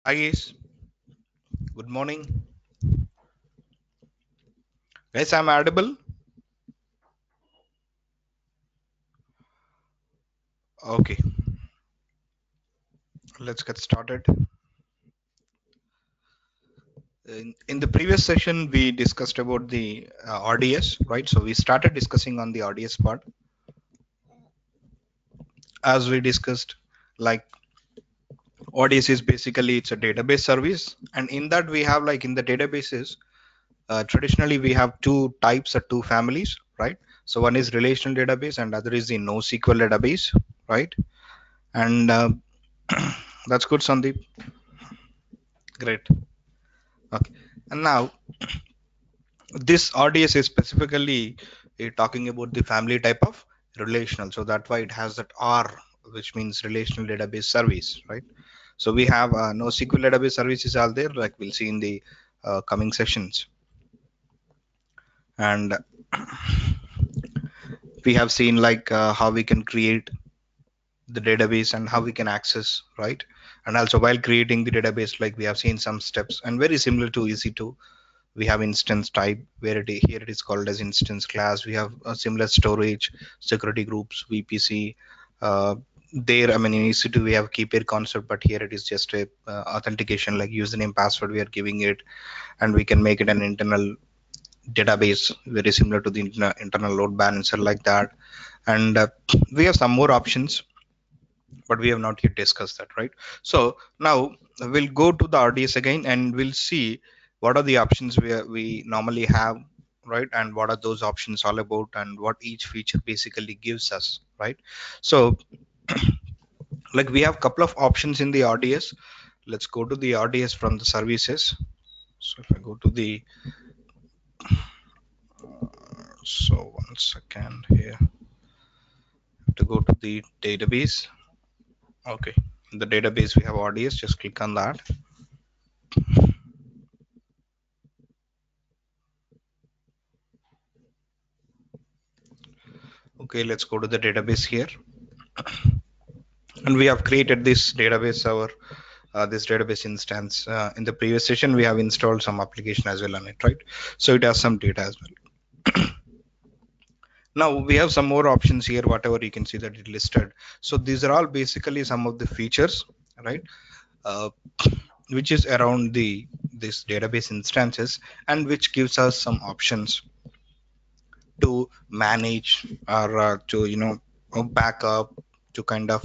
Hi guys, good morning. Guys, I'm audible. Okay, let's get started. In the previous session, we discussed about the RDS, right? So we started discussing on the RDS part. As we discussed, like RDS is basically it's a database service, and in that we have like in the databases, traditionally we have two types or two families, right? So one is relational database, and other is the NoSQL database, right? And that's good, Sandeep. Great. Okay, and now this RDS is specifically talking about the family type of relational. So that's why it has that R, which means relational database service, right? So we have NoSQL database services are there, like we'll see in the coming sessions. And we have seen like how we can create the database and how we can access, right? And also while creating the database, like we have seen some steps and very similar to EC2. We have instance type where here it is called as instance class. We have a similar storage, security groups, VPC. There, I mean, in EC2 we have key pair concept, but here it is just a authentication like username, password. We are giving it, and we can make it an internal database, very similar to the internal load balancer like that. And we have some more options, but we have not yet discussed that, right? So now we'll go to the RDS again and we'll see what are the options we normally have, right? And what are those options all about and what each feature basically gives us, right? So like we have a couple of options in the RDS. Let's go to the RDS from the services. So if I go to the, so one second here, to go to the database. Okay, in the database we have RDS, just click on that. Okay, let's go to the database here. And we have created this database server, this database instance. In the previous session, we have installed some application as well on it, right? So it has some data as well. Now we have some more options here, whatever you can see that it listed. So these are all basically some of the features, right? Uh, which is around this database instances and which gives us some options to manage or to backup, to kind of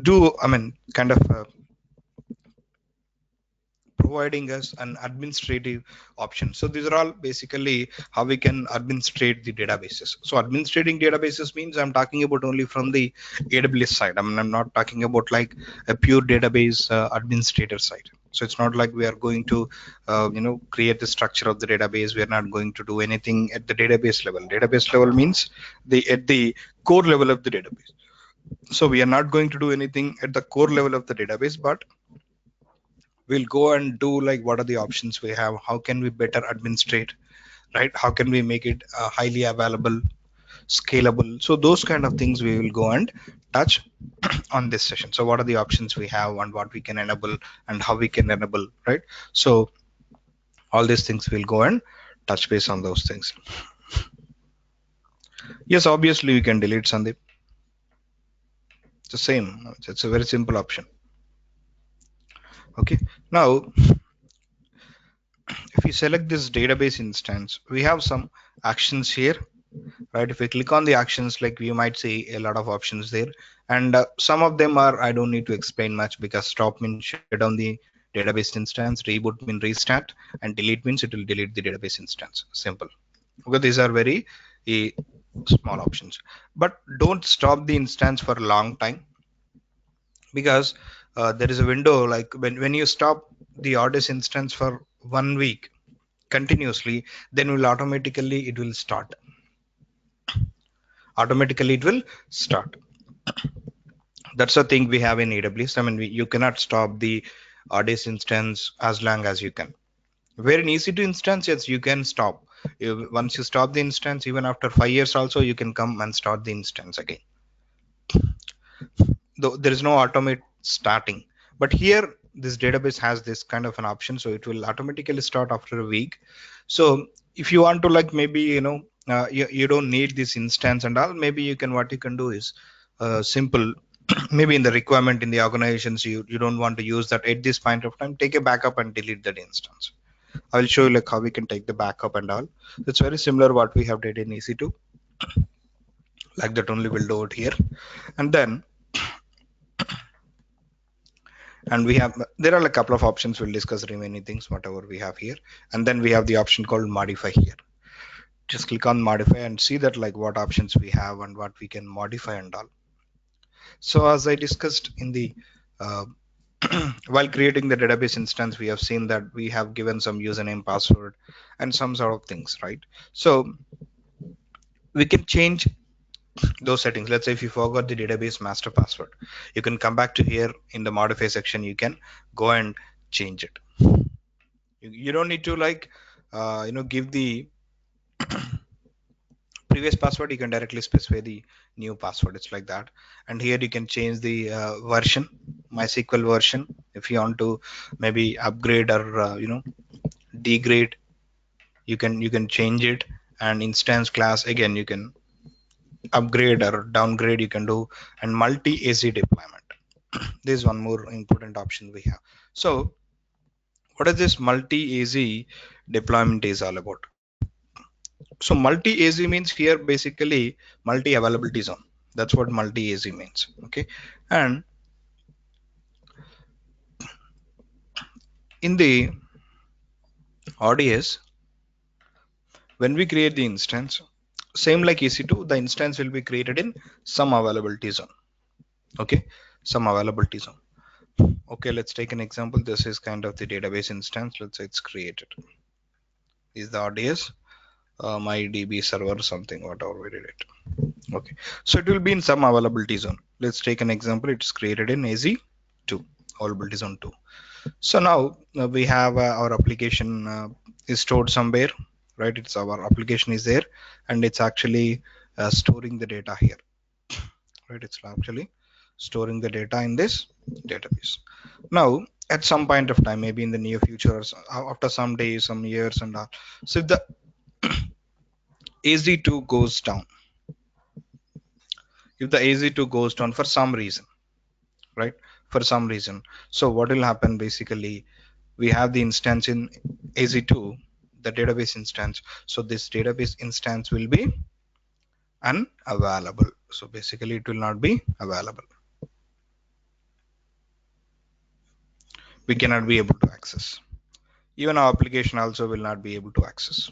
do, I mean, kind of providing us an administrative option. So these are all basically how we can administrate the databases. So administrating databases means I'm talking about only from the AWS side. I mean, I'm not talking about like a pure database administrator side. So it's not like we are going to create the structure of the database. We are not going to do anything at the database level. Database level means the at the core level of the database. So we are not going to do anything at the core level of the database, but we'll go and do like what are the options we have, how can we better administrate, right? How can we make it highly available, scalable? So those kind of things we will go and touch on this session. So what are the options we have and what we can enable and how we can enable, right? So all these things we'll go and touch base on those things. Yes, obviously we can delete, Sandeep. It's the same, it's a very simple option. Okay, now if you select this database instance, we have some actions here, right? If we click on the actions, like we might see a lot of options there, and some of them are, I don't need to explain much, because stop means shut down the database instance, reboot means restart, and delete means it will delete the database instance. Simple. Okay, these are very small options, but don't stop the instance for a long time, because there is a window, like when you stop the orders instance for 1 week continuously, then will automatically it will start. Automatically it will start. That's the thing we have in AWS. I mean, you cannot stop the RDS instance as long as you can. Where in EC2 instance, yes, you can stop. Once you stop the instance, even after 5 years also, you can come and start the instance again. Though there is no automate starting. But here this database has this kind of an option, so it will automatically start after a week. So if you want to like maybe you don't need this instance and all, maybe you can, what you can do is simple maybe in the requirement in the organizations, you don't want to use that at this point of time, take a backup and delete that instance. I will show you like how we can take the backup and all. It's very similar what we have did in EC2, like that only we'll do it here. And then and we have, there are a couple of options, we'll discuss remaining things whatever we have here. And then we have the option called modify here. Just click on modify and see that like what options we have and what we can modify and all. So as I discussed in the uh, while creating the database instance, we have seen that we have given some username, password, and some sort of things, right? So we can change those settings. Let's say if you forgot the database master password, you can come back to here in the modify section, you can go and change it. You don't need to like give the previous password, you can directly specify the new password. It's like that. And here you can change the version, MySQL version, if you want to maybe upgrade or degrade, you can change it. And instance class, again you can upgrade or downgrade, you can do. And multi-AZ deployment, this is one more important option we have. So what is this multi-AZ deployment is all about? So multi-AZ means here basically multi availability zone. That's what multi-AZ means. Okay. And in the ODS, when we create the instance, same like EC2, the instance will be created in some availability zone. Okay, some availability zone. Okay, let's take an example. This is kind of the database instance. Let's say it's created. Is the ODS my DB server something, whatever we did it. Okay, so it will be in some availability zone. Let's take an example. It's created in AZ2, availability zone 2. So now we have our application is stored somewhere, right? It's our application is there, and it's actually storing the data here, right? It's actually storing the data in this database. Now at some point of time, maybe in the near future or after some days, some years and all, so if the AZ2 goes down, if the AZ2 goes down for some reason, right, for some reason, so what will happen basically, we have the instance in AZ2, the database instance, so this database instance will be unavailable. So basically it will not be available, we cannot be able to access. Even our application also will not be able to access.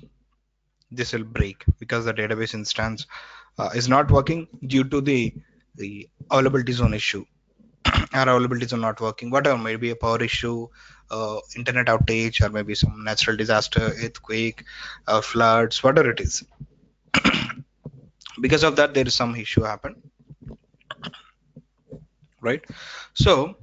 This will break because the database instance is not working due to the availability zone issue. Our availabilities are not working, whatever, maybe a power issue, internet outage, or maybe some natural disaster, earthquake, floods, whatever it is. Because of that there is some issue happen, right? So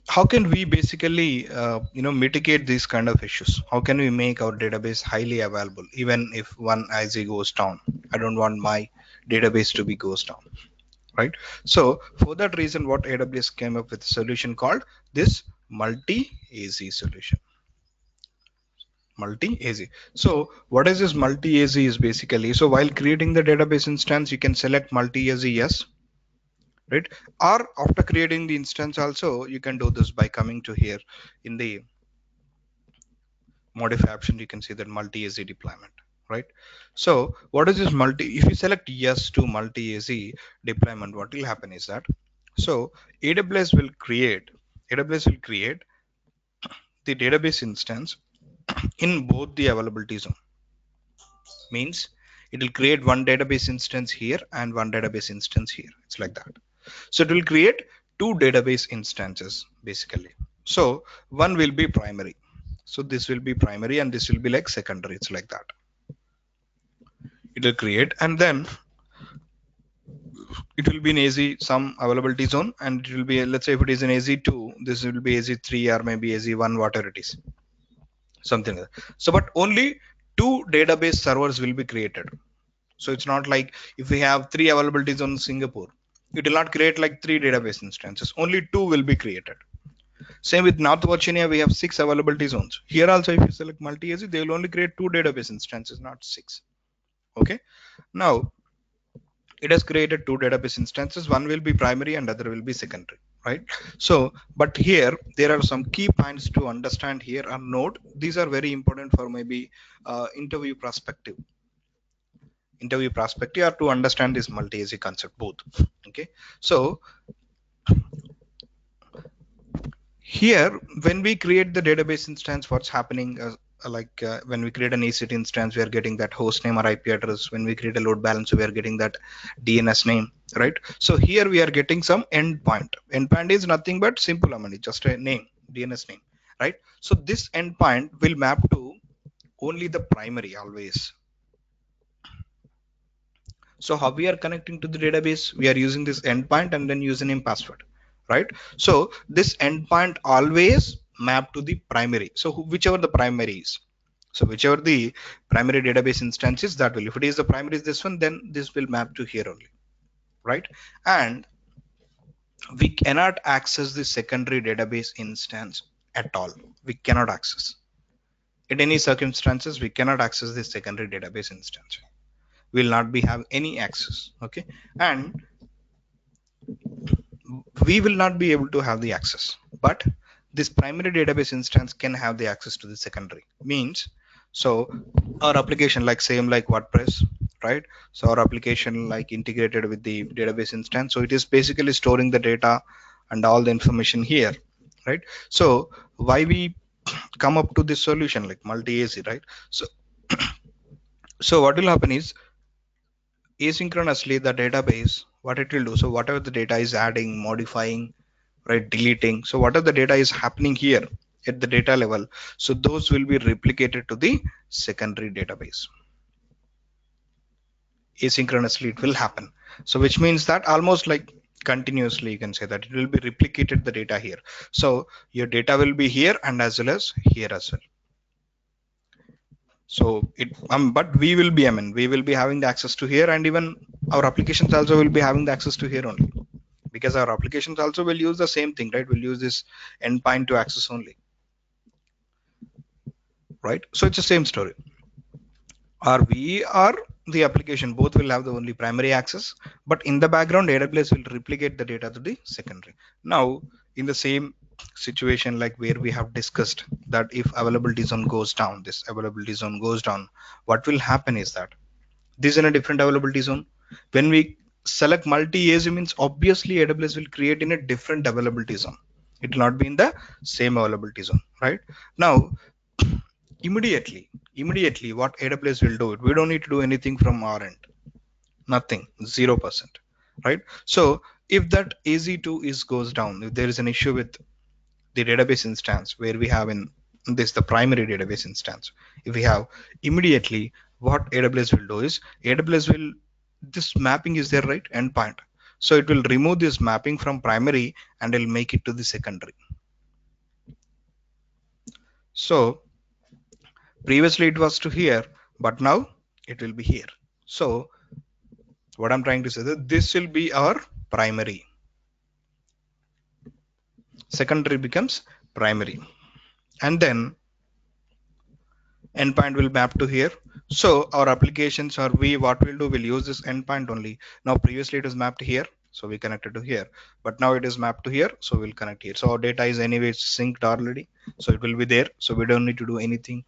how can we basically mitigate these kind of issues? How can we make our database highly available even if one IZ goes down? I don't want my database to be goes down, right? So for that reason, what AWS came up with a solution called this multi-AZ solution. Multi-AZ. So what is this multi-AZ is basically, so while creating the database instance, you can select multi-AZ, yes, right? Or after creating the instance also, you can do this by coming to here in the modify option, you can see that multi-AZ deployment, right? So what is this multi, if you select yes to multi-AZ deployment, what will happen is that, so AWS will create the database instance in both the availability zone. Means it will create one database instance here and one database instance here. It's like that. So it will create two database instances basically. So one will be primary. So this will be primary and this will be like secondary. It's like that. It will create, and then it will be in AZ some availability zone, and it will be, let's say if it is in AZ2, this will be AZ3 or maybe AZ1, whatever it is, something like that. So but only two database servers will be created. So it's not like if we have three availabilities on Singapore, It will not create like 3 database instances. Only 2 will be created. Same with North Virginia, we have 6 availability zones. Here also, if you select multi-AZ, they will only create 2 database instances, not 6. Okay. Now, it has created 2 database instances. One will be primary and other will be secondary, right? So, but here there are some key points to understand here or note. These are very important for maybe interview perspective or to understand this multi-AZ concept both. Okay. So here, when we create the database instance, what's happening? When we create an EC2 instance, we are getting that host name or IP address. When we create a load balancer, we are getting that DNS name, right? So here we are getting some endpoint. Endpoint is nothing but simple, just a name, DNS name, right? So this endpoint will map to only the primary always. So how we are connecting to the database? We are using this endpoint and then username password, right? So this endpoint always map to the primary. So whichever the primary is. So whichever the primary database instance is, that will, if it is the primary is this one, then this will map to here only, right? And we cannot access the secondary database instance at all. We cannot access. In any circumstances, we cannot access the secondary database instance. Will not be have any access. Okay. And we will not be able to have the access, but this primary database instance can have the access to the secondary. Means, so our application like same like WordPress, right? So our application like integrated with the database instance, so it is basically storing the data and all the information here, right? So why we come up to this solution like multi-AZ, right? So what will happen is asynchronously the database, what it will do, so whatever the data is adding, modifying, right, deleting, so whatever the data is happening here at the data level, so those will be replicated to the secondary database. Asynchronously it will happen, so which means that almost like continuously you can say that it will be replicated the data here. So your data will be here and as well as here as well. So it but we will be we will be having the access to here, and even our applications also will be having the access to here only, because our applications also will use the same thing, right? We'll use this endpoint to access only, right? So it's the same story. Or we are the application, both will have the only primary access, but in the background AWS will replicate the data to the secondary. Now in the same situation like where we have discussed that if availability zone goes down, this availability zone goes down, what will happen is that this is in a different availability zone. When we select multi-AZ means obviously AWS will create in a different availability zone. It will not be in the same availability zone, right? Now immediately what AWS will do, we don't need to do anything from our end, nothing, 0%, right? So if that AZ2 is goes down, if there is an issue with the database instance where we have in this the primary database instance, if we have, immediately what AWS will do is AWS will, this mapping is there, right, endpoint, so it will remove this mapping from primary and it'll make it to the secondary. So previously it was to here, but now it will be here. So what I'm trying to say that this will be our primary, secondary becomes primary, and then endpoint will map to here. So our applications, or we, what we'll do, we'll use this endpoint only. Now previously it was mapped here, so we connected to here, but now it is mapped to here, so we'll connect here. So our data is anyway synced already, so it will be there, so we don't need to do anything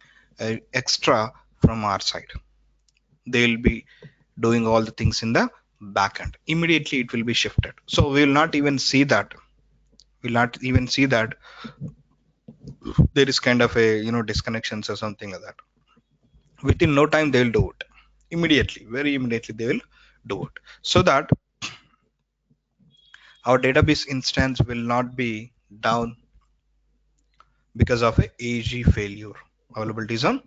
extra from our side. They'll be doing all the things in the backend. Immediately it will be shifted, so we will not even see that, there is kind of a disconnections or something like that. Within no time they will do it immediately, very immediately they will do it, so that our database instance will not be down because of a AG failure, availability zone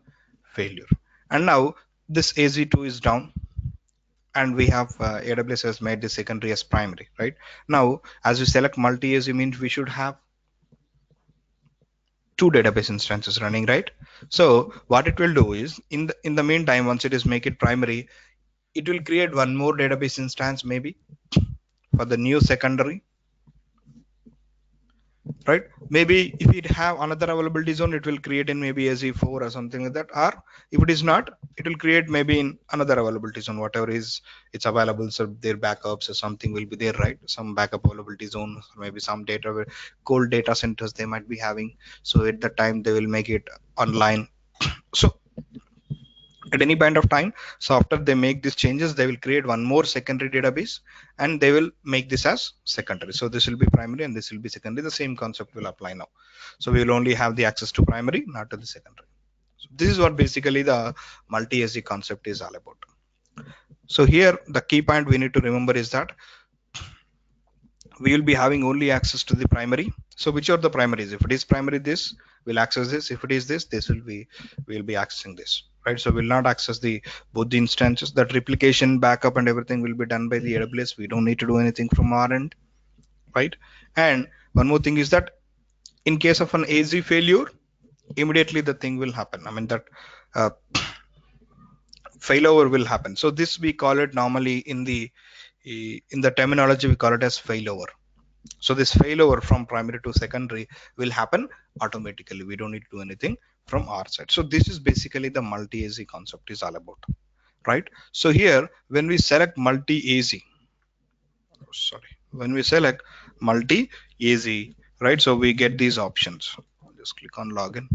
failure. And now this AZ2 is down, and we have AWS has made the secondary as primary, right? Now as we select multi-AZ means we should have 2 database instances running, right? So what it will do is in the meantime, once it is make it primary, it will create one more database instance maybe for the new secondary, right? Maybe if it have another availability zone, it will create in maybe AZ4 or something like that. Or if it is not, it will create maybe in another availability zone, whatever is it's available. So their backups or something will be there, right? Some backup availability zone, maybe some data cold data centers they might be having. So at that time they will make it online. So at any point of time, so after they make these changes, they will create one more secondary database and they will make this as secondary. So this will be primary and this will be secondary. The same concept will apply now. So we will only have the access to primary, not to the secondary. So this is what basically the multi-AZ concept is all about. So here the key point we need to remember is that we will be having only access to the primary. So which are the primaries? If it is primary, this will access this. If it is this will be, we'll be accessing this, right? So we'll not access the both the instances. That replication, backup and everything will be done by the AWS. We don't need to do anything from our end, right? And one more thing is that in case of an AZ failure, immediately the thing will happen. I mean that uh, failover will happen. So this we call it normally in the terminology we call it as failover. So this failover from primary to secondary will happen automatically. We don't need to do anything from our side. So this is basically the multi-AZ concept is all about, right? So here when we select multi-AZ, sorry, when we select multi-AZ, right? So we get these options. I'll just click on login.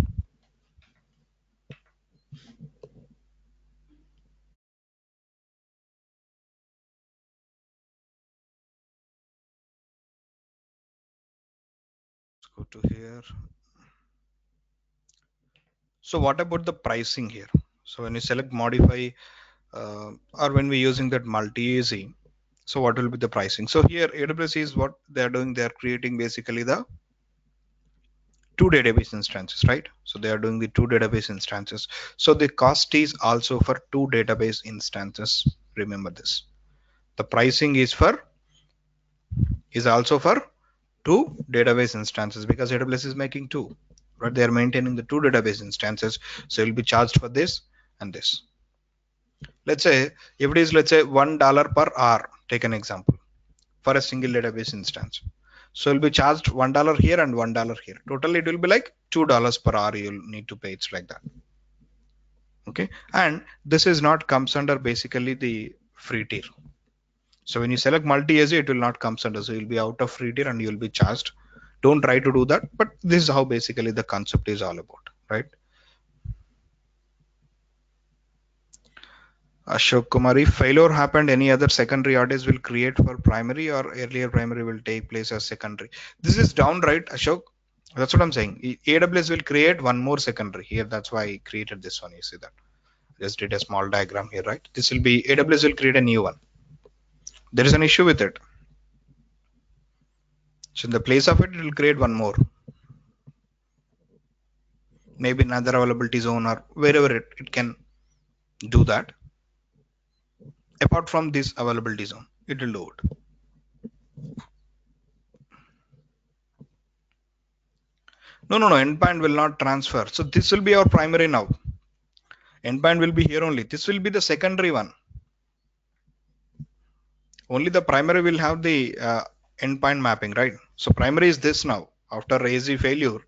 Let's go to here. So what about the pricing here? So when you select modify or when we're using that multi-AZ, so what will be the pricing? So here AWS is what they're doing. They're creating basically the two database instances, right? So they are doing the two database instances. So the cost is also for two database instances. Remember this. The pricing is also for two database instances because AWS is making two, right? They are maintaining the two database instances. So you'll be charged for this and this. Let's say if it is, let's say $1 per hour, take an example for a single database instance. So you'll be charged $1 here and $1 here. Total it will be like $2 per hour you'll need to pay. It's like that. Okay. And this is not comes under basically the free tier. So when you select multi-AZ, it will not comes under. So you'll be out of free tier and you'll be charged. Don't try to do that. But this is how basically the concept is all about, right? Ashok Kumari, failure happened, any other secondary artist will create for primary or earlier primary will take place as secondary. This is downright, Ashok. That's what I'm saying. AWS will create one more secondary here. That's why I created this one. You see that? Just did a small diagram here, right? This will be AWS will create a new one. There is an issue with it. So in the place of it, it will create one more. Maybe another availability zone or wherever it can do that. Apart from this availability zone, it will do it. No, endpoint will not transfer. So this will be our primary now. Endpoint will be here only. This will be the secondary one. Only the primary will have the endpoint mapping, right? So primary is this now. After AZ failure,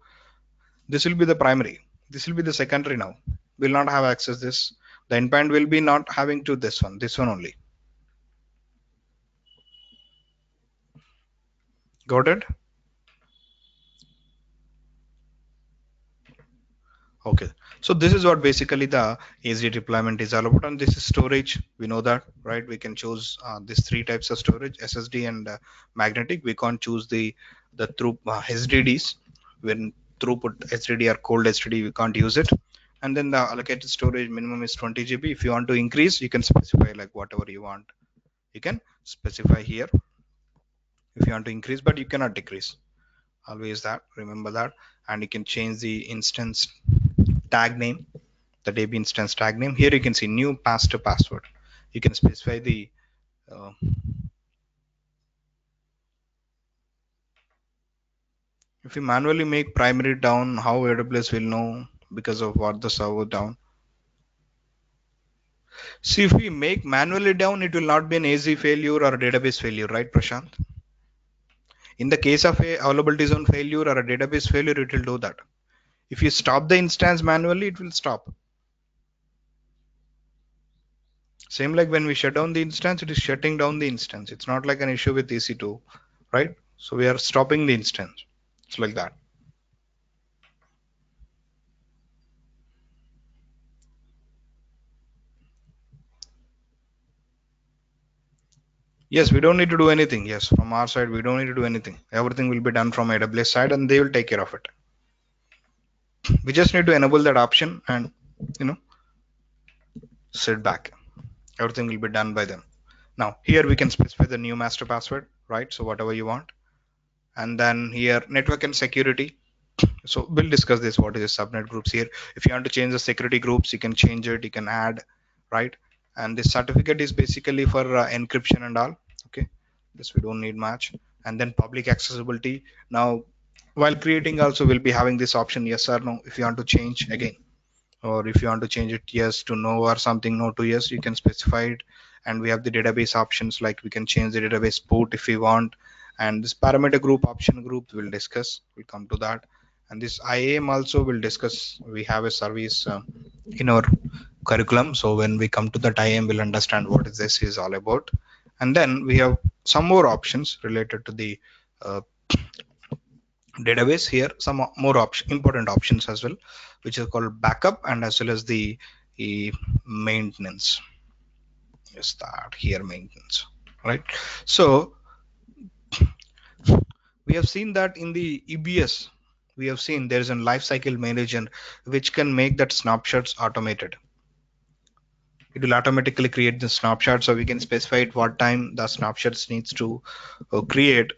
this will be the primary. This will be the secondary now. Will not have access this. The endpoint will be not having to this one only. Got it? Okay, so this is what basically the AZ deployment is all about, and this is storage. We know that, right? We can choose these three types of storage: SSD and magnetic. We can't choose the through HDDs. When throughput HDD or cold HDD, we can't use it. And then the allocated storage minimum is 20 GB. If you want to increase, you can specify like whatever you want. You can specify here if you want to increase, but you cannot decrease. Always that. Remember that. And you can change the instance tag name, the DB instance tag name. Here you can see new master password. You can specify the if you manually make primary down, how AWS will know because of what the server down. See, if we make manually down, it will not be an AZ failure or a database failure, right, Prashant? In the case of a availability zone failure or a database failure, it will do that. If you stop the instance manually, it will stop. Same like when we shut down the instance, it is shutting down the instance. It's not like an issue with EC2, right? So we are stopping the instance. It's like that. Yes, we don't need to do anything. Yes, from our side, we don't need to do anything. Everything will be done from AWS side and they will take care of it. We just need to enable that option and, you know, sit back. Everything will be done by them. Now, here we can specify the new master password, right? So whatever you want. And then here, network and security. So we'll discuss this. What is the subnet groups here? If you want to change the security groups, you can change it, you can add, right? And this certificate is basically for encryption and all. Okay, this we don't need much. And then public accessibility. Now, while creating also we'll be having this option yes or no. If you want to change again, or if you want to change it yes to no or something no to yes, you can specify it. And we have the database options, like we can change the database port if we want. And this parameter group option group we'll discuss, we'll come to that. And this IAM also we'll discuss. We have a service in our curriculum, so when we come to that IAM, we'll understand what this is all about. And then we have some more options related to the uh, database. Here some more important options as well, which is called backup and as well as the maintenance. Is that here maintenance, right? So we have seen that in the EBS, we have seen there is a lifecycle manager which can make that snapshots automated. It will automatically create the snapshot, so we can specify at what time the snapshots needs to create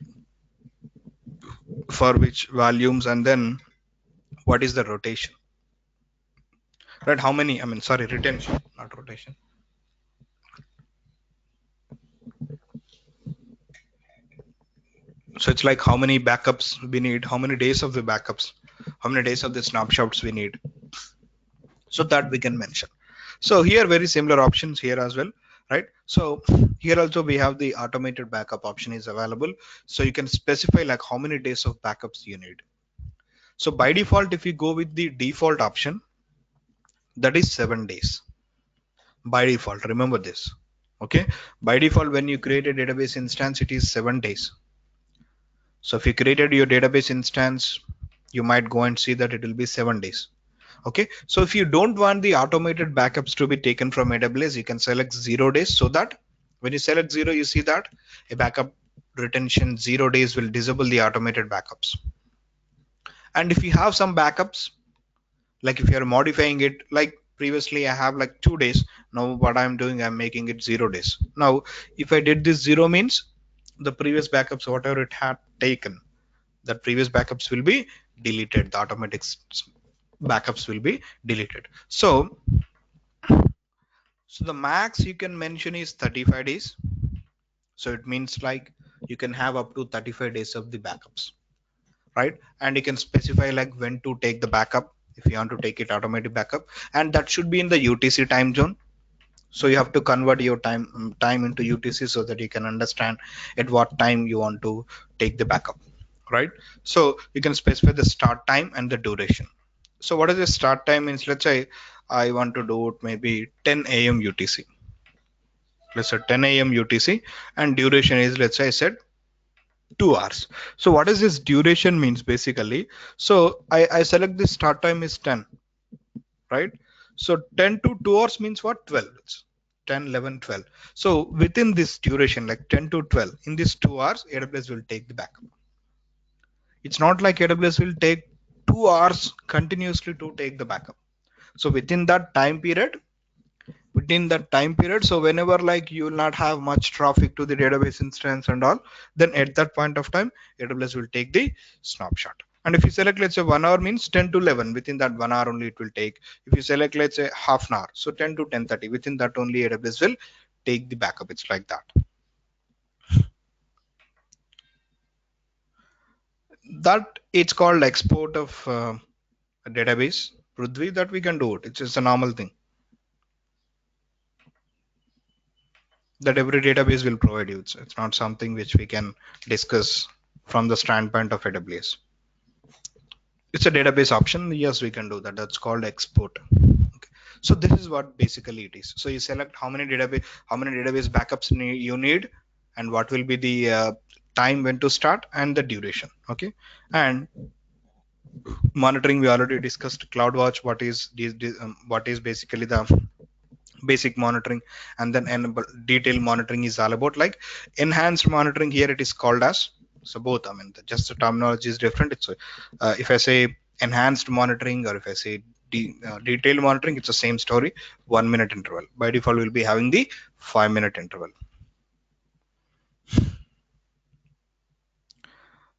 for which volumes, and then what is the rotation, right? How many, I mean, sorry, retention, not rotation. So it's like how many backups we need, how many days of the backups, how many days of the snapshots we need, so that we can mention. So here very similar options here as well, right? So here also we have the automated backup option is available, so you can specify like how many days of backups you need. So by default, if you go with the default option, that is 7 days by default, remember this. Okay, by default when you create a database instance, it is 7 days. So if you created your database instance, you might go and see that it will be 7 days. Okay, so if you don't want the automated backups to be taken from AWS, you can select 0 days, so that when you select 0, you see that a backup retention 0 days will disable the automated backups. And if you have some backups, like if you're modifying it, like previously I have like 2 days, now what I'm doing, I'm making it 0 days. Now if I did this 0 means the previous backups, whatever it had taken, that previous backups will be deleted, the automatic backups will be deleted. So the max you can mention is 35 days. So it means like you can have up to 35 days of the backups, right? And you can specify like when to take the backup, if you want to take it automatic backup, and that should be in the UTC time zone. So you have to convert your time into UTC so that you can understand at what time you want to take the backup, right? So you can specify the start time and the duration. So what is the start time means? Let's say I want to do it maybe 10 a.m. UTC. Let's say 10 a.m. UTC, and duration is, let's say I said 2 hours. So what is this duration means basically? So I select the start time is 10, right? So 10 to 2 hours means what? 12. It's 10, 11, 12. So within this duration, like 10 to 12, in these 2 hours, AWS will take the backup. It's not like AWS will take 2 hours continuously to take the backup. So within that time period, so whenever like you will not have much traffic to the database instance and all, then at that point of time, AWS will take the snapshot. And if you select, let's say 1 hour means 10 to 11, within that 1 hour only it will take. If you select, let's say half an hour, so 10 to 10:30, within that only AWS will take the backup. It's like that. That it's called export of a database, Prithvi, that we can do it. It's just a normal thing. that every database will provide you. It's not something which we can discuss from the standpoint of AWS. It's a database option. Yes, we can do that. That's called export. Okay. So this is what basically it is. So you select how many database backups you need, and what will be the time when to start and the duration. Okay. And monitoring, we already discussed CloudWatch. What is basically the basic monitoring, and then detailed monitoring is all about like enhanced monitoring. Here it is called as, so both, I mean, just the terminology is different. It's if I say enhanced monitoring, or if I say detailed monitoring, it's the same story. 1 minute interval. By default we'll be having the 5 minute interval.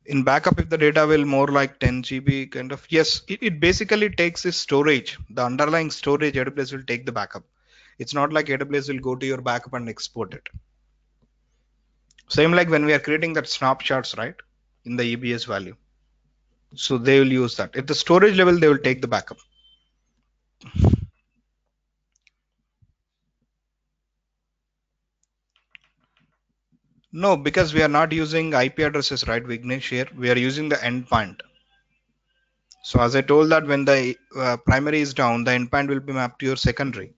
In backup, if the data will more like 10 GB kind of, yes, it basically takes the storage, the underlying storage. AWS will take the backup. It's not like AWS will go to your backup and export it. Same like when we are creating that snapshots, right, in the EBS value. So they will use that. At the storage level, they will take the backup. No, because we are not using IP addresses, right, Vignesh? Here we are using the endpoint. So as I told that when the primary is down, the endpoint will be mapped to your secondary.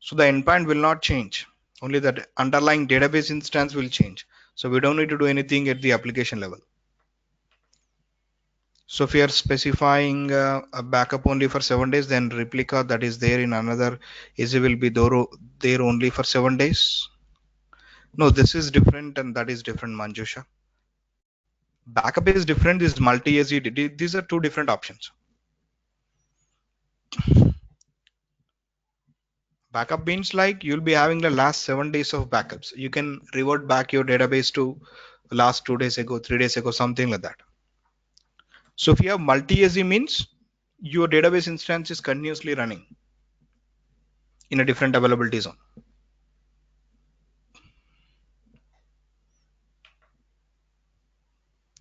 So the endpoint will not change. Only that underlying database instance will change. So we don't need to do anything at the application level. So if we are specifying a backup only for 7 days, then replica that is there in another is will be there only for 7 days. No, this is different, and that is different, Manjusha. Backup is different. This multi-AZ, these are two different options. Backup means like you'll be having the last 7 days of backups. You can revert back your database to last 2 days ago, 3 days ago, something like that. So if you have multi-AZ means your database instance is continuously running in a different availability zone.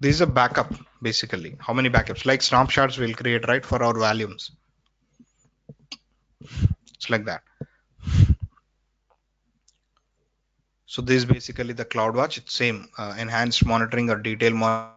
This is a backup basically. How many backups? Like snapshots we'll create, right, for our volumes. It's like that. So this is basically the CloudWatch. It's same enhanced monitoring or detailed monitoring.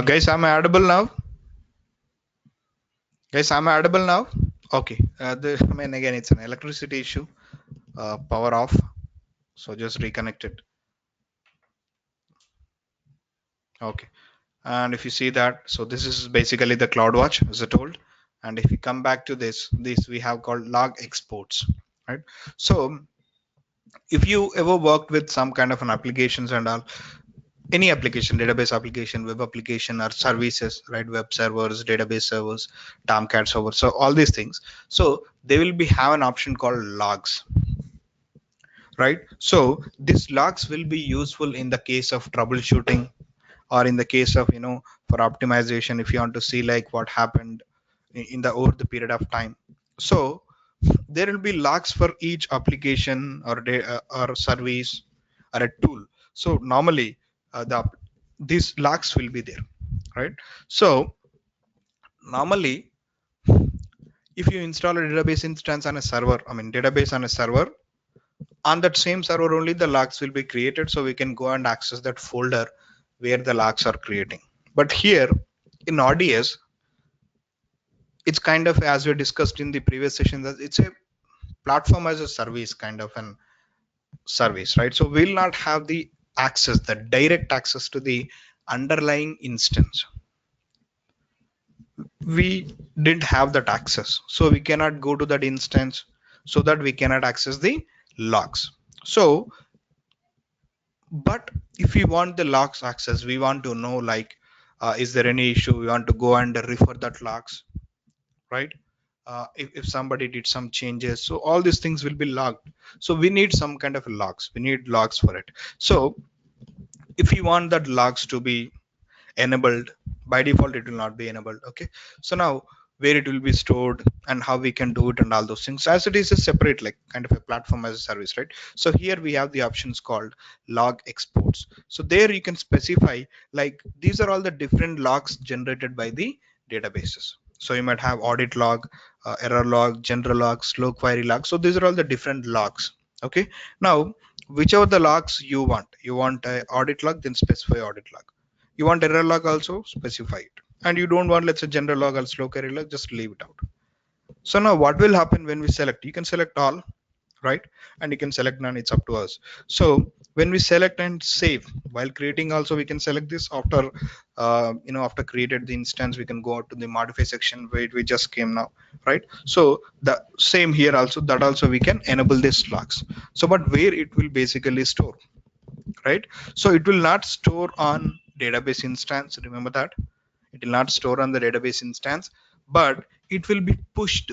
Guys, am I audible now? Guys, am I audible now? Okay. I mean, again, it's an electricity issue. Power off. So just reconnect it. Okay. And if you see that, so this is basically the CloudWatch, as I told. And if you come back to this we have called log exports, right? So if you ever worked with some kind of an applications and all, any application, database application, web application, or services, right, web servers, database servers, Tomcat servers, so all these things, so they will be have an option called logs, right? So these logs will be useful in the case of troubleshooting, or in the case of, for optimization, if you want to see like what happened in the over the period of time. So there will be logs for each application or service or a tool. So normally these logs will be there, right? So normally if you install a database instance on a server, I mean database on a server, on that same server only the logs will be created, so we can go and access that folder where the logs are creating. But here in ODS, it's kind of, as we discussed in the previous session, that it's a platform as a service kind of an service, right? So we'll not have the access, the direct access to the underlying instance. We didn't have that access, so we cannot go to that instance, so that we cannot access the logs. So but if we want the logs access, we want to know like is there any issue, we want to go and refer that logs, right? If somebody did some changes, so all these things will be logged. So we need some kind of logs, we need logs for it. So if you want that logs to be enabled, by default it will not be enabled. Okay, so now where it will be stored and how we can do it and all those things, as it is a separate like kind of a platform as a service, right? So here we have the options called log exports. So there you can specify like these are all the different logs generated by the databases. So you might have audit log, error log, general log, slow query log. So these are all the different logs. Okay, now whichever the logs you want a audit log, then specify audit log. You want error log, also specify it. And you don't want, let's say, general log or slow query log, just leave it out. So now what will happen when we select? You can select all, right? And you can select none, it's up to us. So when we select and save, while creating also we can select this. After after created the instance, we can go out to the modify section where we just came now, right? So the same here also, that also we can enable this logs. So but where it will basically store, right? So it will not store on database instance, remember that. It will not store on the database instance, but it will be pushed,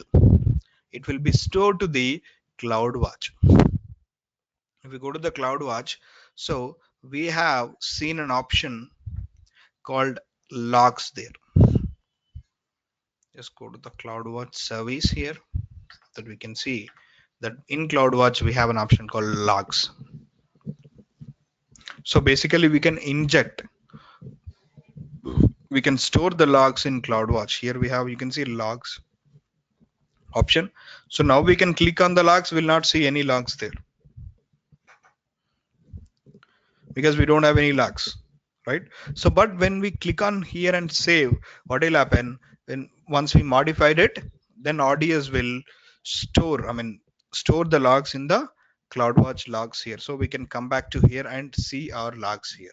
it will be stored to the CloudWatch. If we go to the CloudWatch, so we have seen an option called logs there. Just go to the CloudWatch service here, that we can see that in CloudWatch we have an option called logs. So basically we can inject, we can store the logs in CloudWatch. Here we have, you can see logs option. So now we can click on the logs, we'll not see any logs there because we don't have any logs, right? So but when we click on here and save, what will happen, when once we modified it, then ODS will store, store the logs in the CloudWatch logs here. So we can come back to here and see our logs here.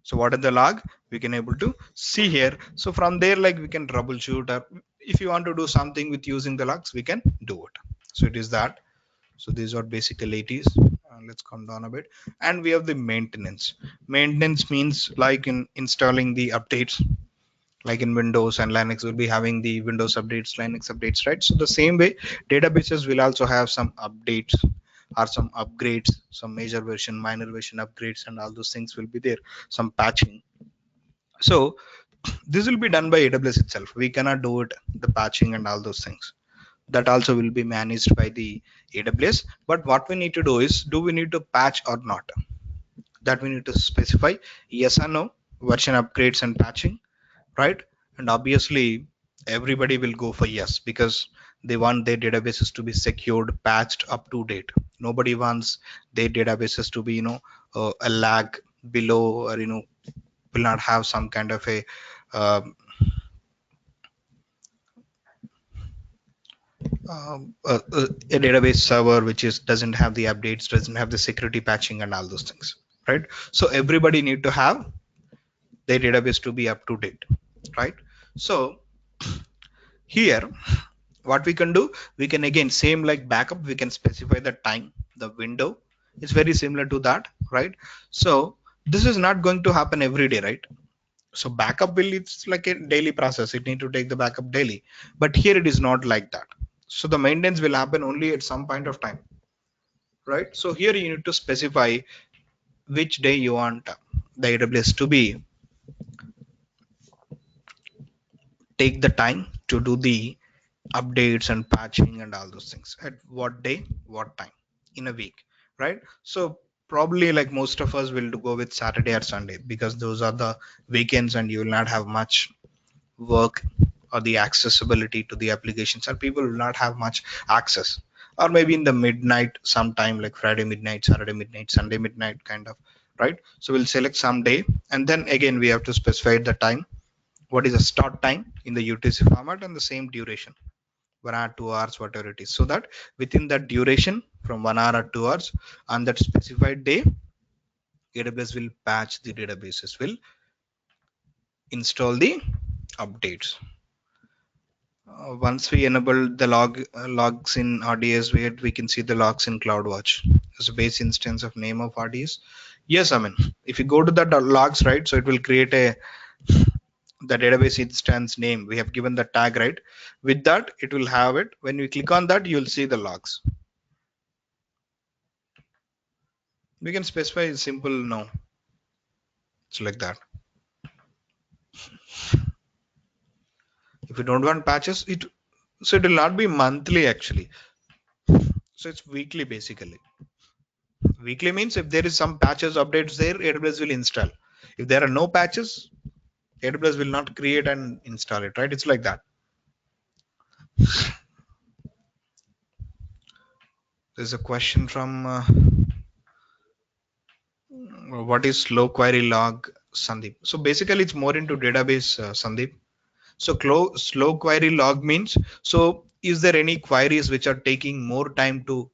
So what is the log, we can able to see here. So from there, like we can troubleshoot, or if you want to do something with using the logs, we can do it. So it is that. So these are basically it is. Let's come down a bit, and we have the maintenance. Maintenance means like in installing the updates, like in Windows and Linux will be having the Windows updates, Linux updates, right? So the same way databases will also have some updates or some upgrades, some major version, minor version upgrades, and all those things will be there, some patching. So this will be done by AWS itself, we cannot do it, the patching and all those things. That also will be managed by the AWS. But what we need to do is, do we need to patch or not? That we need to specify yes or no, version upgrades and patching, right? And obviously everybody will go for yes, because they want their databases to be secured, patched, up to date. Nobody wants their databases to be a lag below, or will not have some kind of a database server which is doesn't have the updates, doesn't have the security patching and all those things, right? So everybody need to have their database to be up to date, right? So here what we can do, we can again same like backup, we can specify the time, the window. It's very similar to that, right? So this is not going to happen every day, right? So backup will, it's like a daily process, it need to take the backup daily. But here it is not like that. So the maintenance will happen only at some point of time, right? So here you need to specify which day you want the AWS to be take the time to do the updates and patching and all those things, at what day, what time in a week, right? So probably like most of us will go with Saturday or Sunday, because those are the weekends and you will not have much work, or the accessibility to the applications, and people will not have much access. Or maybe in the midnight sometime, like Friday midnight, Saturday midnight, Sunday midnight kind of, right? So we'll select some day, and then again we have to specify the time, what is the start time in the UTC format, and the same duration. 1 hour, 2 hours, whatever it is, so that within that duration from 1 hour or 2 hours on that specified day, AWS will patch the databases, will install the updates. Once we enable the logs in RDS, we can see the logs in CloudWatch as a base instance of name of RDS. Yes, I mean, if you go to the logs, right, so it will create the database instance name. We have given the tag, right? With that, it will have it. When we click on that, you'll see the logs. We can specify a simple no. It's like that. If you don't want patches, it will not be monthly actually. So it's weekly basically. Weekly means if there is some patches updates there, AWS will install. If there are no patches, AWS will not create and install it, right? It's like that. There's a question from what is slow query log, Sandeep? So basically it's more into database, Sandeep. So slow query log means, so is there any queries which are taking more time to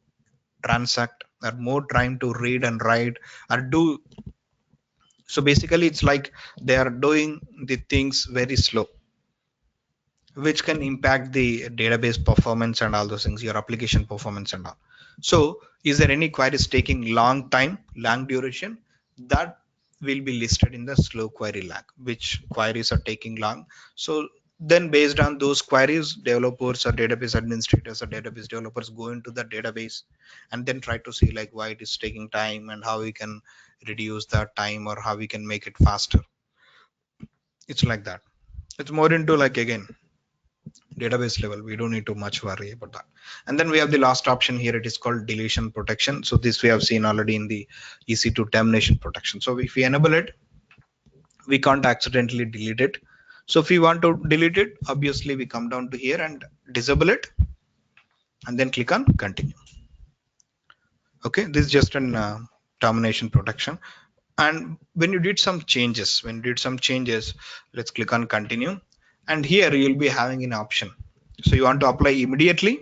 transact or more time to read and write or do? So basically it's like they are doing the things very slow, which can impact the database performance and all those things, your application performance and all. So is there any queries taking long time, long duration? That will be listed in the slow query lag, which queries are taking long. So then based on those queries, developers or database administrators or database developers go into the database and then try to see like why it is taking time and how we can reduce that time or how we can make it faster. It's like that. It's more into like, again, database level. We don't need to much worry about that. And then we have the last option here. It is called deletion protection. So this we have seen already in the EC2 termination protection. So if we enable it, we can't accidentally delete it. So if we want to delete it, obviously we come down to here and disable it and then click on continue. Okay, this is just an termination protection. And when you did some changes, let's click on continue. And here you'll be having an option. So you want to apply immediately,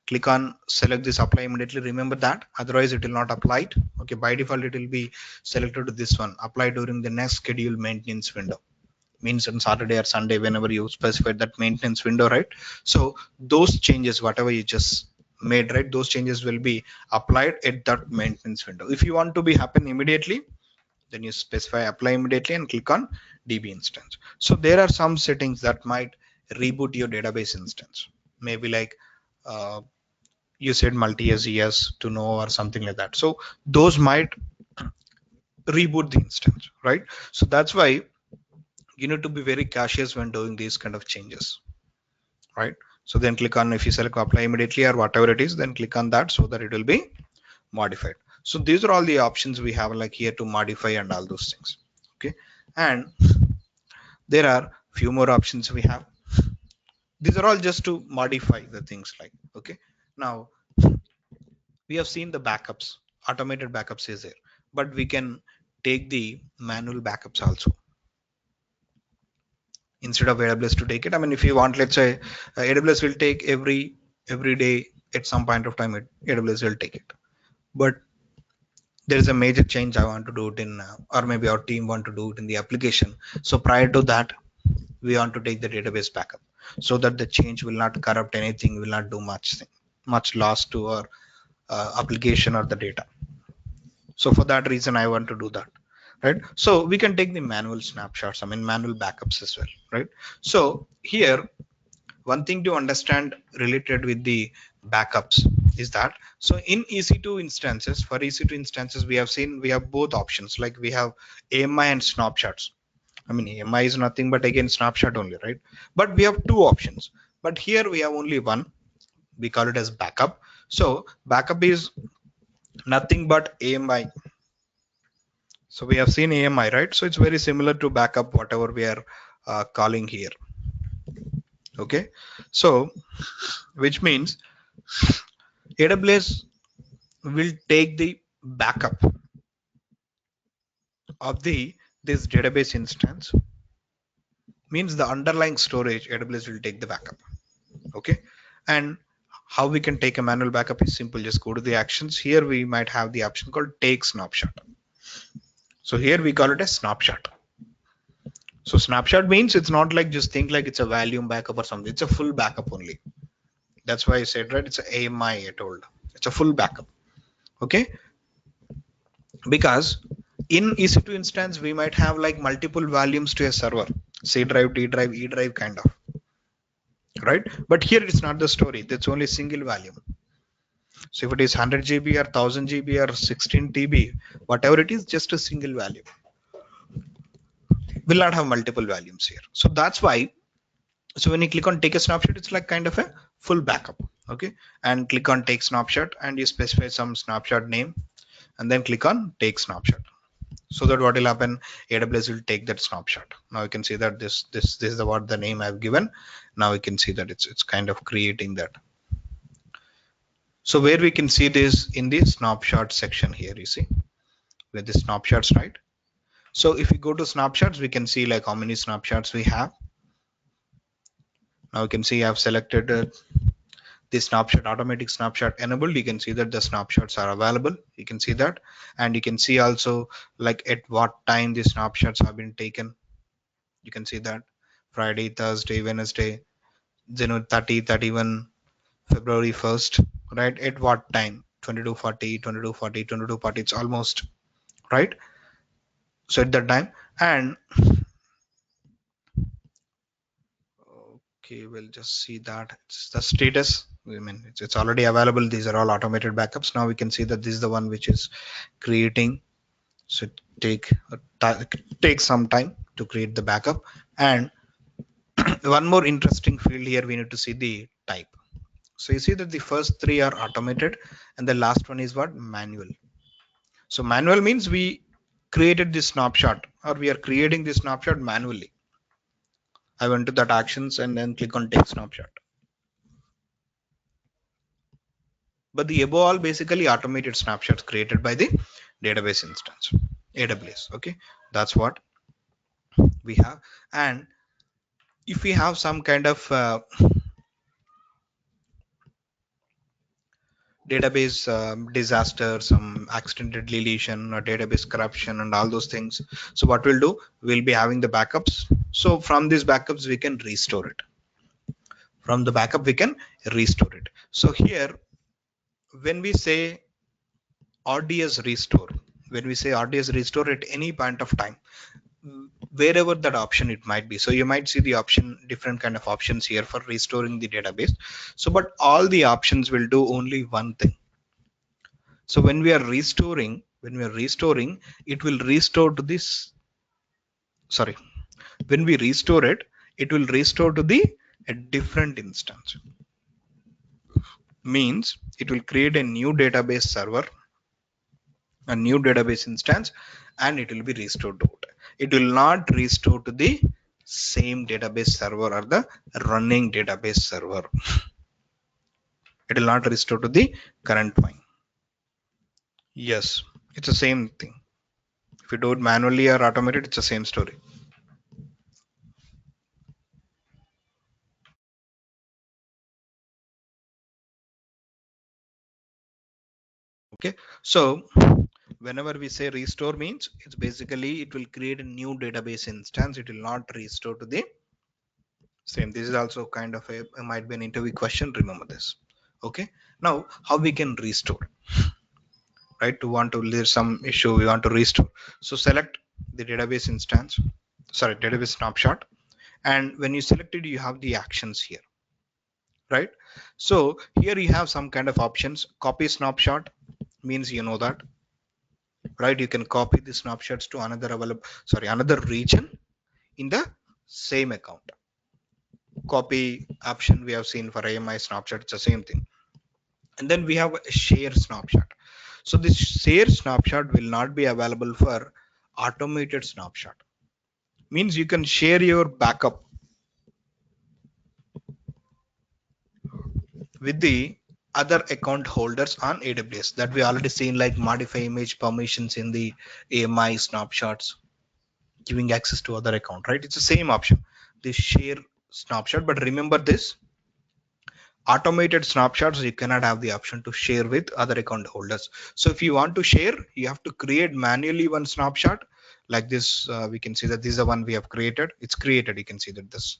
click on select this apply immediately. Remember that, otherwise it will not apply it. Okay, by default it will be selected to this one, apply during the next scheduled maintenance window. Means on Saturday or Sunday, whenever you specified that maintenance window, right? So those changes, whatever you just made, right, those changes will be applied at that maintenance window. If you want to be happen immediately, then you specify apply immediately and click on DB instance. So there are some settings that might reboot your database instance. Maybe like you said multi-years yes to no or something like that. So those might reboot the instance, right? So that's why you need to be very cautious when doing these kind of changes, right? So then click on, if you select apply immediately or whatever it is, then click on that so that it will be modified. So these are all the options we have like here to modify and all those things. Okay, and there are few more options we have. These are all just to modify the things like, okay, now we have seen the backups, automated backups is there, but we can take the manual backups also instead of AWS to take it. I mean, if you want, let's say AWS will take every day at some point of time, AWS will take it. But there is a major change I want to do it in, or maybe our team want to do it in the application. So prior to that, we want to take the database backup so that the change will not corrupt anything, will not do much loss to our application or the data. So for that reason, I want to do that, right? So we can take the manual snapshots, I mean manual backups as well, right? So here, one thing to understand related with the backups is that, so in EC2 instances, for EC2 instances, we have seen we have both options, like we have AMI and snapshots. I mean, AMI is nothing but again snapshot only, right? But we have two options, but here we have only one. We call it as backup. So backup is nothing but AMI. So we have seen AMI, right? So it's very similar to backup, whatever we are calling here. Okay, so which means AWS will take the backup of this database instance, means the underlying storage, AWS will take the backup. Okay, and how we can take a manual backup is simple. Just go to the actions. Here we might have the option called take snapshot. So here we call it a snapshot. So snapshot means it's not like just think like it's a volume backup or something. It's a full backup only. That's why I said, right, it's a AMI. I told it's a full backup. Okay, because in EC2 instance we might have like multiple volumes to a server, C drive, D drive, E drive kind of, right? But here it's not the story. That's only single volume. So if it is 100 GB or 1000 GB or 16 TB, whatever it is, just a single value. Will not have multiple volumes here. So that's why. So when you click on take a snapshot, it's like kind of a full backup. Okay, and click on take snapshot and you specify some snapshot name and then click on take snapshot. So that what will happen, AWS will take that snapshot. Now you can see that this is the what the name I've given. Now we can see that it's kind of creating that. So where we can see this in the snapshot section here, you see where the snapshots, right? So if we go to snapshots, we can see like how many snapshots we have. Now you can see I've selected the snapshot, automatic snapshot enabled. You can see that the snapshots are available. You can see that, and you can see also like at what time the snapshots have been taken. You can see that Friday, Thursday, Wednesday, January 30, 31, February 1st, right? At what time? 22:40, 22:40, 22:40. It's almost right. So at that time, and okay, we'll just see that it's the status. I mean, it's already available. These are all automated backups. Now we can see that this is the one which is creating. So take some time to create the backup. And one more interesting field here, we need to see the type. So you see that the first three are automated and the last one is what? Manual. So manual means we created this snapshot or we are creating this snapshot manually. I went to that actions and then click on take snapshot. But the above all basically automated snapshots created by the database instance, AWS. Okay, that's what we have. And if we have some kind of database disaster, some accidental deletion or database corruption and all those things, so what we'll do, we'll be having the backups. So from these backups we can restore it. From the backup we can restore it. So here when we say RDS restore, when we say RDS restore at any point of time, wherever that option it might be. So you might see the option, different kind of options here for restoring the database. So but all the options will do only one thing. So when we are restoring, it will restore to this, sorry, when we restore it, it will restore to the a different instance. Means it will create a new database server, a new database instance, and it will be restored to it. It will not restore to the same database server or the running database server. It will not restore to the current one. Yes, it's the same thing. If you do it manually or automated, it's the same story. Okay, so whenever we say restore means it's basically it will create a new database instance. It will not restore to the same. This is also kind of a might be an interview question. Remember this. Okay, now how we can restore, right? To want to, there's some issue we want to restore. So select the database instance, sorry, database snapshot, and when you select it, you have the actions here, right? So here you have some kind of options. Copy snapshot means you know that, right? You can copy the snapshots to another available, sorry, another region in the same account. Copy option we have seen for AMI snapshot, it's the same thing. And then we have a share snapshot. So this share snapshot will not be available for automated snapshot. Means you can share your backup with the other account holders on AWS that we already seen, like modify image permissions in the AMI snapshots, giving access to other account, right? It's the same option, the share snapshot. But remember this, Automated snapshots, you cannot have the option to share with other account holders. So if you want to share, you have to create manually one snapshot like this. We can see that this is the one we have created. It's created. You can see that this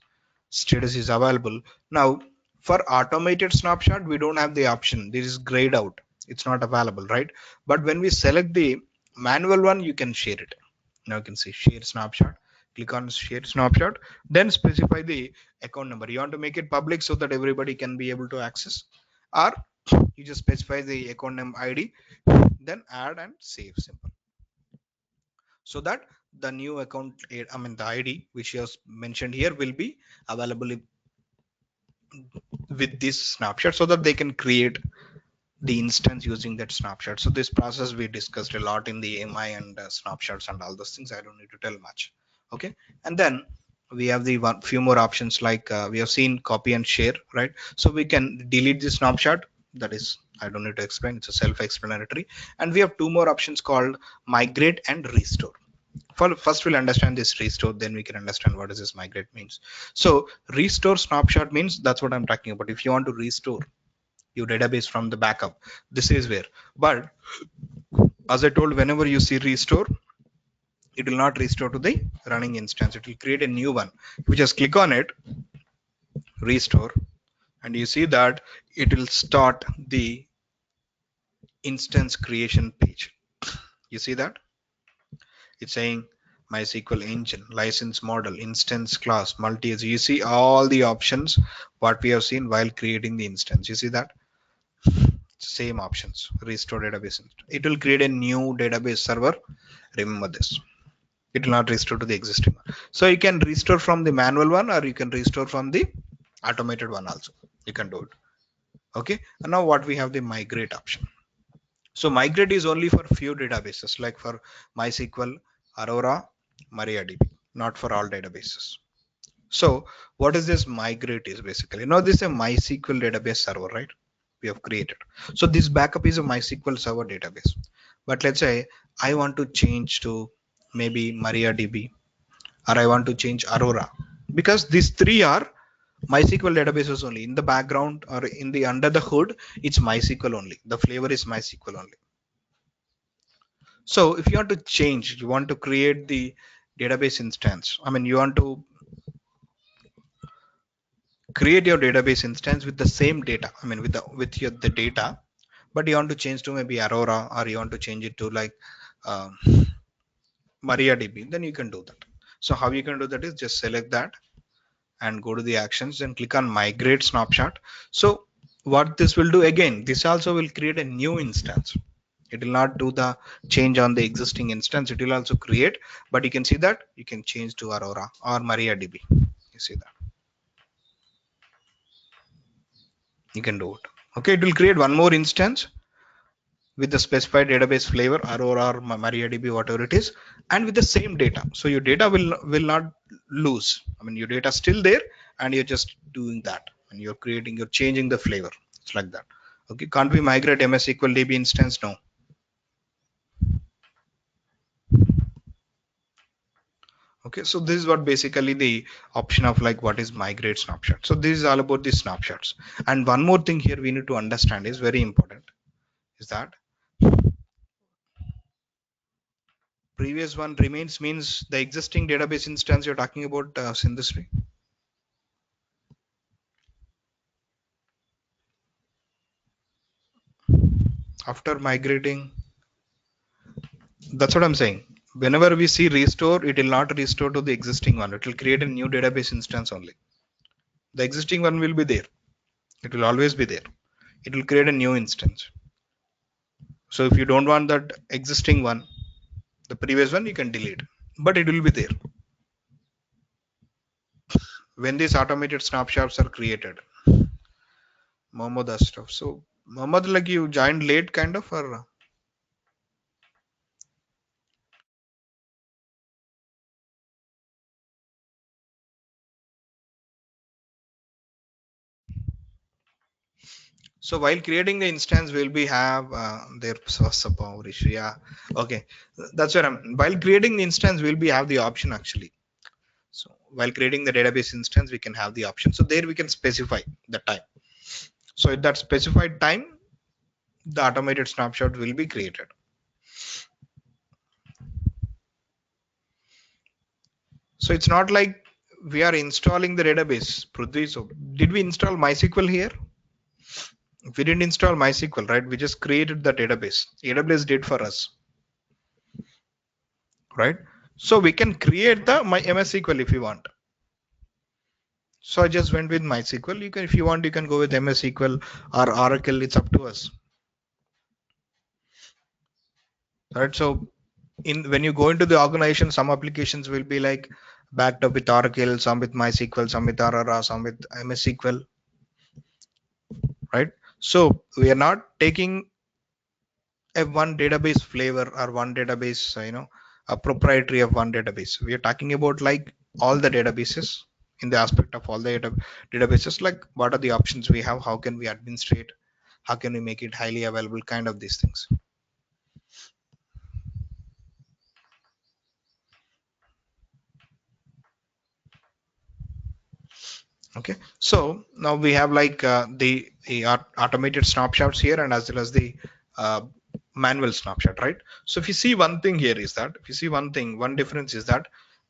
status is available. Now for automated snapshot, we don't have the option. This is grayed out. It's not available, right? But when we select the manual one, you can share it. Now you can see share snapshot. Click on share snapshot, then specify the account number. You want to make it public so that everybody can be able to access, or you just specify the account name ID, then add and save. Simple. So that the new account, I mean the ID which you have mentioned here, will be available with this snapshot, so that they can create the instance using that snapshot. So this process we discussed a lot in the AMI and snapshots and all those things. I don't need to tell much. Okay. And then we have the few more options, like we have seen copy and share, right? So we can delete the snapshot. That is, I don't need to explain, it's a self-explanatory. And we have two more options called migrate and restore. First we'll understand this restore, then we can understand what does this migrate means. So restore snapshot means, that's what I'm talking about. If you want to restore your database from the backup, this is where. But as I told, whenever you see restore, it will not restore to the running instance. It will create a new one. If you just click on it, restore, and you see that it will start the instance creation page. You see that it's saying MySQL engine, license model, instance class, multi-use. You see all the options what we have seen while creating the instance. You see that same options. Restore database. It will create a new database server. Remember this. It will not restore to the existing one. So you can restore from the manual one, or you can restore from the automated one also. You can do it. Okay. And now what we have, the migrate option. So migrate is only for few databases, like for MySQL, Aurora, MariaDB, not for all databases. So what is this migrate is basically? Now this is a MySQL database server, right? We have created. So this backup is a MySQL server database. But let's say I want to change to maybe MariaDB, or I want to change Aurora, because these three are MySQL databases only. In the background or in the under the hood, it's MySQL only. The flavor is MySQL only. So if you want to change, you want to create the database instance. I mean, you want to create your database instance with the same data. I mean, the data, but you want to change to maybe Aurora, or you want to change it to like MariaDB. Then you can do that. So how you can do that is just select that and go to the actions and click on migrate snapshot. So what this will do, again, this also will create a new instance. It will not do the change on the existing instance. It will also create, but you can see that you can change to Aurora or MariaDB. You see that you can do it. Okay, it will create one more instance with the specified database flavor, Aurora or MariaDB, whatever it is, and with the same data. So your data will not lose. I mean, your data is still there, and you're just doing that, and you're changing the flavor. It's like that. Okay, can't we migrate MS SQL DB instance? No. Okay, so this is what basically the option of like what is migrate snapshot. So this is all about the snapshots. And one more thing here we need to understand is very important, is that previous one remains means the existing database instance you're talking about, Sindhusri. After migrating, that's what I'm saying. Whenever we see restore, it will not restore to the existing one. It will create a new database instance only. The existing one will be there. It will always be there. It will create a new instance. So if you don't want that existing one, the previous one, you can delete, but it will be there when these automated snapshots are created. Mohammed Ashraf. So Mohammed, like you joined late kind of, or so while creating the instance, we'll be have their source of power issue. Yeah. Okay. That's where I'm, while creating the instance, we'll be have the option actually. So while creating the database instance, we can have the option. So there we can specify the time. So at that specified time, the automated snapshot will be created. So it's not like we are installing the database, Prithvi. So did we install MySQL here? We didn't install MySQL, right? We just created the database. AWS did for us, right? So we can create the MS SQL if you want. So I just went with MySQL. You can, if you want, you can go with MS SQL or Oracle. It's up to us, right? So in when you go into the organization, some applications will be like backed up with Oracle, some with MySQL, some with Aurora, some with MS SQL, right? So we are not taking a one database flavor or one database, a proprietary of one database. We are talking about like all the databases in the aspect of all the databases, like what are the options we have, how can we administrate, how can we make it highly available, kind of these things. Okay, so now we have like the automated snapshots here, and as well as the uh, manual snapshot, right? So if you see one thing here is that, if you see one thing, one difference is that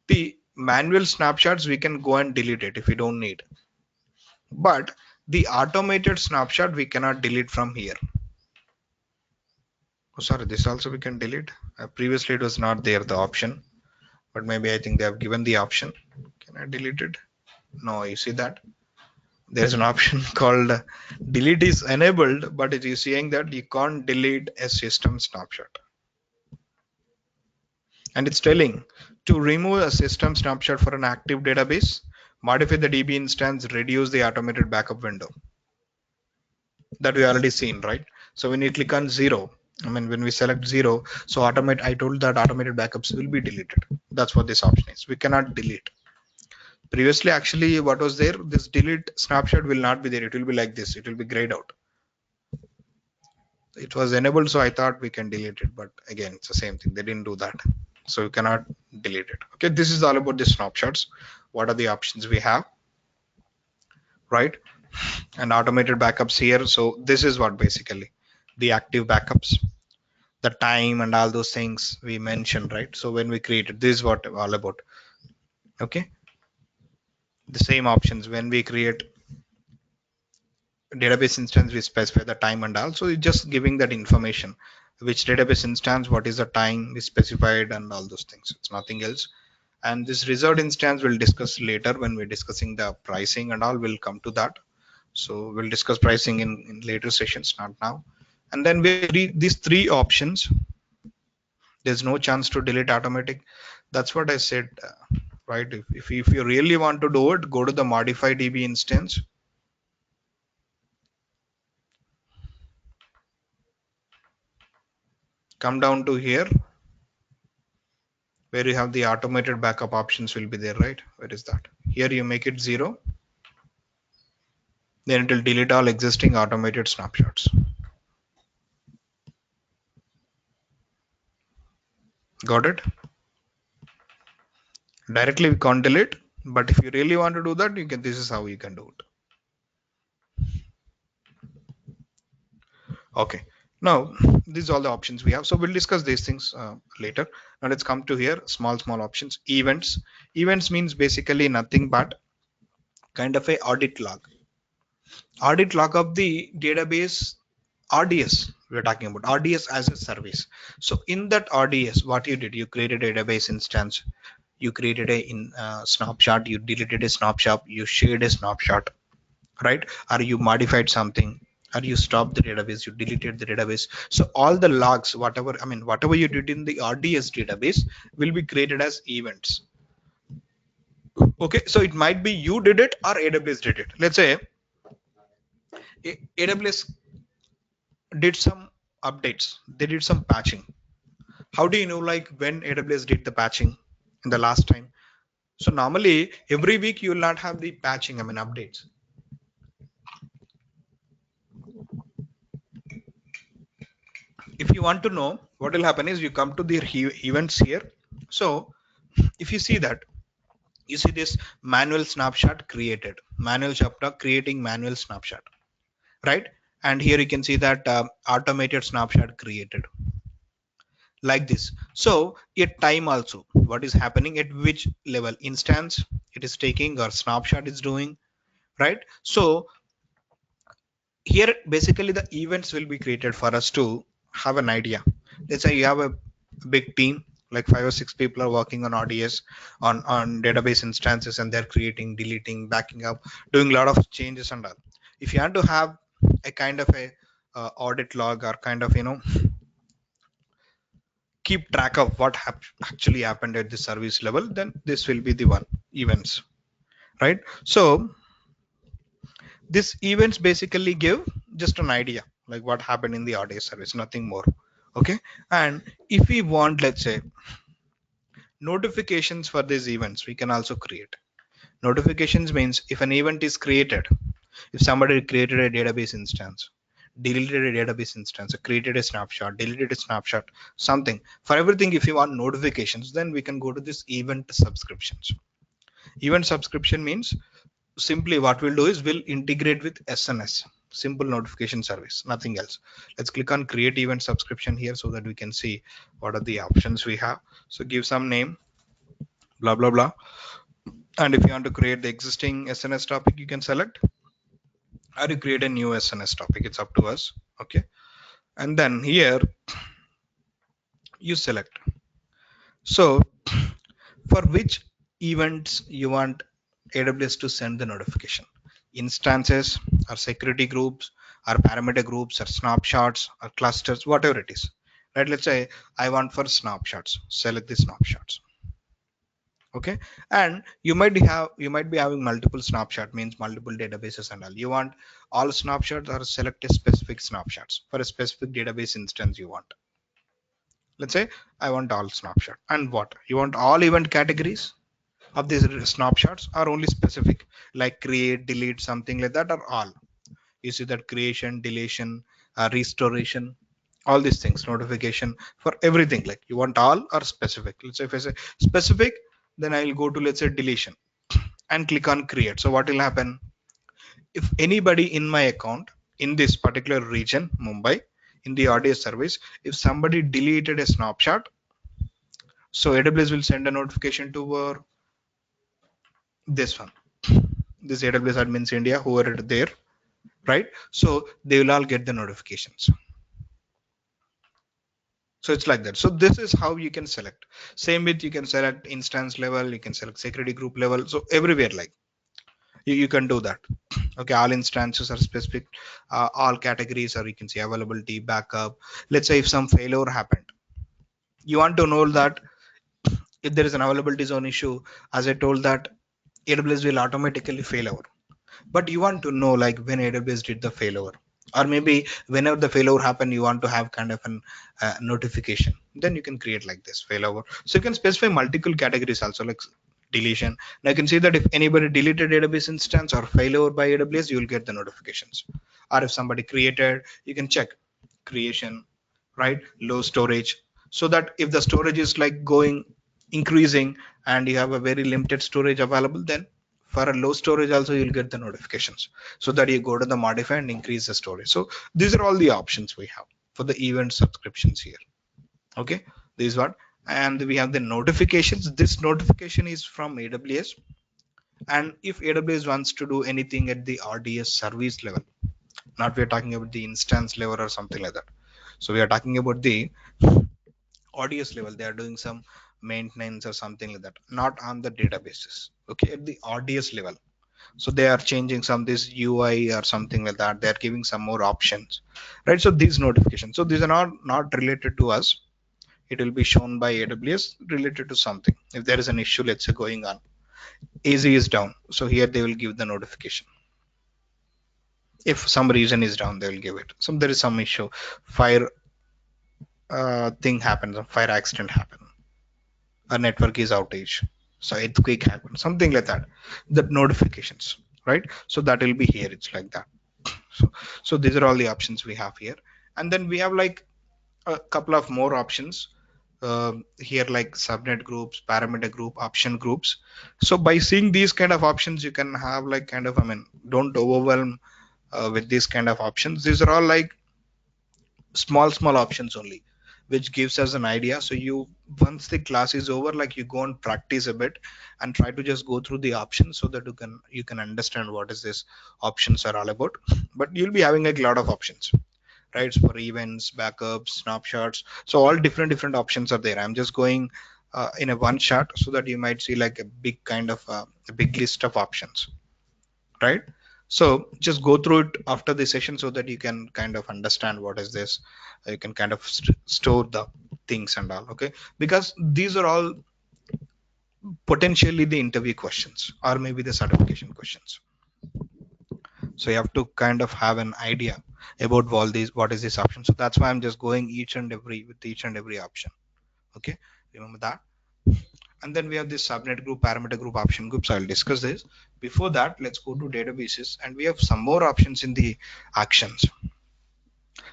the manual snapshots we can go and delete it if we don't need, but the automated snapshot we cannot delete from here. Oh, sorry, this also we can delete. Previously it was not there, the option, but maybe I think they have given the option. Can I delete it? No, you see that there's an option called delete is enabled, but it is saying that you can't delete a system snapshot. And it's telling to remove a system snapshot for an active database, modify the DB instance, reduce the automated backup window. That we already seen, right? So when you click on 0, I mean, when we select 0, so I told that automated backups will be deleted. That's what this option is. We cannot delete. Previously, actually, what was there? This delete snapshot will not be there. It will be like this. It will be grayed out. It was enabled, so I thought we can delete it, but again, it's the same thing. They didn't do that, so you cannot delete it. Okay, this is all about the snapshots. What are the options we have, right? And automated backups here. So this is what basically the active backups, the time and all those things we mentioned, right? So when we created, this is what all about. Okay, the same options when we create database instance, we specify the time and also it's just giving that information, which database instance, what is the time we specified, and all those things. It's nothing else. And this reserved instance we'll discuss later when we're discussing the pricing and all. We'll come to that. So we'll discuss pricing in later sessions, not now. And then these three options, there's no chance to delete automatic. That's what I said, right? If you really want to do it, go to the modify DB instance, come down to here where you have the automated backup options will be there, right? Where is that? Here you make it 0, then it will delete all existing automated snapshots. Got it? Directly we can't delete, but if you really want to do that, you can. This is how you can do it. Okay, now these are all the options we have, so we'll discuss these things later. Now let's come to here, small options. Events means basically nothing but kind of a audit log of the database. RDS, we're talking about RDS as a service. So in that RDS, what you did, you created a database instance, you created a snapshot, you deleted a snapshot, you shared a snapshot, right? Or you modified something, or you stopped the database, you deleted the database. So all the logs, whatever you did in the RDS database will be created as events. Okay, so it might be you did it or AWS did it. Let's say AWS did some updates, they did some patching. How do you know like when AWS did the patching in the last time? So normally every week you will not have the patching, updates. If you want to know, what will happen is you come to the events here. So if you see that, you see this manual snapshot created, manual chapter creating manual snapshot, right? And here you can see that automated snapshot created like this. So at time also, what is happening at which level instance it is taking or snapshot is doing, right? So here basically the events will be created for us to have an idea. Let's say you have a big team, like 5 or 6 people are working on RDS on database instances, and they're creating, deleting, backing up, doing a lot of changes and all. If you want to have a kind of a audit log, or kind of keep track of what actually happened at the service level, then this will be the one events, right? So this events basically give just an idea like what happened in the RDS service, nothing more. Okay. And if we want, let's say, notifications for these events, we can also create notifications. Means if an event is created, if somebody created a database instance, deleted a database instance, created a snapshot, deleted a snapshot, something, for everything, if you want notifications, then we can go to this event subscriptions. Event subscription means simply what we'll do is we'll integrate with SNS, simple notification service, nothing else. Let's click on create event subscription here so that we can see what are the options we have. So give some name, blah blah blah, and if you want to create the existing SNS topic, you can select, or you create a new SNS topic, it's up to us. Okay. And then here you select, so for which events you want AWS to send the notification, instances or security groups or parameter groups or snapshots or clusters, whatever it is, right? Let's say I want for snapshots, select the snapshots. Okay. And you might be having multiple snapshot, means multiple databases and all. You want all snapshots or select a specific snapshots for a specific database instance you want. Let's say I want all snapshot, and what you want, all event categories of these snapshots are only specific, like create, delete, something like that, or all. You see that creation, deletion, restoration, all these things, notification, for everything, like you want all or specific. Let's say if I say specific, then I will go to, let's say, deletion and click on create. So what will happen, if anybody in my account in this particular region, Mumbai, in the RDS service, if somebody deleted a snapshot, so AWS will send a notification to this one, this AWS admins India, whoever are there, right? So they will all get the notifications. So it's like that. So this is how you can select. Same with, you can select instance level, you can select security group level. So everywhere, like you can do that. Okay, all instances are specific, all categories, or you can see availability, backup. Let's say if some failure happened, you want to know that if there is an availability zone issue, as I told that AWS will automatically fail over. But you want to know like when AWS did the failover, or maybe whenever the failover happen, you want to have kind of an notification, then you can create like this failover. So you can specify multiple categories also, like deletion. Now you can see that if anybody deleted database instance or failover by AWS, you will get the notifications. Or if somebody created, you can check creation, right? Low storage, so that if the storage is like going increasing and you have a very limited storage available, then for a low storage also you'll get the notifications, so that you go to the modify and increase the storage. So these are all the options we have for the event subscriptions here. Okay, this is what. And we have the notifications. This notification is from AWS, and if AWS wants to do anything at the RDS service level, not we're talking about the instance level or something like that, so we are talking about the RDS level, they are doing some maintenance or something like that, not on the databases. Okay, at the RDS level, so they are changing some this UI or something like that, they are giving some more options, right? So these notifications, so these are not related to us, it will be shown by AWS related to something. If there is an issue, let's say going on, AZ is down, so here they will give the notification. If some reason is down, they will give it. So there is some issue, fire thing happens, a fire accident happen, a network is outage, so earthquake happen, something like that, the notifications, right? So that will be here, it's like that. So these are all the options we have here. And then we have like a couple of more options here, like subnet groups, parameter group, option groups. So by seeing these kind of options, you can have like kind of, I mean, don't overwhelm with these kind of options. These are all like small options only, which gives us an idea. So you, once the class is over, like you go and practice a bit and try to just go through the options so that you can understand what is this options are all about. But you'll be having like a lot of options, right, for events, backups, snapshots. So all different options are there. I'm just going in a one shot so that you might see like a big kind of a big list of options, right? So just go through it after the session so that you can kind of understand what is this. You can kind of store the things and all, okay? Because these are all potentially the interview questions or maybe the certification questions. So you have to kind of have an idea about all these, what is this option. So that's why I'm just going each and every with each and every option, okay? Remember that. And then we have this subnet group, parameter group, option groups. I'll discuss this. Before that, let's go to databases, and we have some more options in the actions.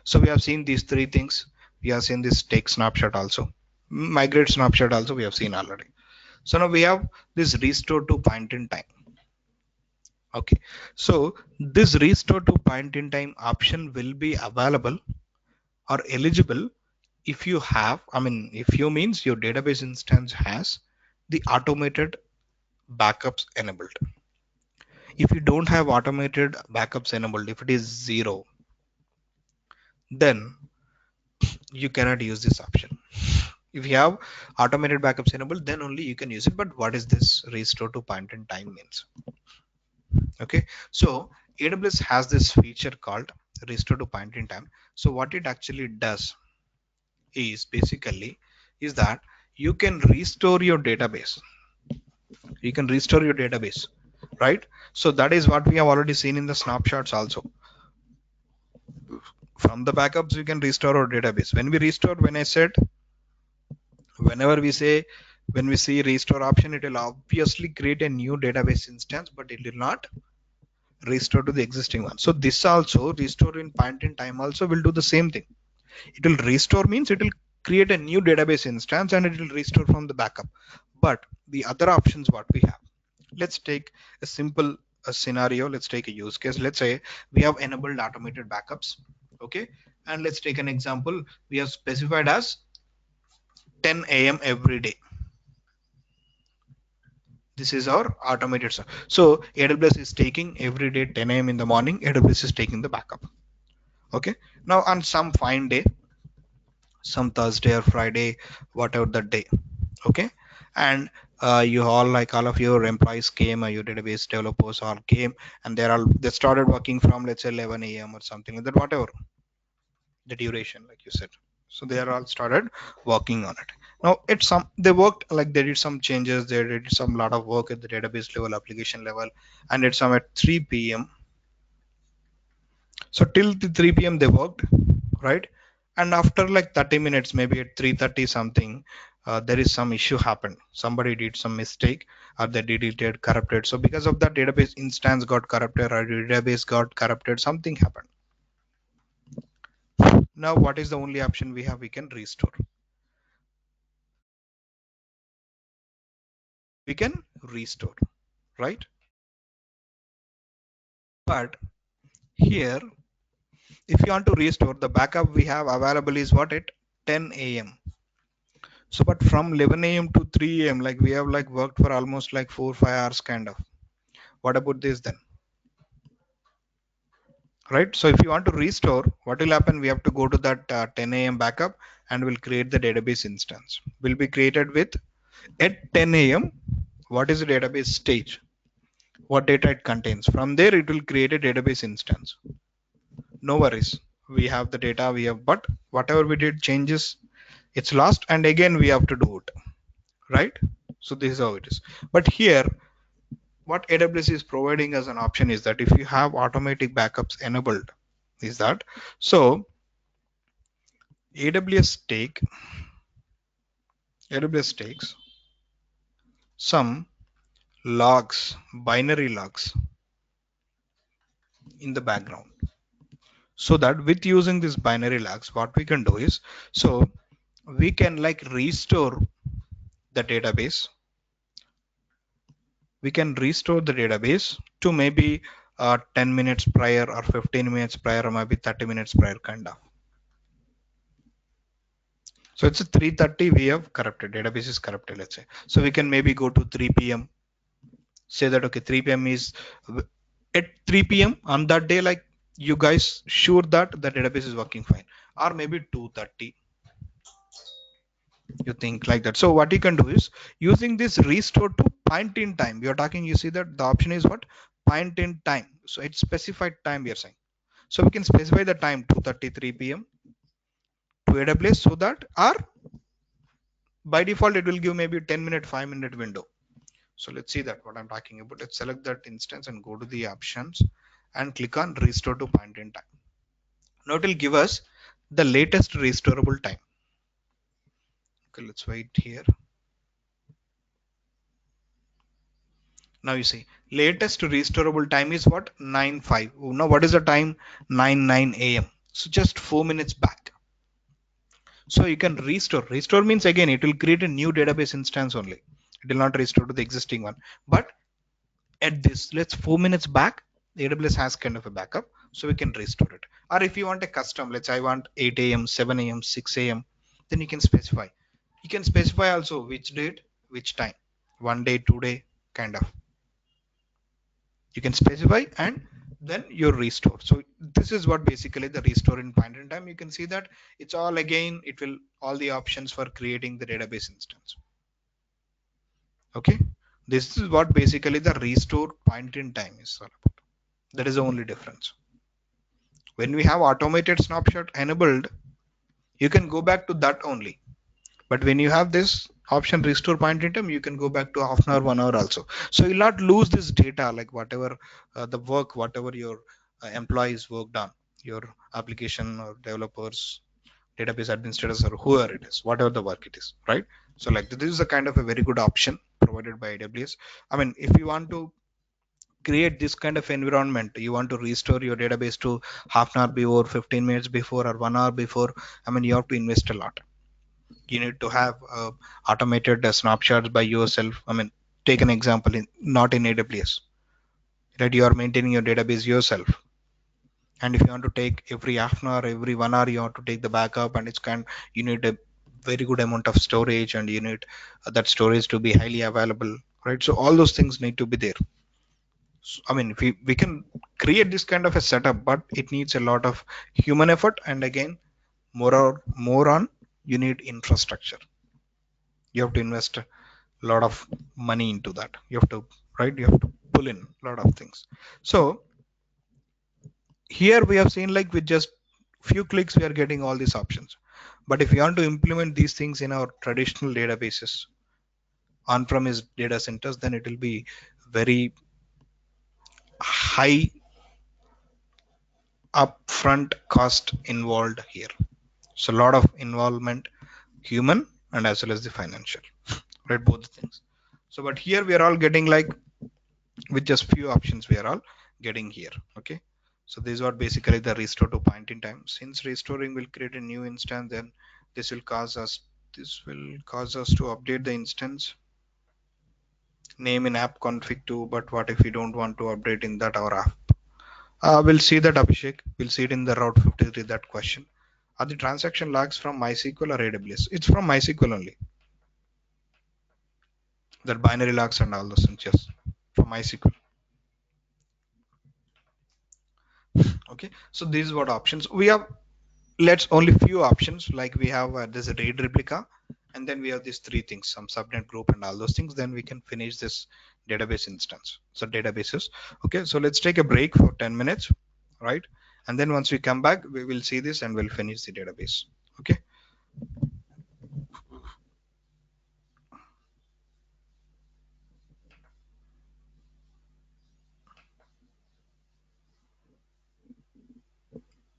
So we have seen these three things. We have seen this take snapshot also, migrate snapshot also we have seen already. So now we have this restore to point in time. Okay, so this restore to point in time option will be available or eligible if you have, I mean, if you means your database instance has the automated backups enabled. If you don't have automated backups enabled, if it is 0, then you cannot use this option. If you have automated backups enabled, then only you can use it. But what is this restore to point in time means? Okay, so AWS has this feature called restore to point in time. So what it actually does is basically is that you can restore your database. You can restore your database, right? So that is what we have already seen in the snapshots also. From the backups, you can restore our database. When we restore, when I said, whenever we say, when we see restore option, it will obviously create a new database instance, but it will not restore to the existing one. So this also, restore in point in time also will do the same thing. It will restore means it will create a new database instance and it will restore from the backup. But the other options what we have, let's take a simple scenario. Let's take a use case. Let's say we have enabled automated backups, okay? And let's take an example. We have specified as 10 a.m. every day. This is our automated stuff. So AWS is taking every day 10 a.m. in the morning. AWS is taking the backup. Okay. Now on some fine day, some Thursday or Friday, whatever the day. Okay. And you all, like all of your employees came, or your database developers all came, and they started working from, let's say, 11 a.m. or something like that, whatever the duration, like you said. So they are all started working on it. Now it's some, they worked, like they did some changes, they did some lot of work at the database level, application level, and it's some at 3 p.m. So till the 3 p.m. they worked, right? And after like 30 minutes, maybe at 3:30 something, there is some issue happened. Somebody did some mistake, or they deleted, corrupted. So because of that, database instance got corrupted, or database got corrupted, something happened. Now what is the only option we have? We can restore. We can restore, right? But here, if you want to restore, the backup we have available is what, at 10 a.m. So but from 11 a.m. to 3 a.m., like we have like worked for almost like 4 or 5 hours kind of. What about this then? Right? So if you want to restore, what will happen? We have to go to that 10 a.m. backup and we'll create the database instance. Will be created with at 10 a.m. What is the database stage? What data it contains? From there, it will create a database instance. No worries. We have the data we have, but whatever we did changes, it's lost, and again we have to do it, right? So this is how it is. But here, what AWS is providing as an option is that if you have automatic backups enabled, is that so AWS takes some logs, binary logs in the background, so that with using these binary logs, what we can do is, so we can like restore the database. We can restore the database to maybe 10 minutes prior or 15 minutes prior or maybe 30 minutes prior kind of. So it's a 3:30 we have corrupted, database is corrupted, let's say. So we can maybe go to 3 p.m. Say that okay, 3 p.m. is at 3 p.m. on that day, like you guys sure that the database is working fine, or maybe 2:30 you think like that. So what you can do is using this restore to point in time. We are talking, you see that the option is what? Point in time. So it's specified time we are saying. So we can specify the time 2:33 p.m. to AWS, so that, or by default it will give maybe 10-minute, 5-minute window. So let's see that what I'm talking about. Let's select that instance and go to the options and click on restore to point in time. Now it will give us the latest restorable time. Okay, let's wait here. Now you see latest restorable time is what? 9:05. Now what is the time? 9:09 a.m. So just 4 minutes back. So you can restore. Restore means again it will create a new database instance only. It will not restore to the existing one. But at this, let's 4 minutes back, AWS has kind of a backup, so we can restore it. Or if you want a custom, let's say I want 8 a.m., 7 a.m., 6 a.m., then you can specify. You can specify also which date, which time, 1 day, 2 day, kind of. You can specify and then you restore. So this is what basically the restore in point in time. You can see that it's all again, it will all the options for creating the database instance. Okay, this is what basically the restore point in time is all about. That is the only difference. When we have automated snapshot enabled, you can go back to that only. But when you have this option restore point in time, you can go back to half an hour, 1 hour also. So you'll not lose this data, like whatever the work, whatever your employees worked on, your application or developers, database administrators, or whoever it is, whatever the work it is, right? So like this is a kind of a very good option provided by AWS. I mean, if you want to create this kind of environment, you want to restore your database to half an hour before, 15 minutes before, or 1 hour before, I mean you have to invest a lot. You need to have automated snapshots by yourself. I mean, take an example, not in AWS, right? You are maintaining your database yourself, and if you want to take every half an hour, every 1 hour, you have to take the backup, and it's kind, you need a very good amount of storage, and you need that storage to be highly available, right? So all those things need to be there. I mean, we can create this kind of a setup, but it needs a lot of human effort. And again, more on, you need infrastructure. You have to invest a lot of money into that. You have to, right? You have to pull in a lot of things. So here we have seen like with just few clicks, we are getting all these options. But if you want to implement these things in our traditional databases, on-premise data centers, then it will be very high upfront cost involved here. So a lot of involvement, human and as well as the financial, right? Both the things. So, but here we are all getting like with just few options, we are all getting here. Okay. So this is what basically the restore to point in time. Since restoring will create a new instance, then this will cause us to update the instance name in app config too. But what if we don't want to update in that our app? We'll see that, Abhishek. We'll see it in the Route 53, that question. Are the transaction logs from MySQL or AWS? It's from MySQL only. That binary logs and all those things, yes, from MySQL. Okay, so this is what options we have. Let's only few options, like we have this RAID replica, and then we have these three things, some subnet group and all those things. Then we can finish this database instance. So databases. Okay, so let's take a break for 10 minutes, right? And then once we come back, we will see this and we'll finish the database. Okay.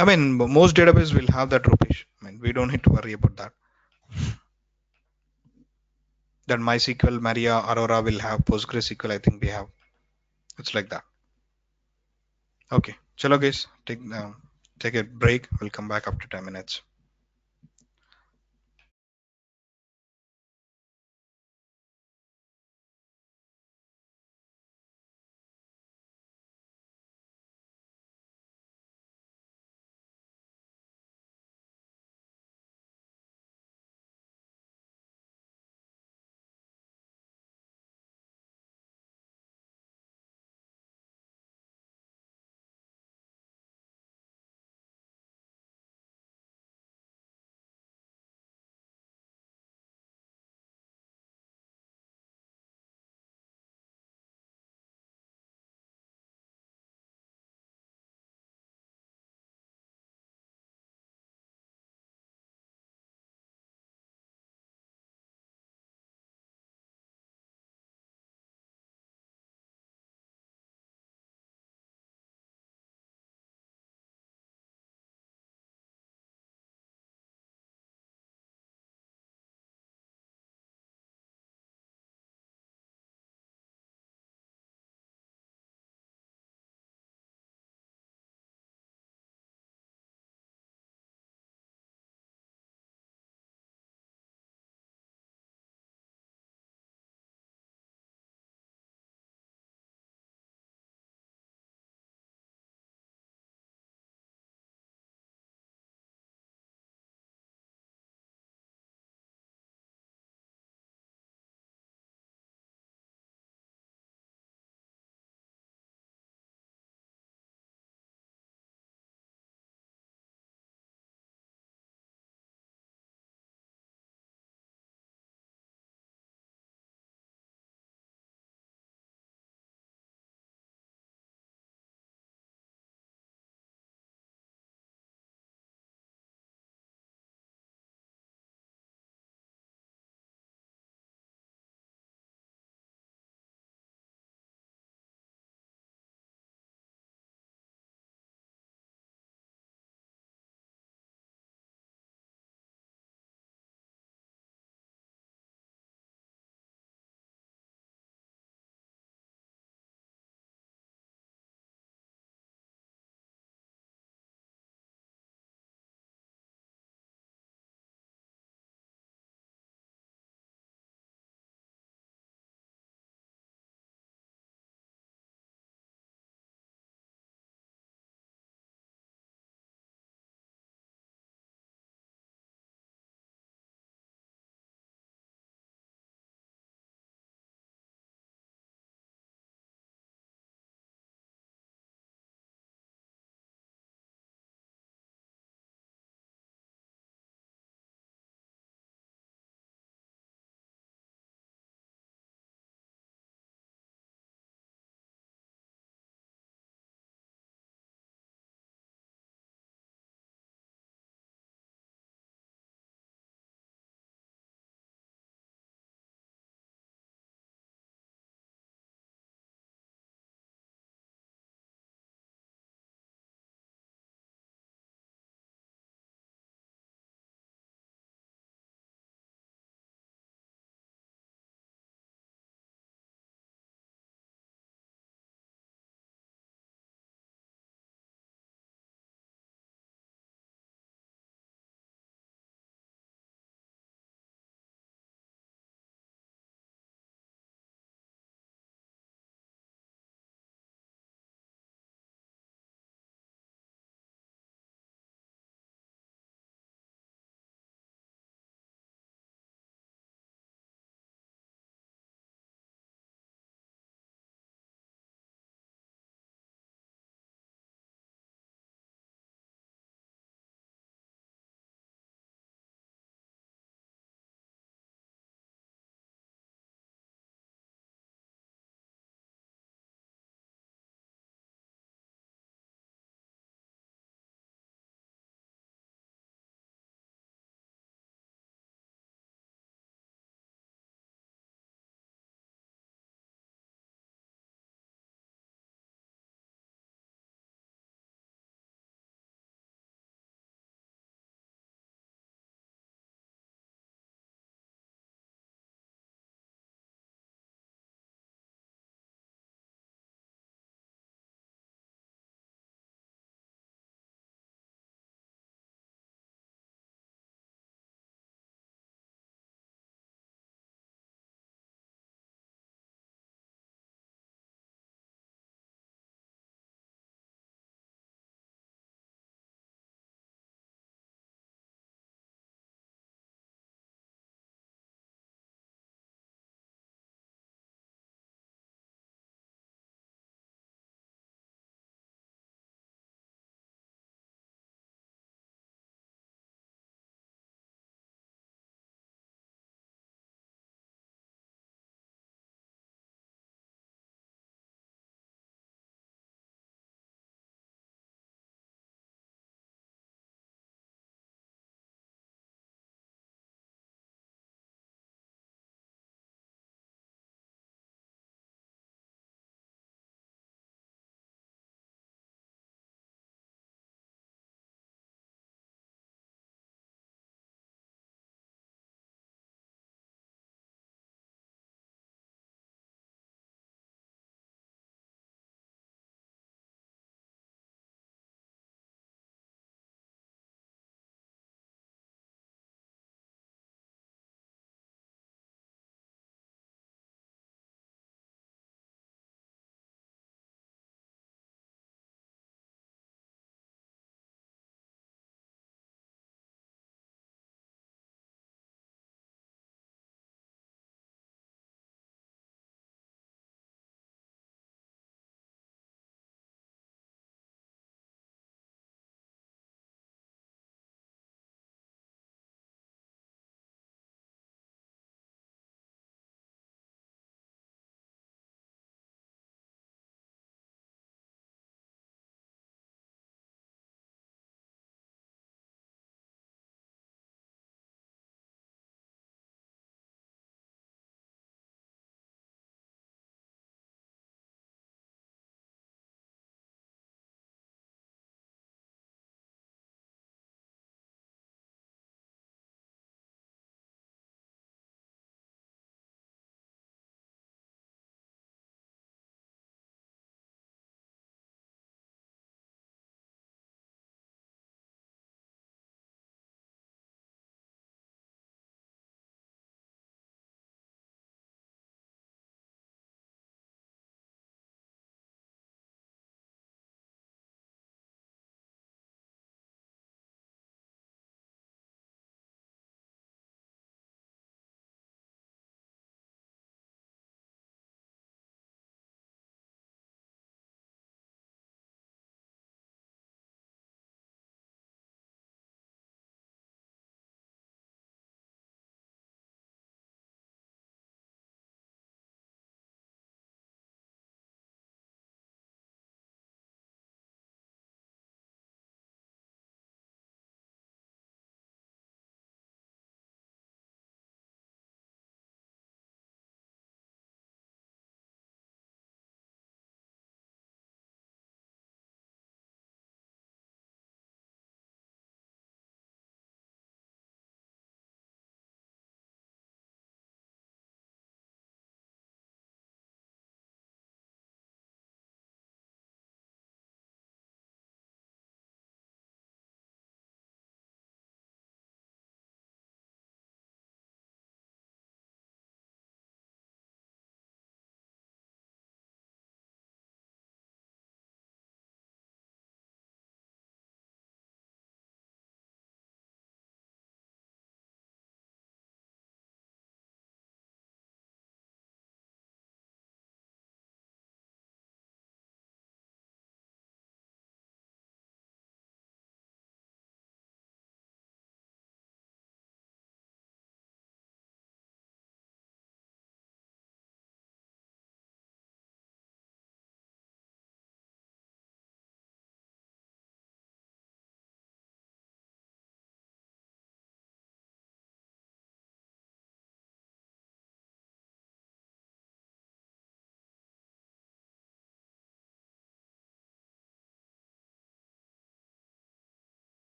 I mean, most database will have that, Rupesh. I mean, we don't need to worry about that. That MySQL, Maria, Aurora will have PostgreSQL. I think we have. It's like that. Okay. Chalo guys, take a break. We'll come back after 10 minutes.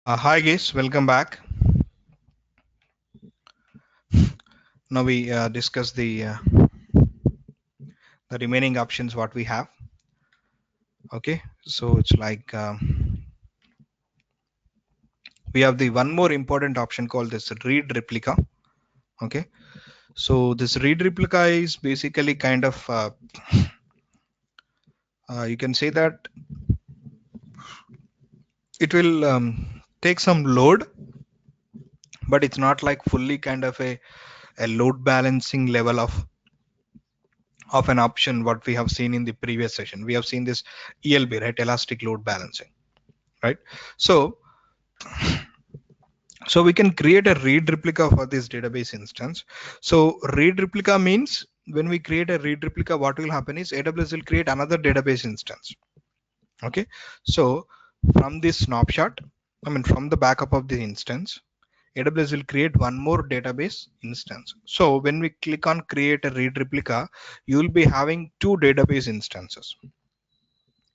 Hi guys, welcome back. Now we discuss the remaining options what we have. Okay, so it's like we have the one more important option called this read replica. Okay, so this read replica is basically kind of you can say that it will take some load, but it's not like fully kind of a load balancing level of an option what we have seen in the previous session. We have seen this ELB, right, elastic load balancing, right? So we can create a read replica for this database instance. So read replica means when we create a read replica, what will happen is AWS will create another database instance. Okay, so from this snapshot, I mean from the backup of the instance, AWS will create one more database instance. So when we click on create a read replica, you will be having two database instances.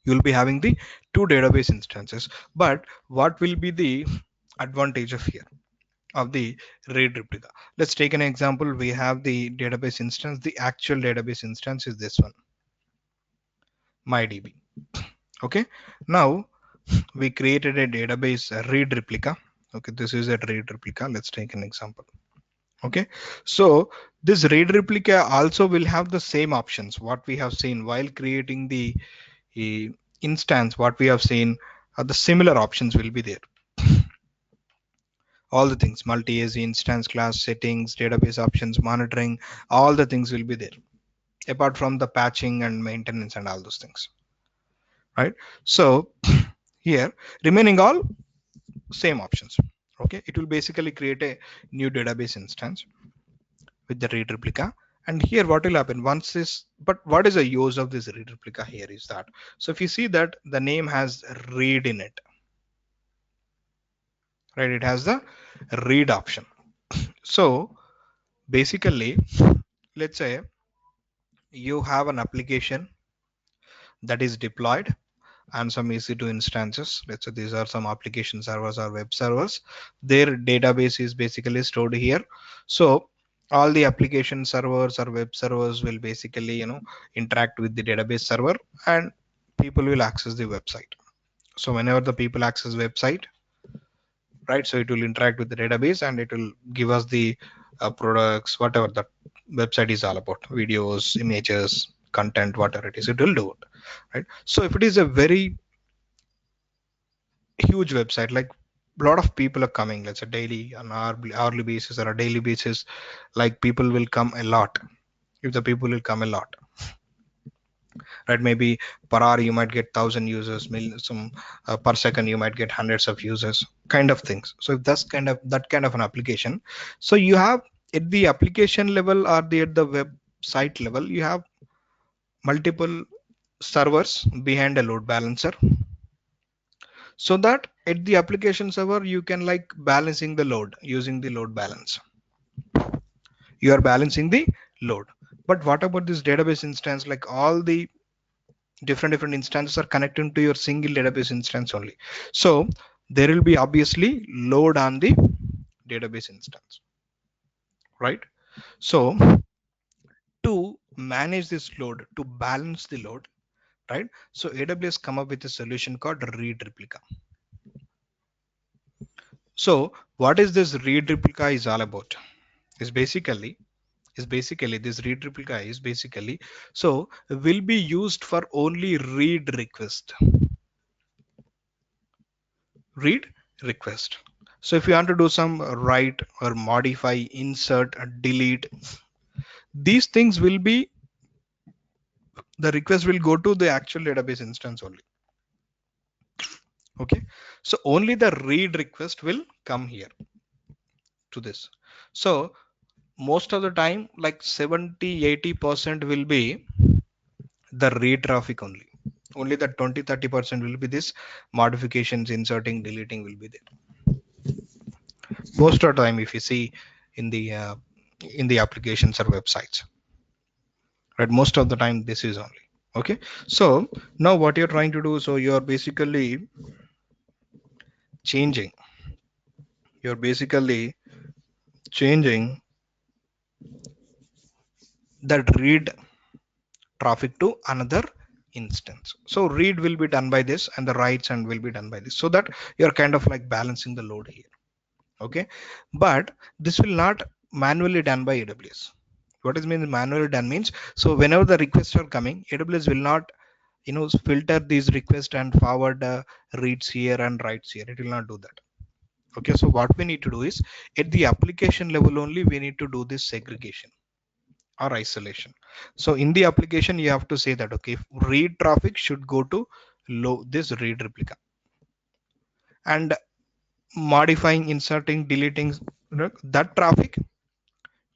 You will be having the two database instances. But what will be the advantage of here of the read replica? Let's take an example. We have the database instance. The actual database instance is this one, MyDB. Okay. Now we created a database read replica. Okay, this is a read replica. Let's take an example. Okay, so this read replica also will have the same options what we have seen while creating the instance. What we have seen the similar options will be there. All the things, multi-AZ, instance class, settings, database options, monitoring, all the things will be there apart from the patching and maintenance and all those things, right? So here remaining all same options. Okay, it will basically create a new database instance with the read replica. And here what will happen once this, but what is the use of this read replica here is that, so if you see that the name has read in it, right, it has the read option. So basically, let's say you have an application that is deployed and some EC2 instances. Let's say these are some application servers or web servers. Their database is basically stored here. So all the application servers or web servers will basically, interact with the database server, and people will access the website. So whenever the people access website, right, so it will interact with the database and it will give us the products, whatever the website is all about, videos, images, content, whatever it is, it will do it, right? So if it is a very huge website, like a lot of people are coming, let's say daily on hourly basis or a daily basis, like people will come a lot. If the people will come a lot, right, maybe per hour you might get 1,000 users, some per second you might get hundreds of users, kind of things. So if that's kind of that kind of an application, so you have at the application level or at the website level, you have multiple servers behind a load balancer, so that at the application server you can like balancing the load using the load balance. You are balancing the load. But what about this database instance? Like all the different instances are connected to your single database instance only. So there will be obviously load on the database instance, right? So to manage this load, to balance the load, right? So AWS come up with a solution called read replica. So what is this read replica is all about? Is basically this read replica is basically, so will be used for only read request. So if you want to do some write or modify, insert, delete, these things will be, the request will go to the actual database instance only. Okay, so only the read request will come here to this. So most of the time, like 70-80% will be the read traffic only. Only the 20-30% will be this modifications, inserting, deleting will be there. Most of the time, if you see in the applications or websites, right, most of the time this is only. Okay, so now what you're trying to do, so you're basically changing. You're basically changing that read traffic to another instance. So read will be done by this and the writes and will be done by this, so that you're kind of like balancing the load here. Okay, but this will not manually done by AWS. What is means manually done means, so whenever the requests are coming, AWS will not filter these requests and forward reads here and writes here. It will not do that. Okay, so what we need to do is at the application level only we need to do this segregation or isolation. So in the application you have to say that okay, read traffic should go to this read replica, and modifying, inserting, deleting that traffic,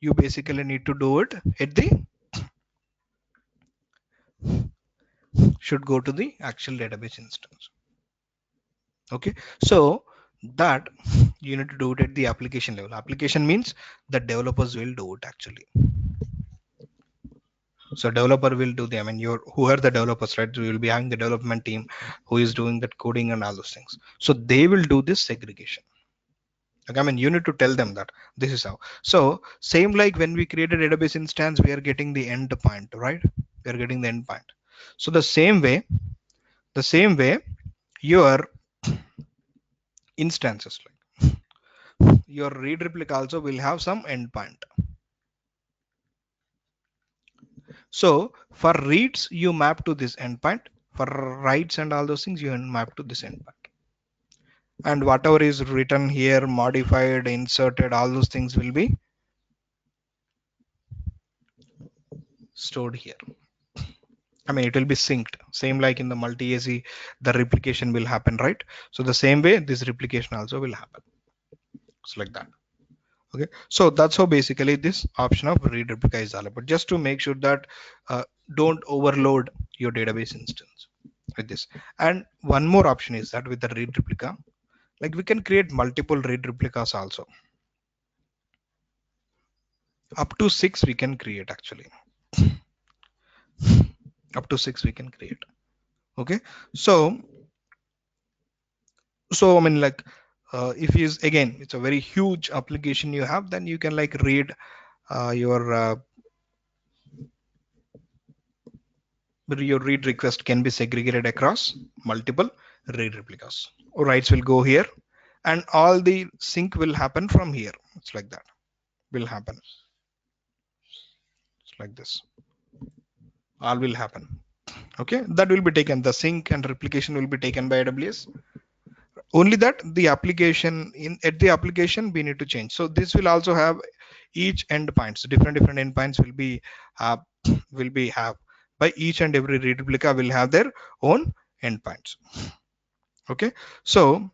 you basically need to do it at the should go to the actual database instance. Okay, so that you need to do it at the application level. Application means the developers will do it actually. So developer will do the, I mean, who are the developers, right? We will be having the development team who is doing that coding and all those things. So they will do this segregation. Okay, I mean, you need to tell them that this is how. So same like when we create a database instance, we are getting the endpoint, right? We are getting the endpoint. So the same way, your instances, like your read replica also will have some endpoint. So for reads, you map to this endpoint. For writes and all those things, you map to this endpoint. And whatever is written here, modified, inserted, all those things will be stored here. I mean, it will be synced. Same like in the multi-AC, the replication will happen, right? So the same way, this replication also will happen. It's like that. Okay, so that's how basically this option of read replica is all about, just to make sure that don't overload your database instance with this. And one more option is that with the read replica, like we can create multiple read replicas also. Up to 6 we can create actually. Up to 6 we can create. Okay, so I mean, like if is again it's a very huge application you have, then you can like read your read request can be segregated across multiple read replicas. Writes will go here and all the sync will happen from here. It's like that will happen. It's like this. All will happen. Okay, that will be taken. The sync and replication will be taken by AWS. Only that the application at the application we need to change. So this will also have each endpoints. Different endpoints will be have by each and every read replica will have their own endpoints. Okay, so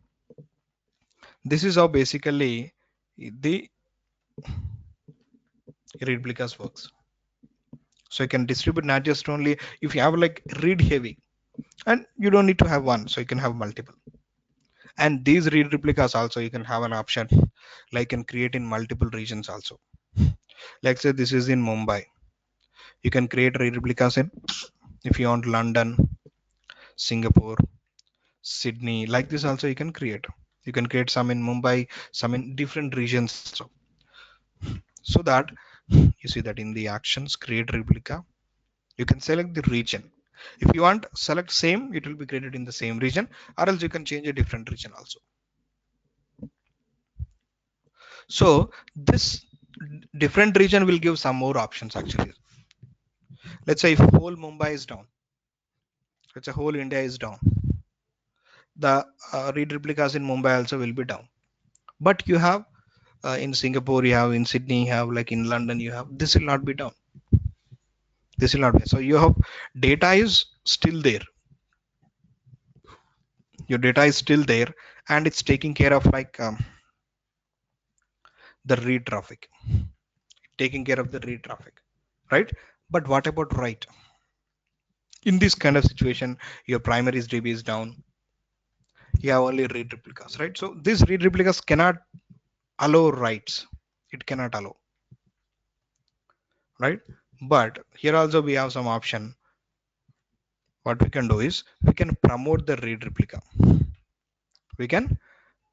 this is how basically the replicas works. So you can distribute not just only if you have like read heavy, and you don't need to have one, so you can have multiple. And these read replicas also you can have an option like can create in multiple regions also. Like say this is in Mumbai, you can create read replicas in, if you want, London, Singapore, Sydney, like this also you can create. You can create some in Mumbai, some in different regions. So that you see that in the actions create replica, you can select the region. If you want select same, it will be created in the same region, or else you can change a different region also. So this different region will give some more options actually. Let's say if whole Mumbai is down, let's say whole India is down, the read replicas in Mumbai also will be down. But you have in Singapore, you have in Sydney, you have like in London, you have, this will not be down. This will not be. So you have data is still there. Your data is still there and it's taking care of like the read traffic, taking care of the read traffic, right? But what about write? In this kind of situation, your primary DB is down. You have only read replicas, right? So these read replicas cannot allow writes. It cannot allow, right? But here also we have some option. What we can do is we can promote the read replica. We can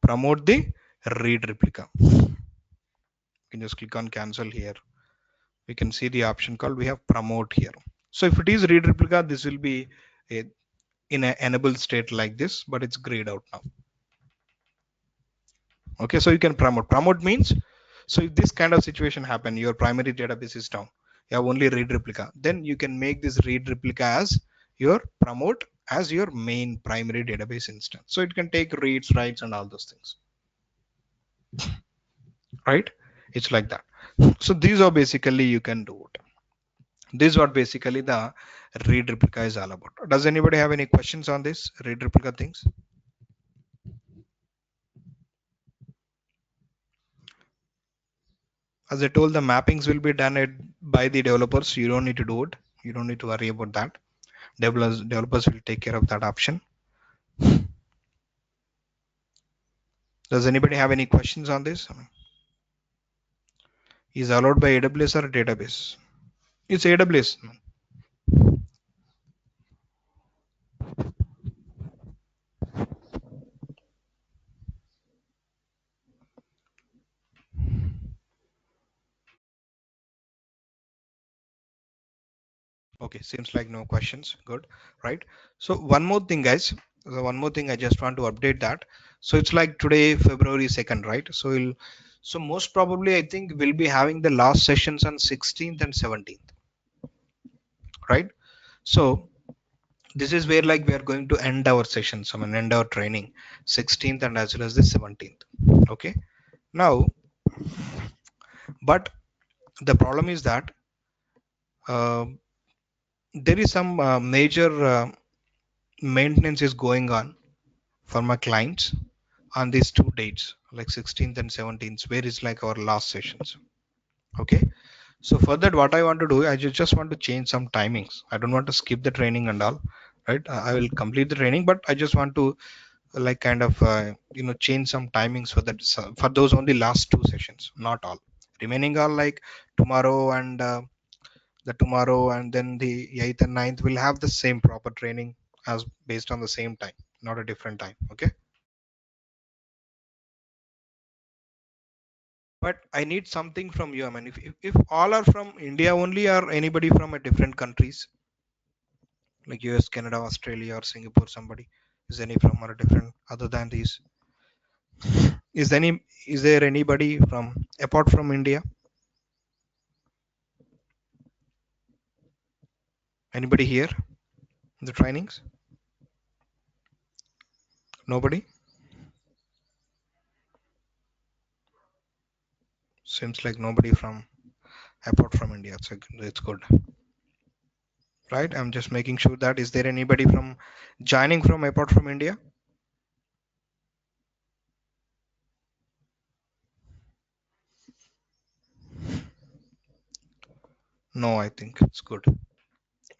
promote the read replica. You can just click on cancel here. We can see the option called, we have promote here. So if it is read replica, this will be a, in an enabled state like this, but it's grayed out now. Okay, so you can promote means, so if this kind of situation happen, your primary database is down, you have only read replica, then you can make this read replica as your promote as your main primary database instance. So it can take reads, writes, and all those things, right? It's like that. So these are basically, you can do it. This is what basically the read replica is all about. Does anybody have any questions on this read replica things? As I told, the mappings will be done by the developers. You don't need to do it. You don't need to worry about that. Developers will take care of that option. Does anybody have any questions on this? Is allowed by AWS or database? It's AWS. Okay, seems like no questions. Good, right? So one more thing, guys. So one more thing, I just want to update that. So it's like today, February 2nd, right? So most probably, I think we'll be having the last sessions on 16th and 17th, right? So this is where like we are going to end our sessions, I mean end our training, 16th and as well as the 17th. Okay. Now, but the problem is that uh, there is some major maintenance is going on for my clients on these two dates, like 16th and 17th, where is like our last sessions. Okay. So for that, what I want to do, I just want to change some timings. I don't want to skip the training and all, right? I will complete the training, but I just want to like kind of change some timings for that, for those only last two sessions, not all remaining, are like tomorrow and the tomorrow and then the 8th and 9th will have the same proper training as based on the same time, not a different time. Okay, but I need something from you. I mean, if all are from India only, or anybody from a different countries like US, Canada, Australia, or Singapore, somebody is any from or different other than these? Is there anybody from apart from India? Anybody here in the trainings? Nobody? Seems like nobody from apart from India. It's good, right? I'm just making sure that, is there anybody from joining from apart from India? No, I think it's good,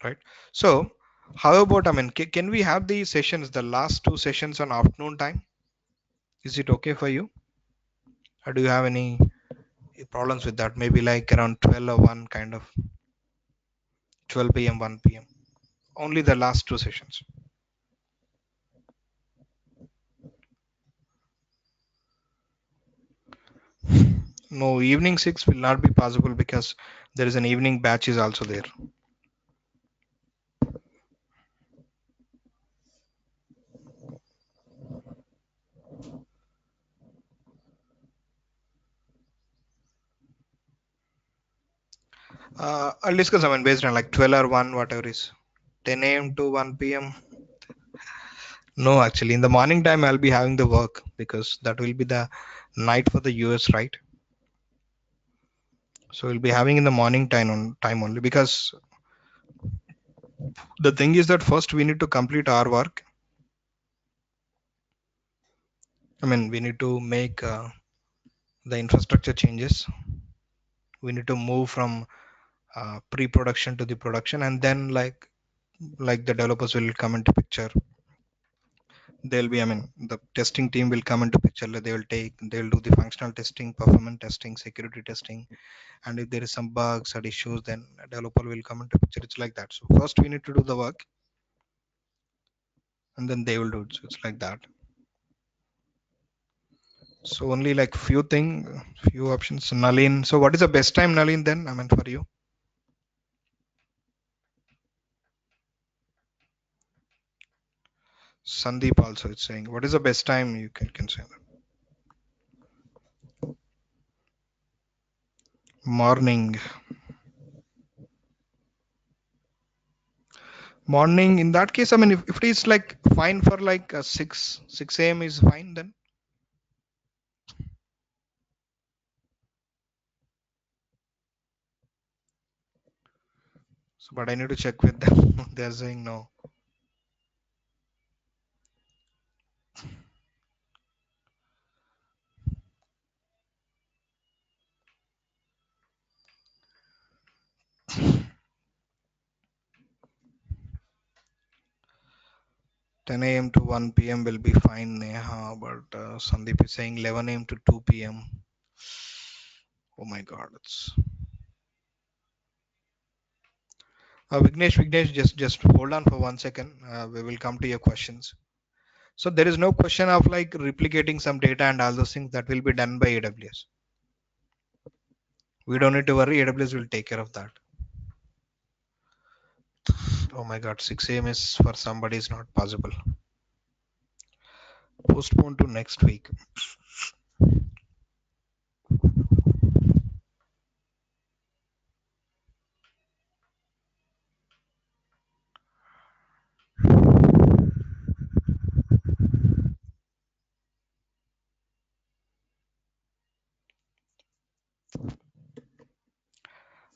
right? So how about, I mean, can we have the sessions, the last two sessions on afternoon time? Is it okay for you? Or do you have any problems with that? Maybe like around 12 or 1 kind of, 12 p.m., 1 p.m. Only the last two sessions. No, evening 6 will not be possible because there is an evening batch is also there. I'll discuss, I mean, based on like 12 or 1, whatever is 10 a.m. to 1 p.m. No, actually, in the morning time, I'll be having the work because that will be the night for the US, right? So we'll be having in the morning time only, because the thing is that first we need to complete our work. I mean, we need to make the infrastructure changes. We need to move from pre-production to the production, and then like the developers will come into picture. They'll be, I mean, the testing team will come into picture. They'll do the functional testing, performance testing, security testing, and if there is some bugs or issues, then a developer will come into picture. It's like that. So first we need to do the work, and then they will do it. So it's like that. So only like few options. Nalin. So what is the best time, Nalin? Then I mean for you. Sandeep also is saying, what is the best time you can say that? Morning. Morning. In that case, I mean, if it is like fine for like 6 a.m. is fine then. So, but I need to check with them. They're saying no. 10 a.m. to 1 p.m. will be fine, Neha. But Sandeep is saying 11 a.m. to 2 p.m. Oh my God, it's Vignesh, just hold on for 1 second. We will come to your questions. So there is no question of like replicating some data and all those things that will be done by AWS. We don't need to worry. AWS will take care of that. Oh my God, 6 a.m. is for somebody is not possible. Postpone to next week.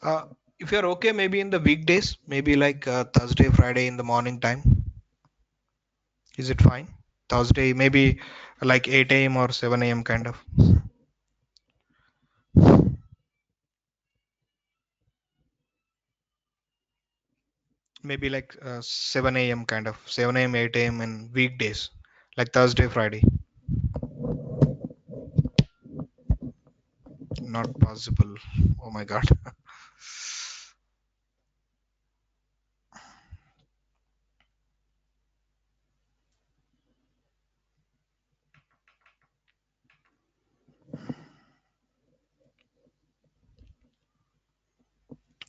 Uh, if you're okay, maybe in the weekdays, maybe like Thursday, Friday in the morning time. Is it fine? Thursday, maybe like 8 a.m. or 7 a.m. kind of. Maybe like 7 a.m. kind of. 7 a.m., 8 a.m. in weekdays, like Thursday, Friday. Not possible. Oh my God.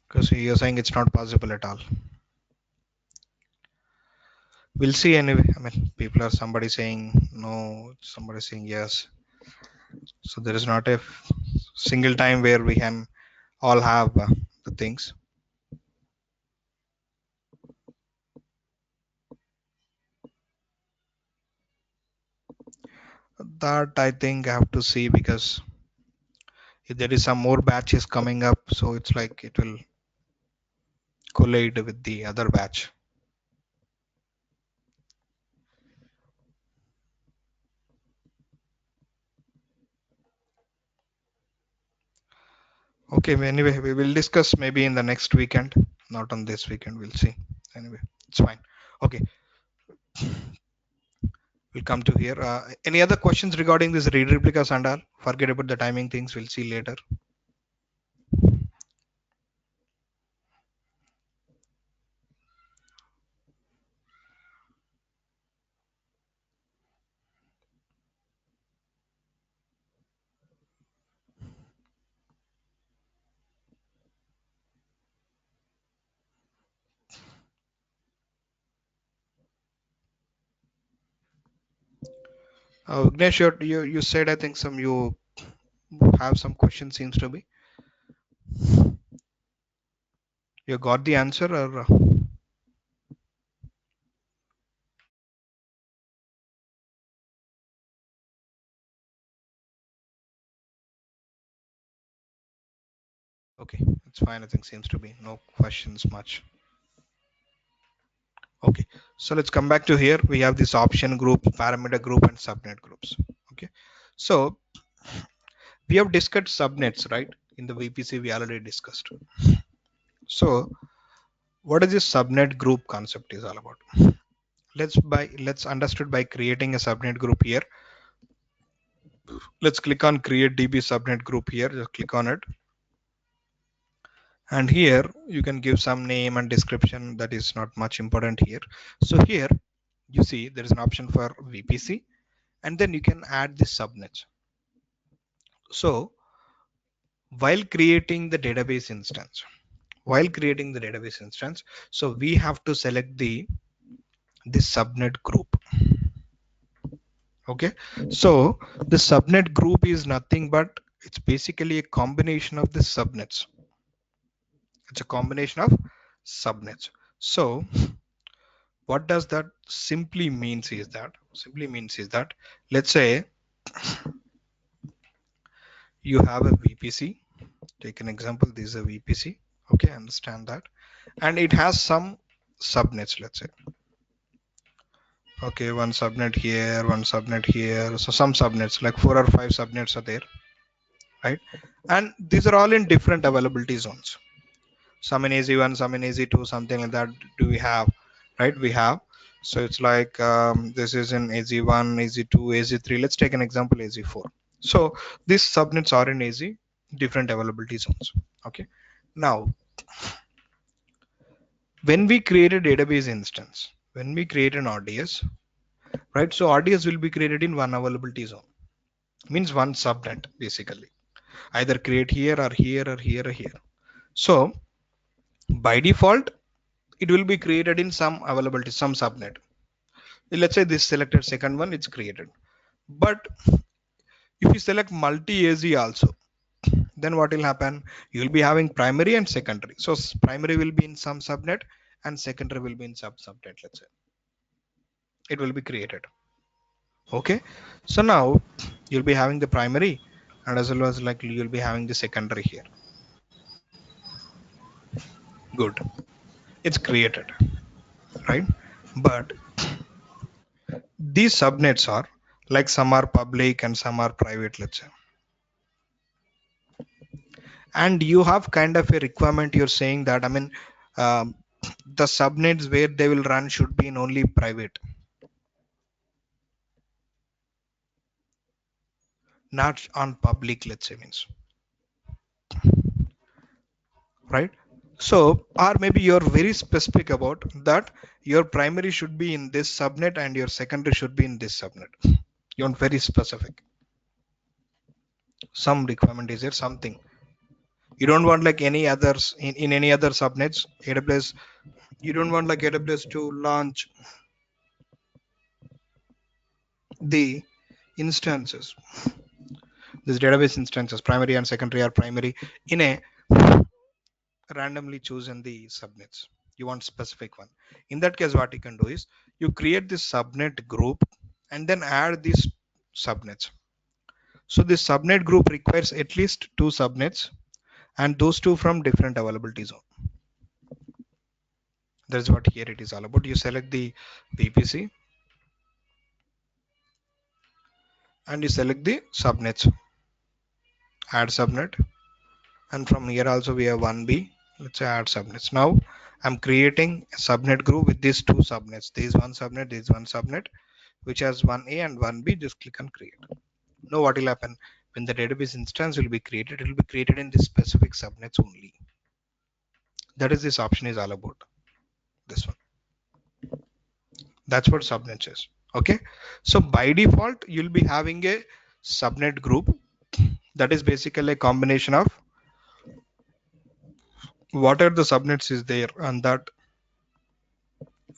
Because you're saying it's not possible at all. We'll see anyway. I mean, people are somebody saying no, somebody saying yes. So there is not a single time where we can all have the things. That I think I have to see because if there is some more batches coming up, so it's like it will collide with the other batch. Okay, anyway, we will discuss maybe in the next weekend, not on this weekend. We'll see. Anyway, it's fine. Okay, we'll come to here. Any other questions regarding this read replicas and all? Forget about the timing things. We'll see later. Vignesh, you said I think some you have some questions seems to be. You got the answer or okay, it's fine. I think seems to be no questions much. Okay, so let's come back to here. We have this option group, parameter group, and subnet groups. Okay, so we have discussed subnets, right? In the VPC, we already discussed. So, what is this subnet group concept is all about? Let's understood by creating a subnet group here. Let's click on create DB subnet group here. Just click on it, and here you can give some name and description. That is not much important here. So here you see there is an option for VPC, and then you can add the subnets. So while creating the database instance, so we have to select the subnet group. Okay, so the subnet group is nothing but it's basically a combination of the subnets. It's a combination of subnets. So what does that simply means is that let's say you have a VPC. Take an example, this is a VPC. Okay, understand that, and it has some subnets. Let's say, okay, one subnet here, one subnet here, so some subnets like 4 or 5 subnets are there, right? And these are all in different availability zones. Some in AZ1, some in AZ2, something like that. Do we have, right? We have. So it's like this is in AZ1, AZ2, AZ3. Let's take an example, AZ4. So these subnets are in AZ, different availability zones. Okay. Now, when we create a database instance, when we create an RDS, right? So RDS will be created in one availability zone, means one subnet basically. Either create here or here or here or here. So by default, it will be created in some availability, some subnet. Let's say this selected second one, it's created. But if you select multi-AZ also, then what will happen? You will be having primary and secondary. So primary will be in some subnet and secondary will be in subnet, let's say. It will be created. Okay. So now you'll be having the primary and as well as like you'll be having the secondary here. Good. It's created, right? But these subnets are like some are public and some are private, let's say. And you have kind of a requirement, you're saying that, I mean, um, the subnets where they will run should be in only private, not on public, let's say, means, right? So, or maybe you're very specific about that your primary should be in this subnet and your secondary should be in this subnet. You're very specific. Some requirement is there, something. You don't want like any others in any other subnets, AWS, you don't want like AWS to launch the instances, this database instances, primary and secondary are primary in a randomly chosen the subnets. You want specific one. In that case, what you can do is you create this subnet group and then add these subnets. So this subnet group requires at least 2 subnets and those 2 from different availability zone. That's what here it is all about. You select the VPC and you select the subnets, add subnet, and from here also we have 1B. Let's say add subnets. Now I'm creating a subnet group with these 2 subnets. This is one subnet, this is one subnet, which has 1A and 1B. Just click on create. Now what will happen? When the database instance will be created, it will be created in this specific subnets only. That is this option is all about. This one. That's what subnets is. Okay. So by default, you'll be having a subnet group that is basically a combination of what are the subnets is there on that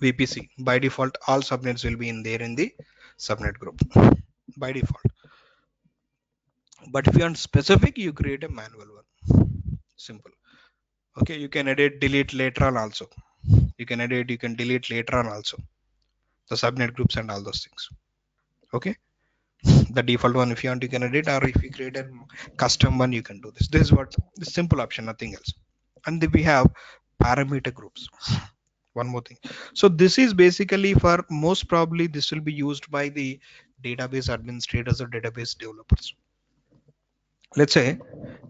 VPC. By default, all subnets will be in there in the subnet group by default. But if you want specific, you create a manual one. Simple. Okay, you can edit, delete later on also. You can edit, you can delete later on also. The subnet groups and all those things. Okay. The default one, if you want, you can edit, or if you create a custom one, you can do this. This is what the simple option, nothing else. And then we have parameter groups. One more thing. So this is basically for most probably this will be used by the database administrators or database developers. Let's say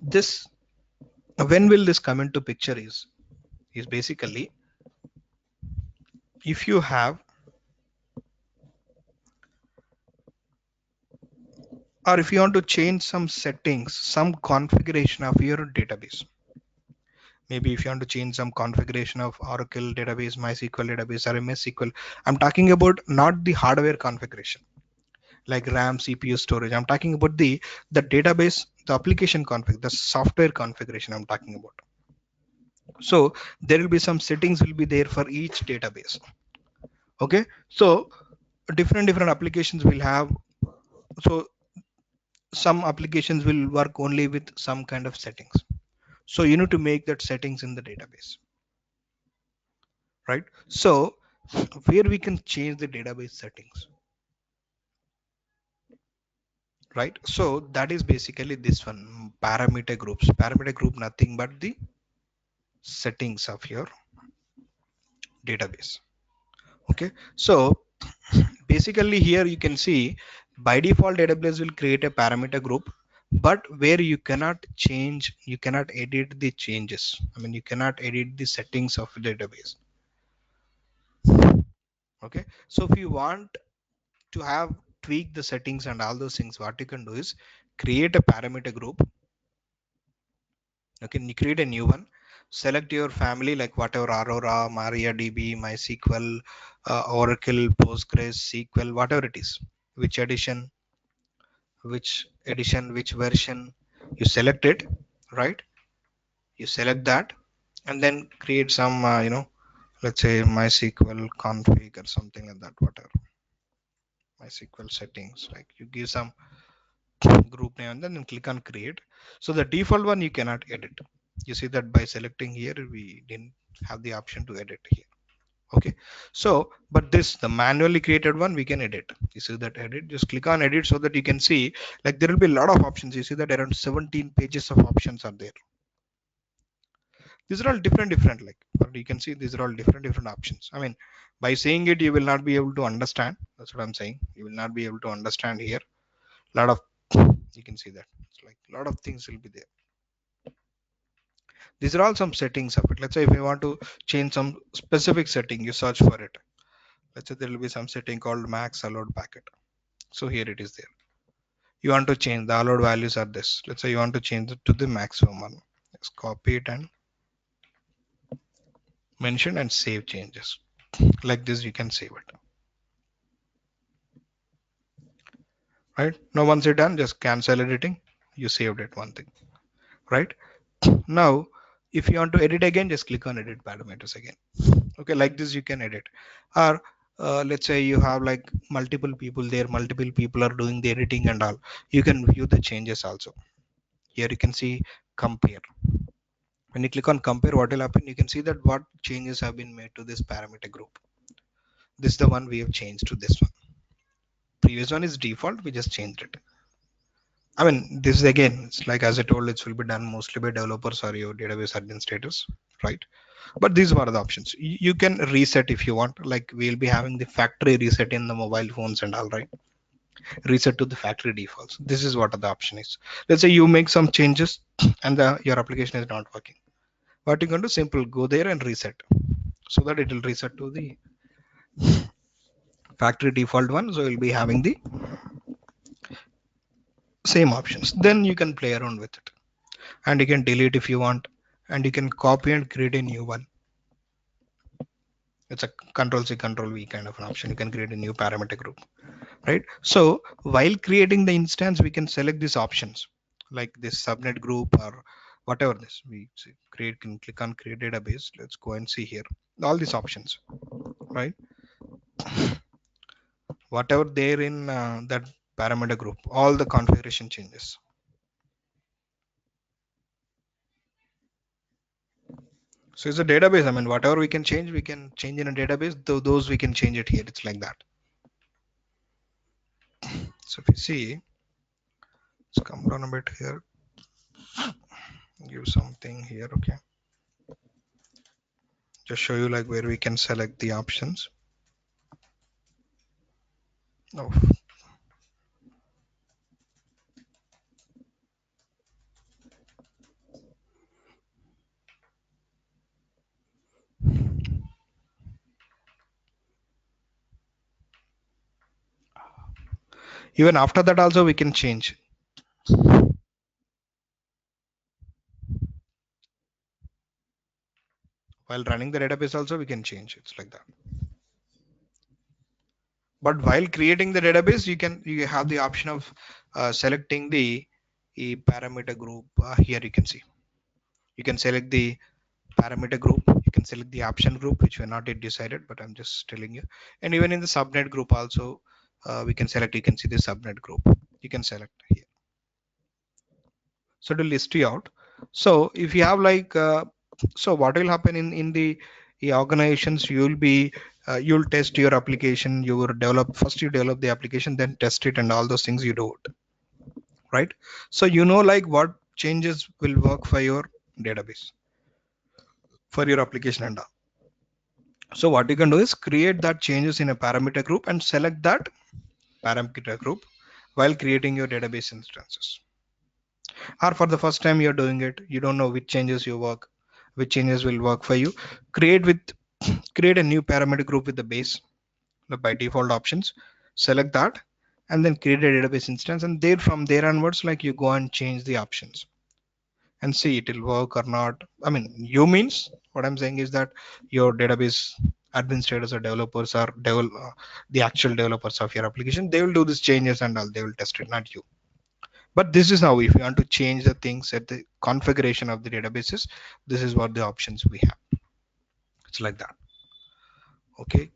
this, when will this come into picture is basically if you have or if you want to change some settings, some configuration of your database. Maybe if you want to change some configuration of Oracle database, MySQL database, or MS SQL. I'm talking about not the hardware configuration. like RAM, CPU, storage. I'm talking about the database, the application config, the software configuration I'm talking about. So there will be some settings will be there for each database. Okay, so different applications will have, so some applications will work only with some kind of settings. So you need to make that settings in the database, right? So where we can change the database settings, right? So that is basically this one, parameter groups. Parameter group, nothing but the settings of your database. Okay, so basically here you can see by default AWS will create a parameter group, but where you cannot change, you cannot edit the changes. I mean, you cannot edit the settings of the database. Okay, so if you want to have tweak the settings and all those things, what you can do is create a parameter group. Okay, you create a new one, select your family like whatever, Aurora, MariaDB, MySQL, Oracle, Postgres, SQL, whatever it is, which edition, which version, you select it, right? You select that and then create some, let's say MySQL config or something like that, whatever, MySQL settings, like you give some group name and then click on create. So the default one you cannot edit. You see that by selecting here, we didn't have the option to edit here. Okay, so but this, the manually created one, we can edit. You see that edit, just click on edit so that you can see like there will be a lot of options. You see that around 17 pages of options are there. These are all different, like, but you can see these are all different options. I mean, by saying it you will not be able to understand. That's what I'm saying, you will not be able to understand here. A lot of, you can see that it's like a lot of things will be there. These are all some settings of it. Let's say if you want to change some specific setting, you search for it. Let's say there will be some setting called max allowed packet. So here it is there. You want to change the allowed values are this. Let's say you want to change it to the maximum one. Just copy it and mention and save changes. Like this, you can save it. Right now, once you're done, just cancel editing. You saved it, one thing, right? Now, if you want to edit again, just click on edit parameters again. Okay, like this you can edit. Or let's say you have like multiple people there, multiple people are doing the editing and all, you can view the changes also. Here you can see compare. When you click on compare, what will happen, you can see that what changes have been made to this parameter group. This is the one we have changed to this one. Previous one is default, we just changed it. I mean, this is again, it's like as I told, it will be done mostly by developers or your database administrators, right? But these were the options. You can reset if you want, like we'll be having the factory reset in the mobile phones and all, right? Reset to the factory defaults. This is what the option is. Let's say you make some changes and your application is not working. What you can do, simple, go there and reset, so that it will reset to the factory default one. So you'll be having the same options. Then you can play around with it and you can delete if you want, and you can copy and create a new one. It's a control C control V kind of an option. You can create a new parameter group, right? So while creating the instance, we can select these options like this subnet group or whatever this we create. Can click on create database. Let's go and see here all these options, right? Whatever there in that parameter group, all the configuration changes. So it's a database. I mean, whatever we can change, we can change in a database. Though those we can change it here. It's like that. So if you see, let's come down a bit here. Give something here. Okay. Just show you like where we can select the options. Oh, even after that also we can change. While running the database also we can change. It's like that. But while creating the database, you have the option of selecting the parameter group. Here you can see you can select the parameter group, you can select the option group, which we're not yet decided, but I'm just telling you. And even in the subnet group also, we can select. You can see the subnet group. You can select here. So to list you out. So if you have like, so what will happen in the organizations, you'll test your application. You will develop first. You develop the application, then test it, and all those things you do it, right? So you know like what changes will work for your database, for your application and all. So what you can do is create that changes in a parameter group and select that parameter group while creating your database instances. Or for the first time you're doing it, you don't know which changes you work, which changes will work for you. Create a new parameter group with the base, the by default options. Select that and then create a database instance, and there from there onwards, like you go and change the options and see it will work or not. I mean, you means what I'm saying is that your database administrators or developers or the actual developers of your application, they will do these changes and all. They will test it, not you. But this is how if you want to change the things at the configuration of the databases, this is what the options we have. It's like that. Okay.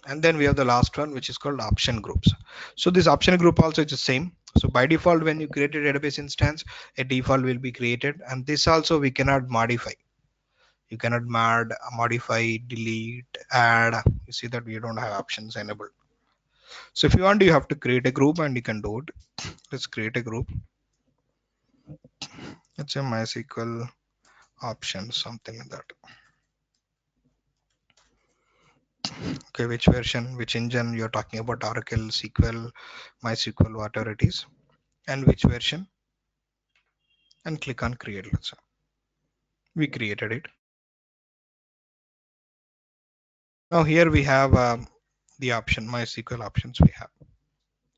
And then we have the last one, which is called option groups. So this option group also is the same. So by default, when you create a database instance, a default will be created, and this also we cannot modify. You cannot modify, delete, add. You see that we don't have options enabled. So if you want, you have to create a group and you can do it. Let's create a group. It's a MySQL option, something like that. Okay, which version, which engine you're talking about, Oracle, SQL, MySQL, whatever it is, and which version, and click on create. Let's say we created it. Now here we have the option, MySQL options we have.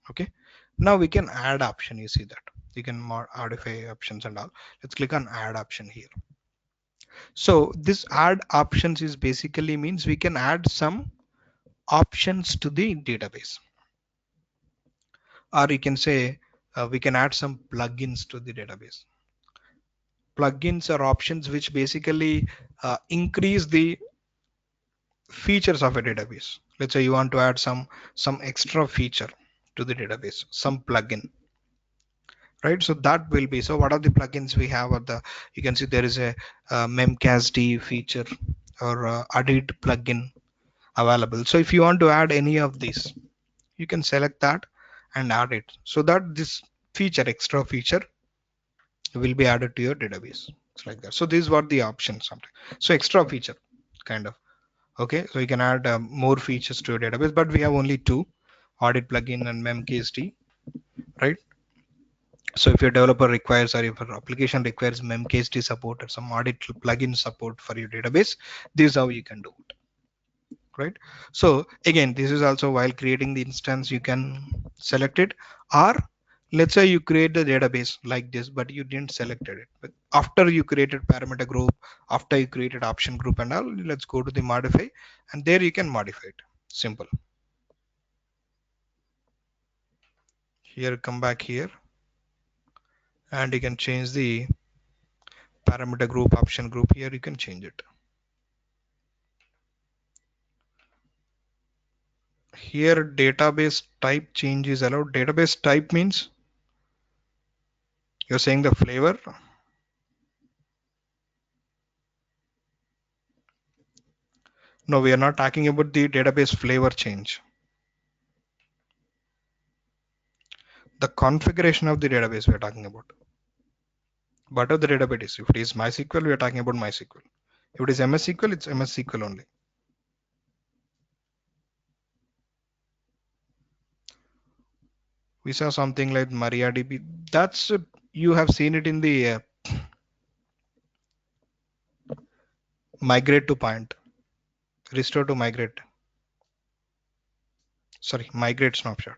Okay, now we can add option. You see that you can modify options and all. Let's click on add option here. So this add options is basically means we can add some options to the database, or you can say we can add some plugins to the database. Plugins are options which basically increase the features of a database. Let's say you want to add some extra feature to the database, some plugin, right? So that will be, so what are the plugins we have at the, you can see there is a memcached feature or edit plugin available. So if you want to add any of these, you can select that and add it, so that this feature, extra feature, will be added to your database. It's like that. So these were the options something. So extra feature kind of. Okay, so you can add more features to your database, but we have only two, audit plugin and memcached, right? So if your developer requires, or if your application requires memcached support or some audit plugin support for your database, this is how you can do it, right? So again, this is also while creating the instance, you can select it. Or let's say you create the database like this, but you didn't select it. But after you created parameter group, after you created option group and all, let's go to the modify, and there you can modify it. Simple. Here, come back here, and you can change the parameter group, option group. Here you can change it. Here database type change is allowed. Database type means you're saying the flavor. No, we are not talking about the database flavor change. The configuration of the database we are talking about. Whatever the database is. If it is MySQL, we are talking about MySQL. If it is MS SQL, it's MS SQL only. We saw something like MariaDB. That's you have seen it in the migrate to point, restore to migrate. Sorry, migrate snapshot.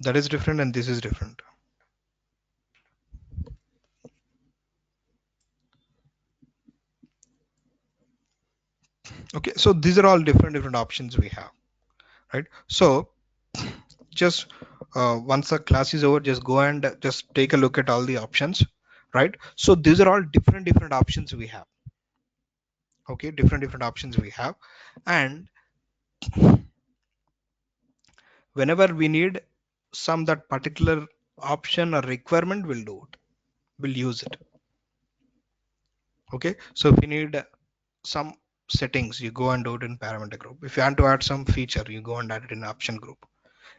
That is different, and this is different. Okay, so these are all different options we have, right? So just once the class is over, just go and just take a look at all the options, right? So these are all different options we have. Okay, different options we have, and whenever we need some that particular option or requirement, we'll do it, we'll use it. Okay, so if you need some settings, you go and do it in parameter group. If you want to add some feature, you go and add it in option group.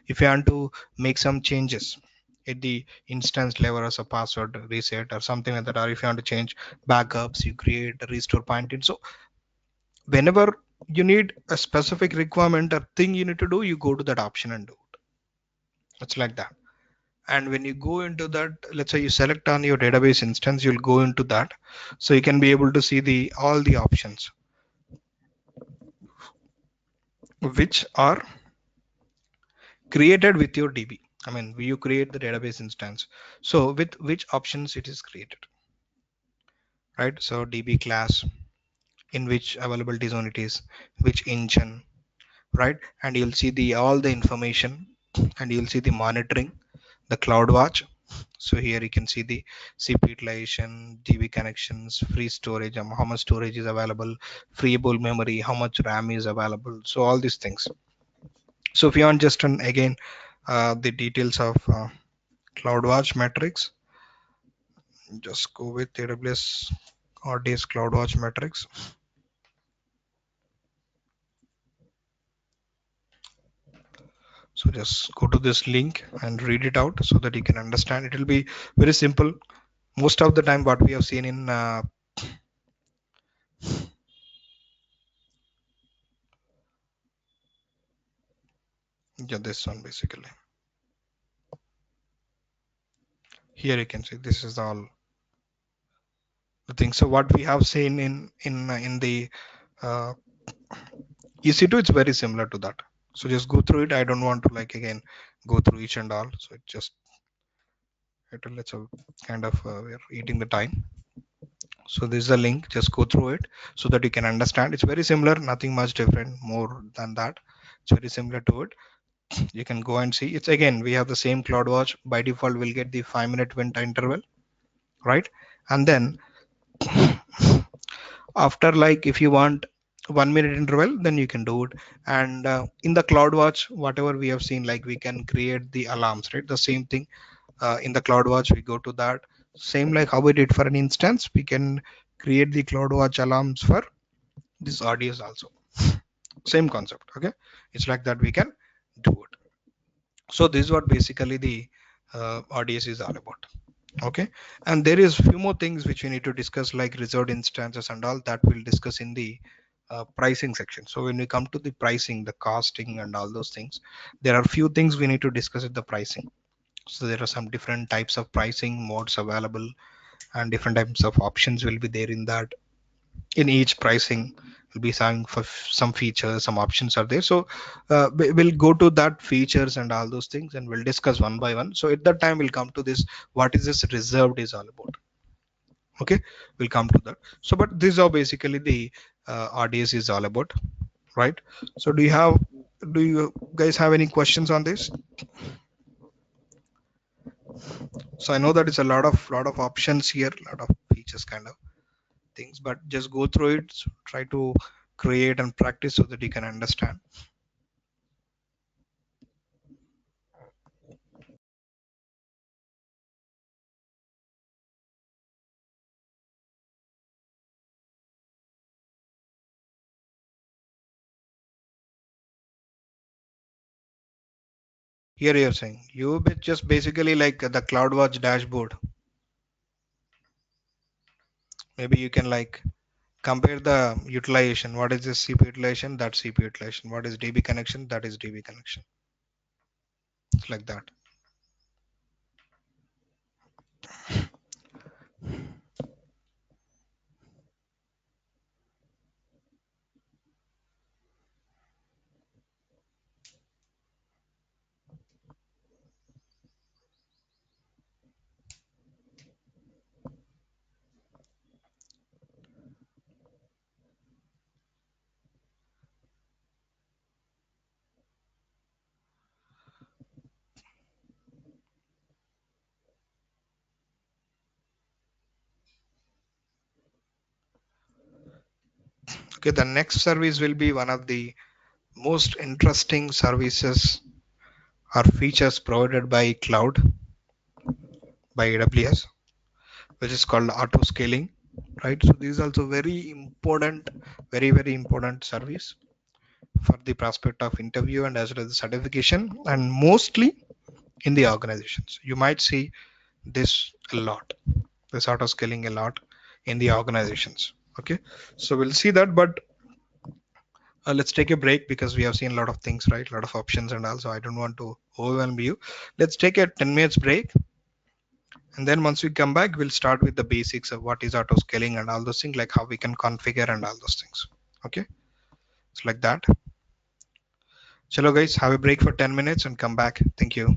If you want to make some changes at the instance level as a password reset or something like that, or if you want to change backups, you create a restore point in. So whenever you need a specific requirement or thing you need to do, you go to that option and do it. It's like that. And when you go into that, let's say you select on your database instance, you'll go into that, so you can be able to see the all the options which are created with your DB. I mean, you create the database instance, so with which options it is created, right? So DB class, in which availability zone it is, which engine, right? And you'll see the all the information, and you'll see the monitoring, the CloudWatch. So here you can see the CPU utilization, DB connections, free storage, how much storage is available, freeable memory, how much RAM is available. So all these things. So if you want just an again the details of CloudWatch metrics, just go with AWS RDS CloudWatch metrics. So just go to this link and read it out so that you can understand. It will be very simple. Most of the time what we have seen in yeah, this one basically. Here you can see this is all the thing. So what we have seen in the uh, EC2, it's very similar to that. So just go through it. I don't want to like again go through each and all. So it just let's kind of we're eating the time. So this is a link. Just go through it so that you can understand. It's very similar, nothing much different more than that. It's very similar to it. You can go and see. It's again we have the same CloudWatch. By default, we'll get the 5-minute winter interval, right? And then after like if you want 1-minute interval, then you can do it. And in the CloudWatch, whatever we have seen, like we can create the alarms, right? The same thing in the CloudWatch, we go to that same like how we did for an instance, we can create the CloudWatch alarms for this RDS also. Same concept. Okay, it's like that we can do it. So this is what basically the RDS is all about. Okay, and there is few more things which we need to discuss, like reserved instances and all that we'll discuss in the pricing section. So when we come to the pricing, the costing and all those things, there are few things we need to discuss at the pricing. So there are some different types of pricing modes available, and different types of options will be there in that. In each pricing will be some for some features, some options are there. So we'll go to that features and all those things, and we'll discuss one by one. So at that time we'll come to this, what is this reserved is all about. Okay, we'll come to that. So but these are basically the RDS is all about, right? So do you guys have any questions on this? So I know that it's a lot of options here, lot of features kind of things, but just go through it. So try to create and practice so that you can understand. Here you're saying just basically like the CloudWatch dashboard. Maybe you can like compare the utilization. What is this CPU utilization? That's CPU utilization. What is DB connection? That is DB connection. It's like that. Okay, the next service will be one of the most interesting services or features provided by cloud, by AWS, which is called auto scaling, right? So this is also very important, very important service for the prospect of interview and as well as the certification, and mostly in the organizations. You might see this a lot, this auto scaling a lot in the organizations. Okay, so we'll see that, but let's take a break because we have seen a lot of things, right? A lot of options, and also I don't want to overwhelm you. Let's take a 10 minutes break, and then once we come back, we'll start with the basics of what is auto scaling and all those things, like how we can configure and all those things. Okay, it's like that. Chalo guys, have a break for 10 minutes and come back. Thank you.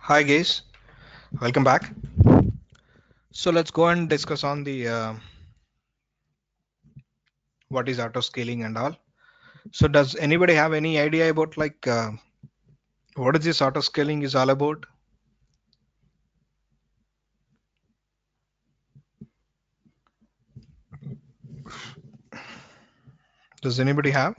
Hi guys, welcome back. So let's go and discuss on the what is auto scaling and all. So does anybody have any idea about like what is this auto scaling is all about? Does anybody have?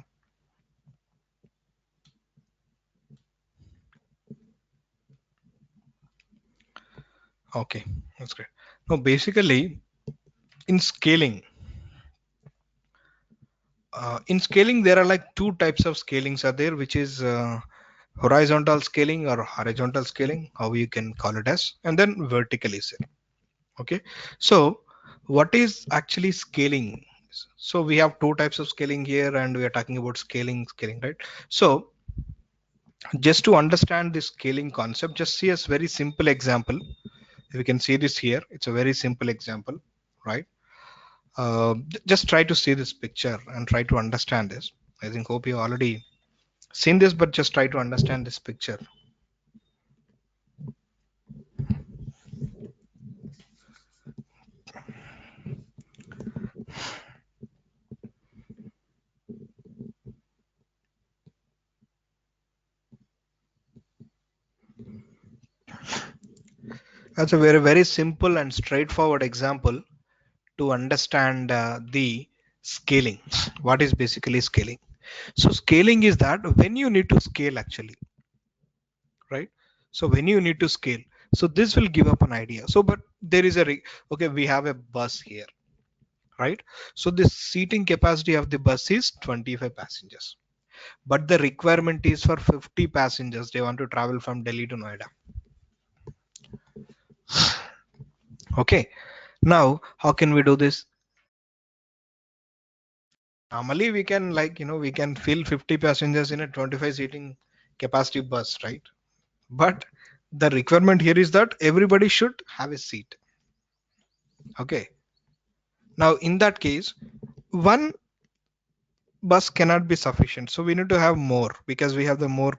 Okay, that's great. No, basically in scaling there are like two types of scalings are there, which is horizontal scaling or horizontal scaling, how you can call it as, and then vertical is there. Okay, so what is actually scaling? So we have two types of scaling here, and we are talking about scaling, right? So just to understand this scaling concept, just see a very simple example. We can see this here. It's a very simple example, right? Just try to see this picture and try to understand this. I think hope you already seen this, but just try to understand this picture. That's a very simple and straightforward example to understand the scaling. What is basically scaling? So scaling is that when you need to scale actually, right? So when you need to scale, so this will give up an idea. So but there is okay, we have a bus here, right? So the seating capacity of the bus is 25 passengers, but the requirement is for 50 passengers. They want to travel from Delhi to Noida. Okay, now how can we do this? Normally we can, like, we can fill 50 passengers in a 25 seating capacity bus, right? But the requirement here is that everybody should have a seat. Okay, now in that case, one bus cannot be sufficient, so we need to have more because we have the more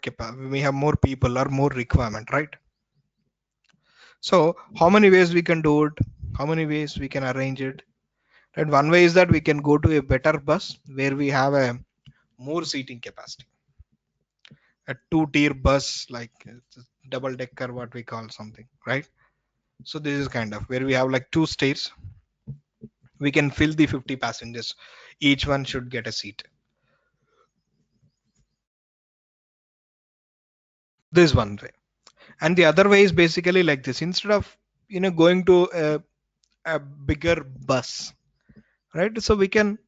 we have more people or more requirement, right? So how many ways we can do it? How many ways we can arrange it? And one way is that we can go to a better bus where we have a more seating capacity, a two-tier bus, like double decker, what we call something, right? So this is kind of where we have like two states. We can fill the 50 passengers. Each one should get a seat. This is one way. And the other way is basically like this. Instead of going to a bigger bus, right? So we can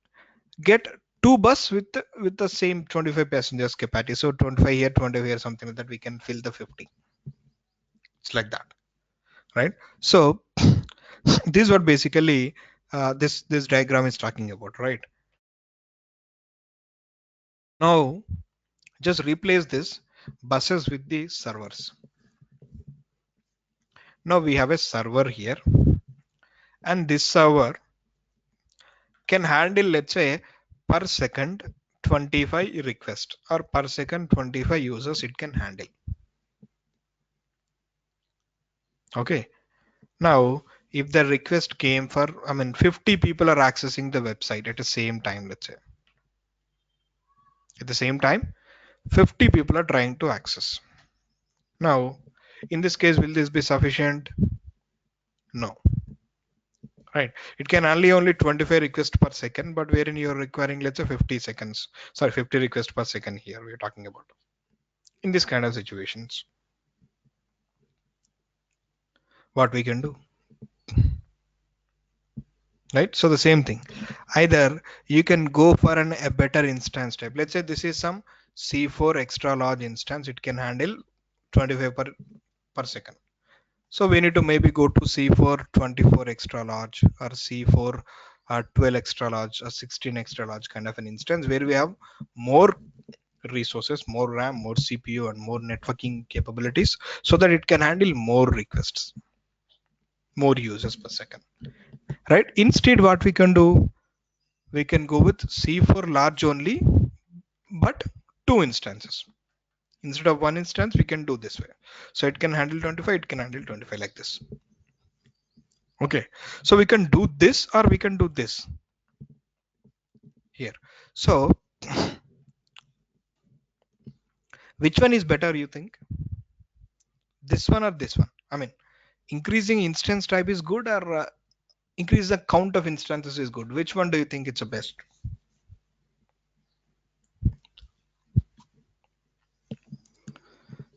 get two bus with the same 25 passengers capacity. So 25 here, 25 here, something like that. We can fill the 50. It's like that, right? So this is what basically this diagram is talking about, right? Now just replace this buses with the servers. Now we have a server here, and this server can handle, let's say, per second 25 requests, or per second 25 users it can handle. Okay, now if the request came for, 50 people are accessing the website at the same time, let's say at the same time 50 people are trying to access. Now in this case, will this be sufficient? No, right? It can only 25 requests per second, but wherein you're requiring, let's say, 50 seconds, sorry, 50 requests per second here we're talking about. In this kind of situations, what we can do, right? So the same thing, either you can go for a better instance type. Let's say this is some C4 extra large instance. It can handle 25 per second. So we need to maybe go to C4 24 extra large, or C4 12 extra large, or 16 extra large kind of an instance where we have more resources, more RAM, more CPU, and more networking capabilities, so that it can handle more requests, more users per second, right? Instead, what we can do, we can go with C4 large only, but two instances. Instead of one instance, we can do this way. So it can handle 25, it can handle 25 like this. Okay, so we can do this or we can do this here. So which one is better, you think? This one or this one? I mean, increasing instance type is good, or increase the count of instances is good. Which one do you think it's the best?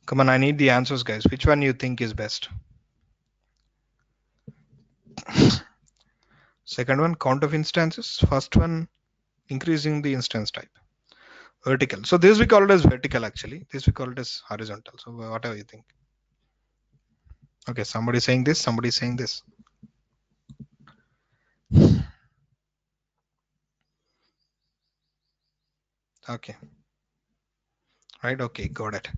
Come on, I need the answers, guys. Which one you think is best? Second one, count of instances. First one, increasing the instance type. Vertical. So this we call it as vertical actually. This we call it as horizontal. So whatever you think. Okay, somebody saying this, somebody saying this. Okay. Right. Okay, got it.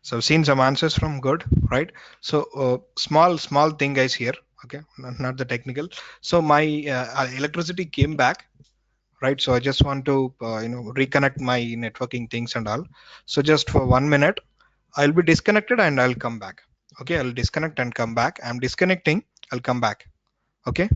So I've seen some answers from good, right? So small thing guys here. Okay, not the technical. So my electricity came back, right? So I just want to reconnect my networking things and all. So just for 1 minute, I'll be disconnected and I'll come back. Okay, I'll disconnect and come back. I'm disconnecting. I'll come back. Okay.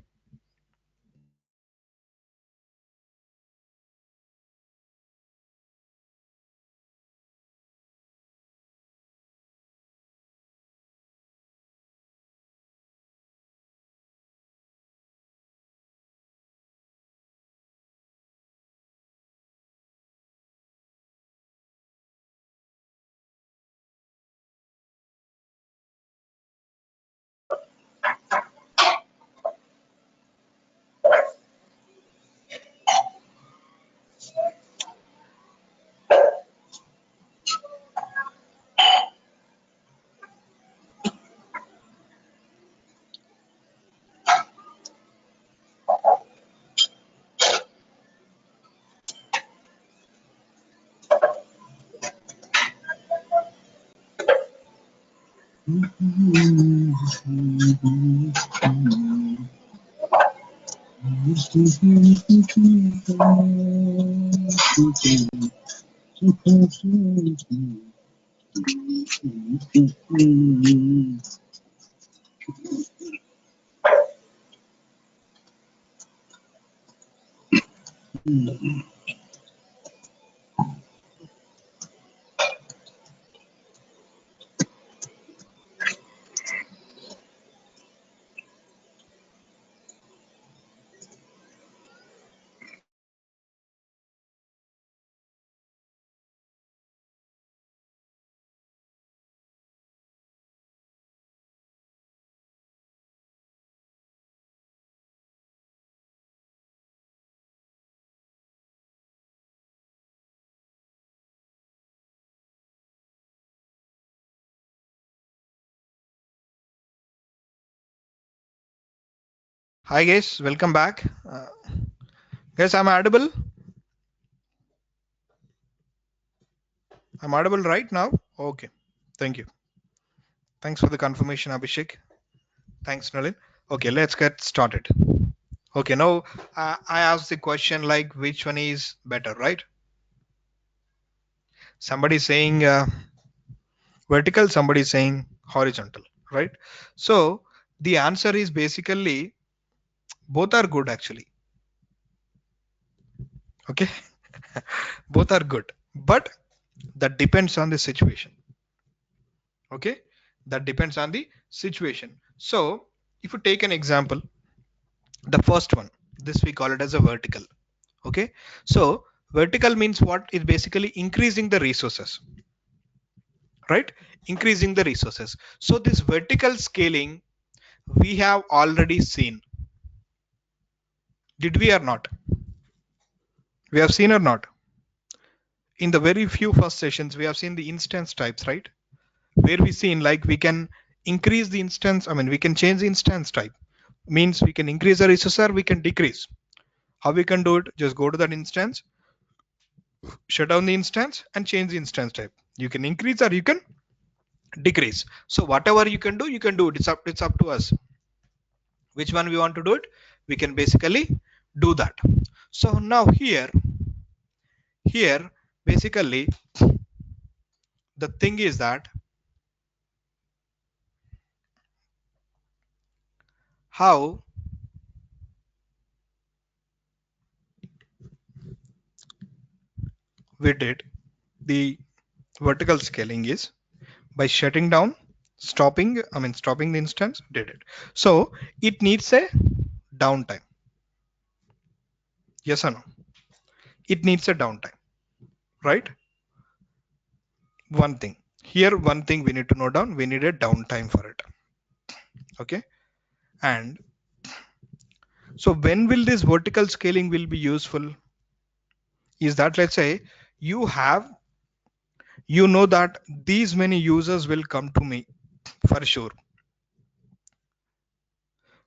Hi guys, welcome back. Guys, I'm audible. I'm audible right now. Okay, thank you. Thanks for the confirmation, Abhishek. Thanks, Nalin. Okay, let's get started. Okay, now I asked the question like which one is better, right? Somebody saying vertical, somebody saying horizontal, right? So the answer is basically both are good actually. Okay, both are good, but that depends on the situation. Okay, that depends on the situation. So if you take an example, the first one, this we call it as a vertical. Okay, so vertical means what? Is basically increasing the resources, right? Increasing the resources. So this vertical scaling we have already seen. Did we or not? We have seen or not? In the very few first sessions, we have seen the instance types, right? Where we seen like we can increase the instance, I mean, we can change the instance type. Means we can increase the resource or we can decrease. How we can do it? Just go to that instance, shut down the instance and change the instance type. You can increase or you can decrease. So whatever you can do, you can do it. It's up to us. Which one we want to do it? We can basically do that. So now here basically the thing is that how we did the vertical scaling is by shutting down, stopping the instance, did it. So it needs a downtime. Yes or no? It needs a downtime, right? One thing here, one thing we need to note down, we need a downtime for it. Okay. And so when will this vertical scaling will be useful is that, let's say you have, you know that these many users will come to me for sure.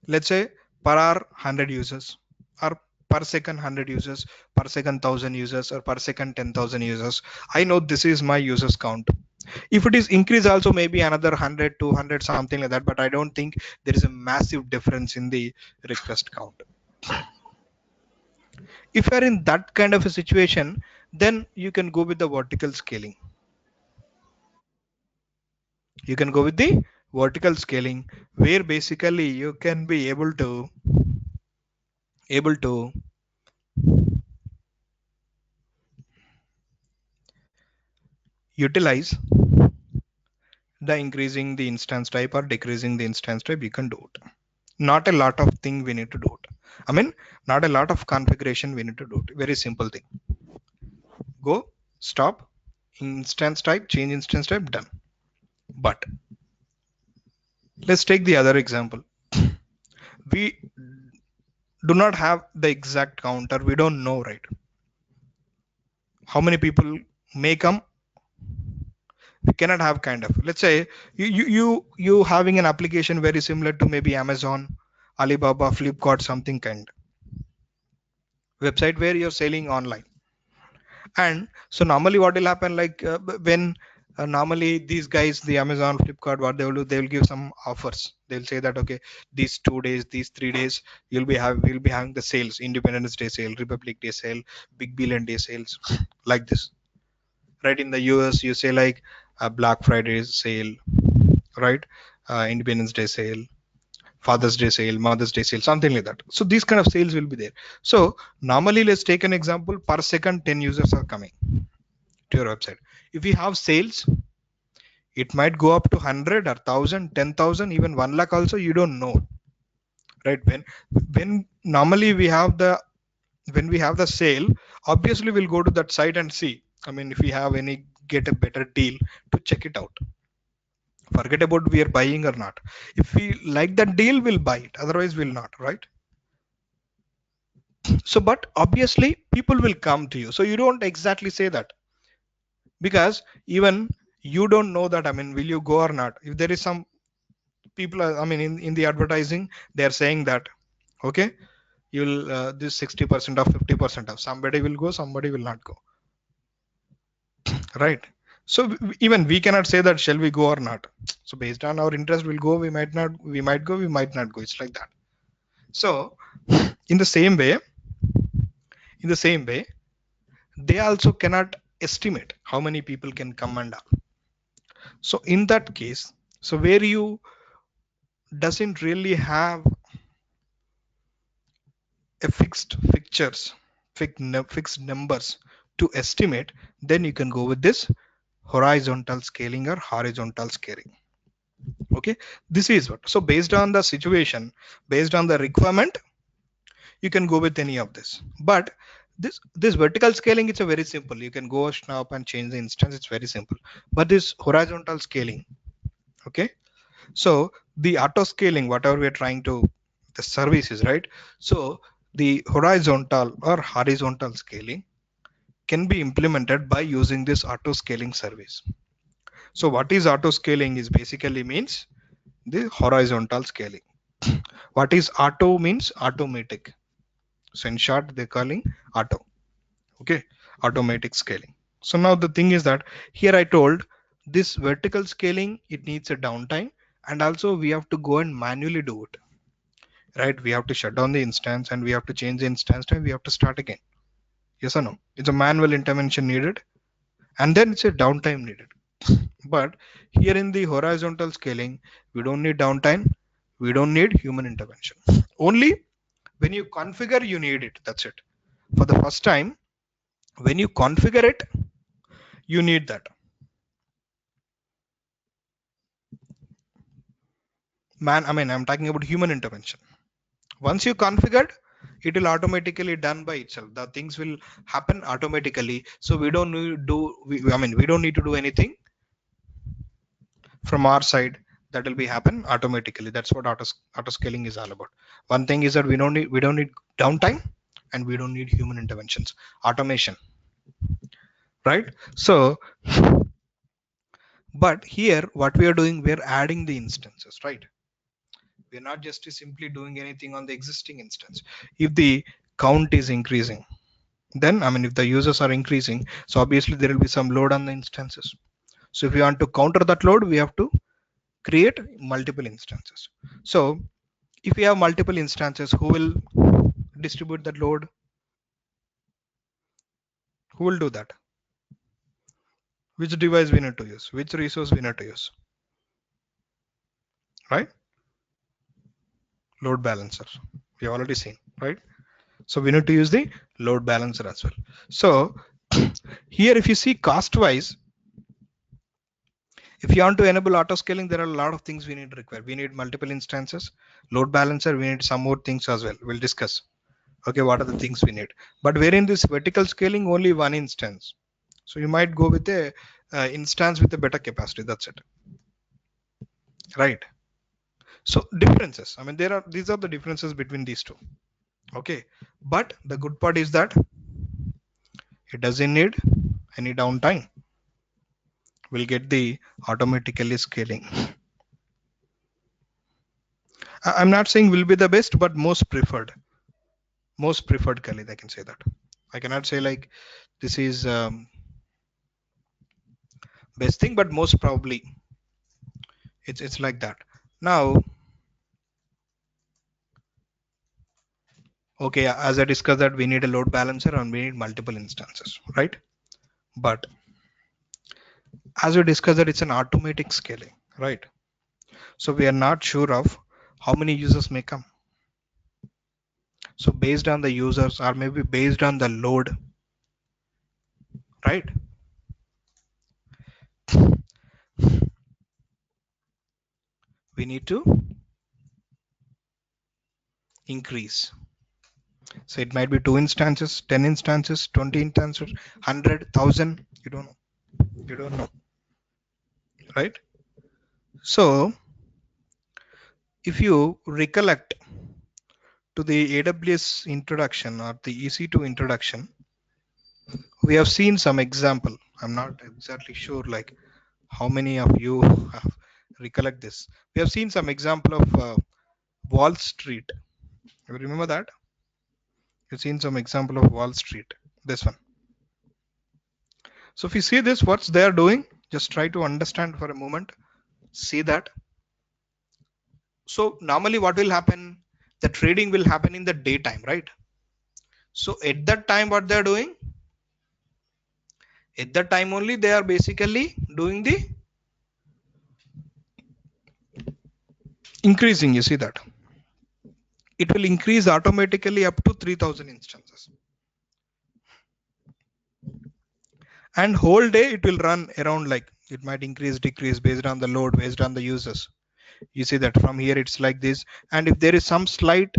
Let's say per hour 100 users, or per second 100 users, per second 1000 users, or per second 10,000 users. I know this is my users count. If it is increase also maybe another 100 200 something like that, but I don't think there is a massive difference in the request count. If you are in that kind of a situation, then you can go with the vertical scaling. You can go with the vertical scaling, where basically you can be able to utilize the increasing the instance type or decreasing the instance type. You can do it. Not a lot of thing we need to do it. I mean, not a lot of configuration we need to do it. Very simple thing. Go, stop, instance type, change instance type, done. But let's take the other example. We do not have the exact counter. We don't know, right? How many people may come? We cannot have kind of. Let's say you having an application very similar to maybe Amazon, Alibaba, Flipkart, something kind website where you're selling online. And so normally what will happen, like when normally these guys, the Amazon, Flipkart, what they will do, they will give some offers. They'll say that okay, these 2 days, these 3 days, we'll be having the sales, Independence Day sale, Republic Day sale, Big Billion Day sales, like this. Right, in the US you say like a Black Friday sale, right? Independence Day sale, Father's Day sale, Mother's Day sale, something like that. So these kind of sales will be there. So normally let's take an example, per second 10 users are coming to your website. If you have sales, it might go up to 100 or 1000, 10,000, even 1 lakh also, you don't know, right? When normally when we have the sale, obviously we'll go to that site and see, I mean, if we have any, get a better deal to check it out. Forget about we are buying or not. If we like that deal, we'll buy it, otherwise we'll not, right? So but obviously people will come to you, so you don't exactly say that, because even you don't know that, I mean, will you go or not. If there is some people I mean, in the advertising they are saying that okay, you'll this 60% of 50% of, somebody will go, somebody will not go, right? So even we cannot say that shall we go or not. So based on our interest we'll go, we might not, we might go, we might not go, it's like that. So in the same way, in the same way they also cannot estimate how many people can come and all. So in that case, so where you doesn't really have a fixed numbers to estimate, then you can go with this horizontal scaling or horizontal scaling. Okay, this is what, so based on the situation, based on the requirement, you can go with any of this. But this vertical scaling, it's a very simple, you can go snap and change the instance, it's very simple. But this horizontal scaling, okay, so the auto scaling, whatever we're trying to, the services, right? So the horizontal or horizontal scaling can be implemented by using this auto scaling service. So what is auto scaling is basically means the horizontal scaling. What is auto means automatic. So in short, they're calling auto. Okay, automatic scaling. So now the thing is that here I told this vertical scaling, it needs a downtime, and also we have to go and manually do it. Right? We have to shut down the instance and we have to change the instance time. We have to start again. Yes or no? It's a manual intervention needed, and then it's a downtime needed. But here in the horizontal scaling, we don't need downtime, we don't need human intervention. Only when you configure, you need it. That's it. For the first time, when you configure it, you need that. I'm talking about human intervention. Once you configured, it will automatically done by itself. The things will happen automatically. So we don't need do we don't need to do anything from our side. That will be happen automatically. That's what auto scaling is all about. One thing is that we don't need downtime, and we don't need human interventions. Automation, right? So, but here what we are doing, we are adding the instances, right? We're not just simply doing anything on the existing instance. If the count is increasing, then if the users are increasing, so obviously there will be some load on the instances. So if we want to counter that load, we have to create multiple instances. So if we have multiple instances, who will distribute that load? Who will do that? Which device we need to use? Which resource we need to use? Right? Load balancer. We have already seen, right? So we need to use the load balancer as well. So here, if you see cost wise, if you want to enable auto scaling, there are a lot of things we need to require. We need multiple instances, load balancer, we need some more things as well. We'll discuss. Okay, what are the things we need? But wherein this vertical scaling, only one instance. So you might go with a instance with a better capacity. That's it, right? So differences. These are the differences between these two. Okay, but the good part is that it doesn't need any downtime. We'll get the automatically scaling. I'm not saying will be the best, but most preferred Khalid, I can say that. I cannot say like this is best thing, but most probably it's like that. Now, okay, as I discussed that we need a load balancer and we need multiple instances, right? But as we discussed that it's an automatic scaling, right? So we are not sure of how many users may come. So based on the users, or maybe based on the load, right? We need to increase. So it might be 2 instances, 10 instances, 20 instances, 100,000. You don't know. You don't know, right? So if you recollect to the AWS introduction or the EC2 introduction, we have seen some example. I'm not exactly sure like how many of you have recollect this. We have seen some example of Wall Street. You remember that? You've seen some example of Wall Street. This one. So if you see this, what's they are doing? Just try to understand for a moment. See that. So normally what will happen? The trading will happen in the daytime, right? So at that time, what they are doing? At that time only they are basically doing the increasing. You see that? It will increase automatically up to 3000 instances. And whole day it will run around like it might increase, decrease based on the load, based on the users. You see that from here it's like this. And if there is some slight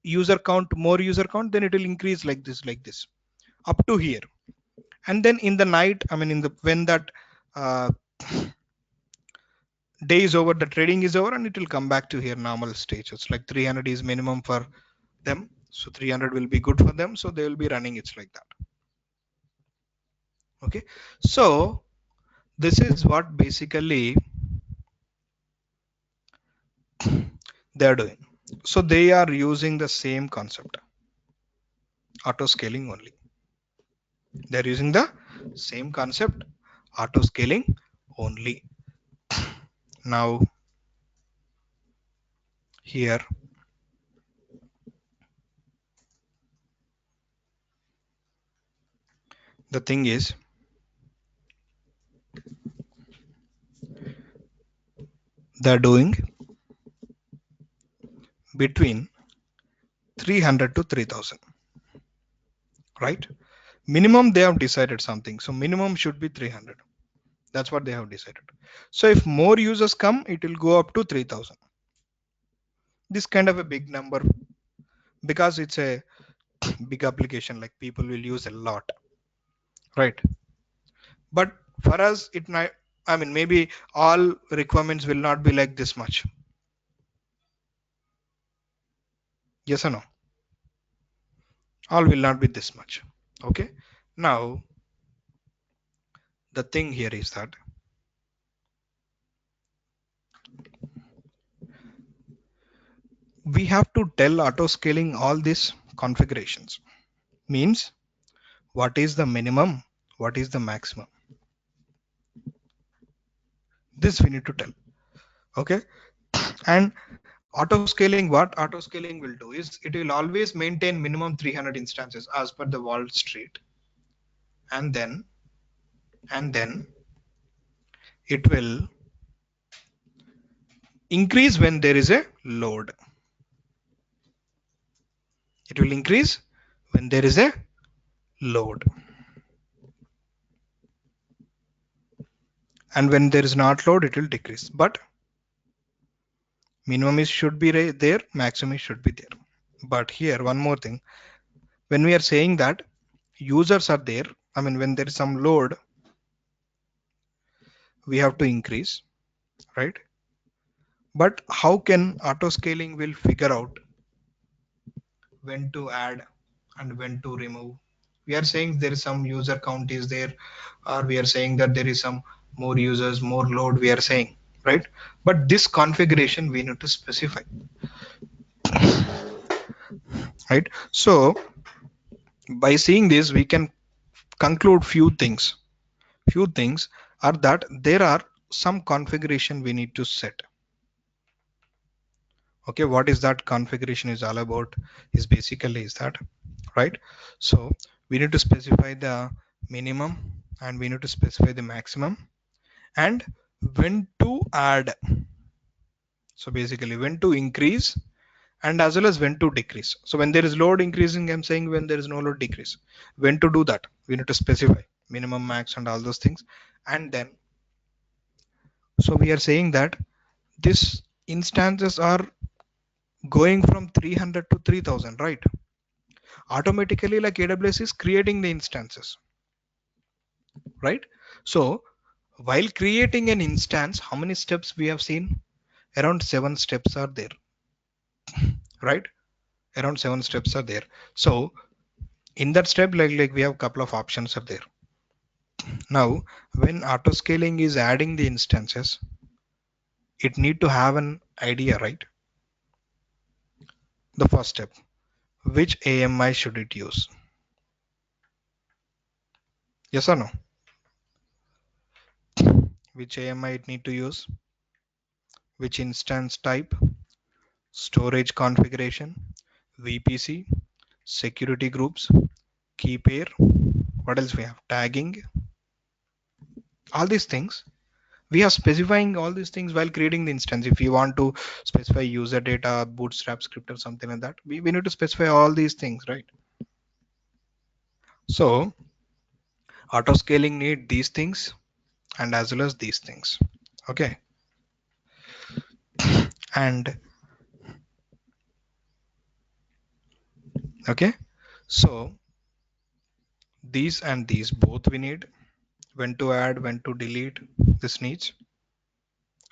user count, more user count, then it will increase like this up to here. And then in the night, in the when that uh, day is over, the trading is over, and it will come back to here normal stage. It's like 300 is minimum for them, so 300 will be good for them, so they will be running. It's like that. Okay, so this is what basically they are doing. So they are using the same concept, auto scaling only. They're using the same concept, auto scaling only. Now here the thing is, they're doing between 300 to 3000, right? Minimum they have decided something, so minimum should be 300. That's what they have decided. So if more users come, it will go up to 3000. This kind of a big number, because it's a big application, like people will use a lot, right? But for us it might, I mean, maybe all requirements will not be like this much. Yes or no? All will not be this much. Okay, now the thing here is that we have to tell auto scaling all these configurations. Means what is the minimum, what is the maximum, this we need to tell. Okay, and auto scaling, what auto scaling will do is it will always maintain minimum 300 instances as per the Wall Street, and then it will increase when there is a load. It will increase when there is a load, and when there is not load it will decrease. But minimum is should be there, maximum is should be there. But here one more thing, when we are saying that users are there, I mean when there is some load, we have to increase, right? But how can auto scaling will figure out when to add and when to remove? We are saying there is some user count is there, or we are saying that there is some more users, more load, we are saying, right? But this configuration we need to specify, right? So by seeing this we can conclude few things are that there are some configuration we need to set. Okay, what is that configuration is all about is basically is that, right? So we need to specify the minimum and we need to specify the maximum and when to add. So basically when to increase and as well as when to decrease. So when there is load increasing, I'm saying when there is no load decrease. When to do that, we need to specify minimum, max and all those things. And then, so we are saying that this instances are going from 300 to 3000, right? Automatically, like AWS is creating the instances, right? So while creating an instance, how many steps we have seen? Around 7 steps are there, right? Around 7 steps are there. So in that step, like we have a couple of options are there. Now when auto scaling is adding the instances, it need to have an idea, right? The first step, which AMI should it use? Yes or no? Which AMI it need to use? Which instance type? Storage configuration, VPC, security groups, key pair. What else we have? Tagging. All these things we are specifying all these things while creating the instance. If you want to specify user data, bootstrap script or something like that, we need to specify all these things, right? So auto scaling need these things and as well as these things. Okay, and okay, so these and these both we need. When to add, when to delete, this needs,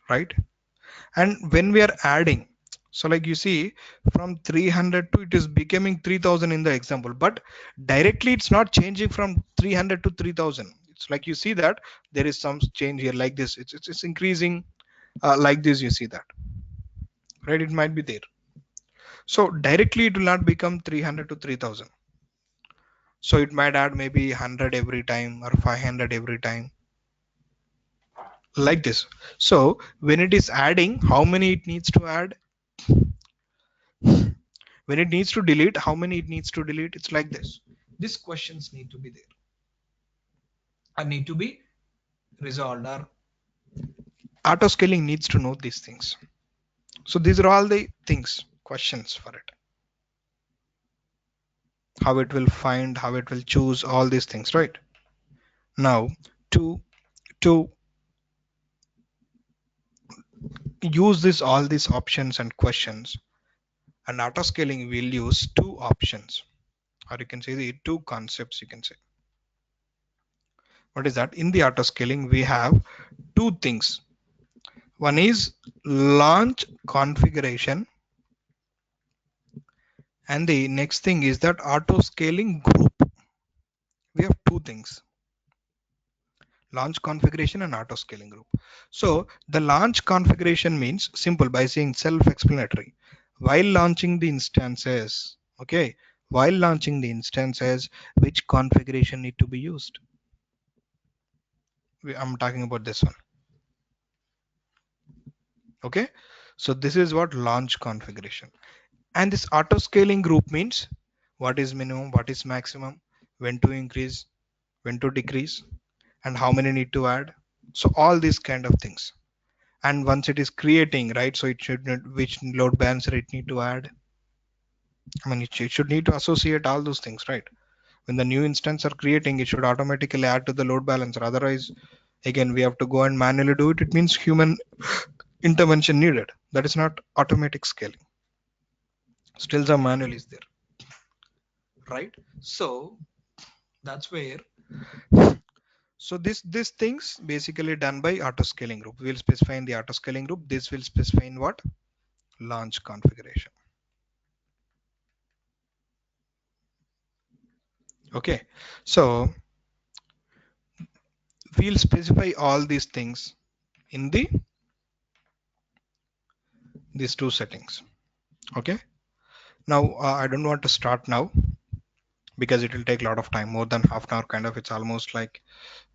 right? And when we are adding, so like you see from 300 to it is becoming 3000 in the example, but directly it's not changing from 300 to 3000. It's like you see that there is some change here like this, it's increasing like this, you see that, right? It might be there. So directly it will not become 300 to 3000. So it might add maybe 100 every time or 500 every time like this. So when it is adding, how many it needs to add? When it needs to delete, how many it needs to delete? It's like this. These questions need to be there and need to be resolved, or Auto scaling needs to know these things. So these are all the things, questions for it. How it will find, how it will choose, all these things, right? Now, to use this all these options and questions, and auto scaling will use two options, or you can say the two concepts, you can say. What is that? In the auto scaling, we have two things. One is launch configuration, and the next thing is that auto scaling group. We have two things: launch configuration and auto scaling group. So the launch configuration means simple by saying self-explanatory. While launching the instances, okay, while launching the instances, which configuration need to be used? I'm talking about this one. Okay, so this is what launch configuration. And this auto scaling group means what is minimum, what is maximum, when to increase, when to decrease, and how many need to add. So all these kind of things. And once it is creating, right, so it should not, which load balancer it need to add. I mean, it should need to associate all those things, right? When the new instance are creating, it should automatically add to the load balancer. Otherwise, again, we have to go and manually do it. It means human intervention needed. That is not automatic scaling. Still some manual is there, right? So that's where, so this things basically done by auto scaling group. We'll specify in the auto scaling group. This will specify in what? Launch configuration. Okay, so we'll specify all these things in these two settings. Okay, now I don't want to start now because it will take a lot of time, more than half an hour kind of. It's almost like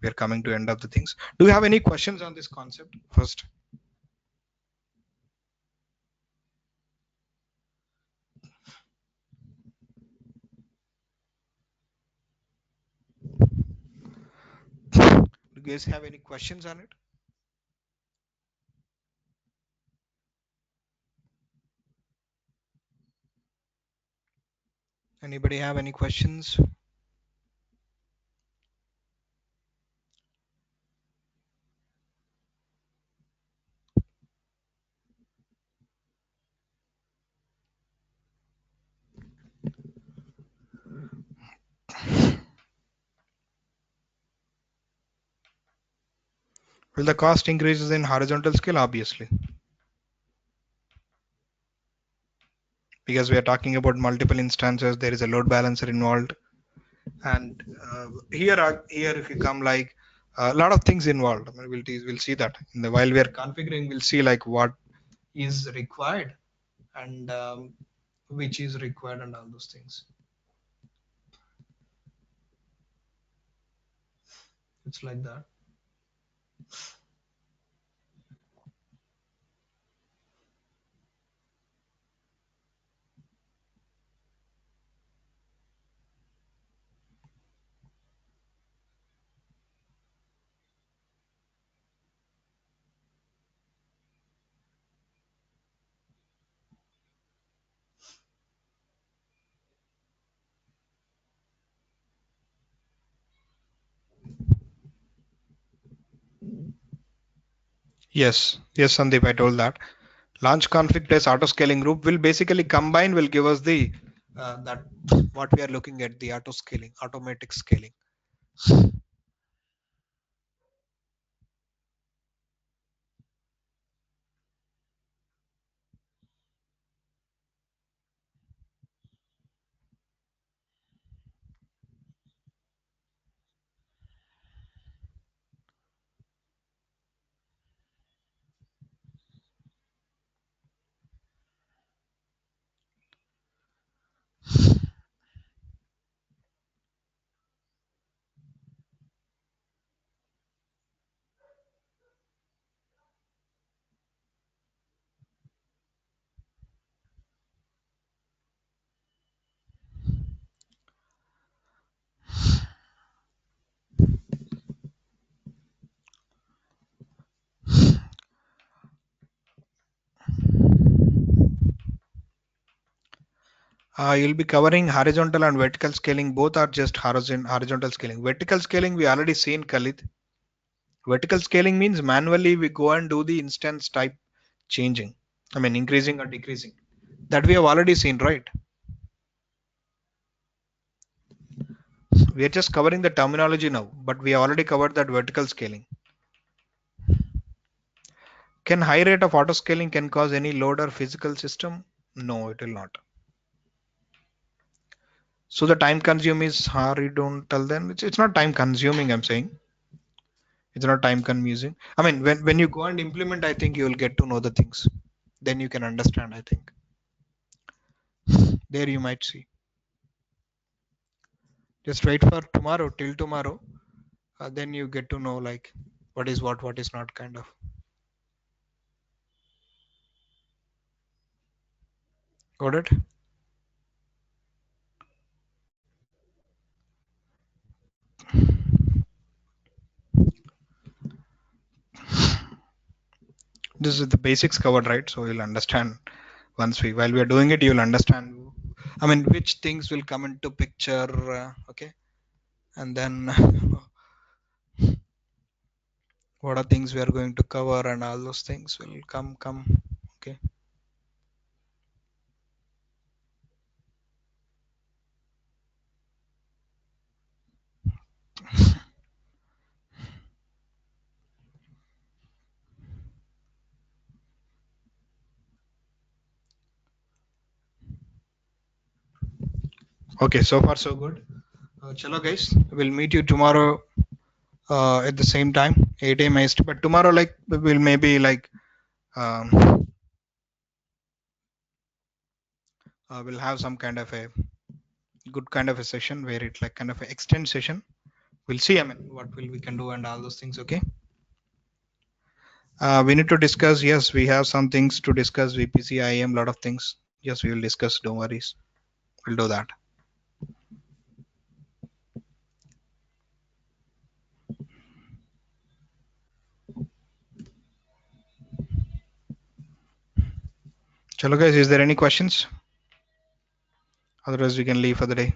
we're coming to end of the things. Do you have any questions on this concept first? Do you guys have any questions on it? Anybody have any questions? Will the cost increases in horizontal scale? Obviously, because we are talking about multiple instances, there is a load balancer involved. And here if you come, like a lot of things involved. I mean, we'll see that in the, while we are configuring, we'll see like what is required, and which is required, and all those things. It's like that. Yes, Sandeep, I told that launch config plus auto scaling group will basically combine, will give us the that what we are looking at, the auto scaling, automatic scaling. You'll be covering horizontal and vertical scaling. Both are just horizontal scaling. Vertical scaling we already seen, Khalid. Vertical scaling means manually we go and do the instance type changing. I mean increasing or decreasing. That we have already seen, right? We are just covering the terminology now, but we already covered that vertical scaling. Can high rate of auto scaling can cause any load or physical system? No, it will not. So the time consume is horizontal. Then it's not time consuming. I'm saying it's not time consuming. I mean when you go and implement, I think you will get to know the things. Then you can understand. I think there you might see. Just wait for tomorrow till tomorrow. Then you get to know like what is not kind of. Got it? This is the basics covered, right? So you'll understand once we while we are doing it, you'll understand. I mean, which things will come into picture, okay? And then what are things we are going to cover, and all those things will come. Okay. Okay. So far so good. Chalo guys, we'll meet you tomorrow at the same time, 8 a.m. IST. But tomorrow, like we'll maybe like um, we'll have some kind of a good kind of a session where it like kind of an extend session. We'll see. I mean, what will we can do and all those things. Okay. We need to discuss. Yes, we have some things to discuss. VPC, IAM, lot of things. Yes, we will discuss. Don't worry. We'll do that. Chalo guys, is there any questions? Otherwise, we can leave for the day.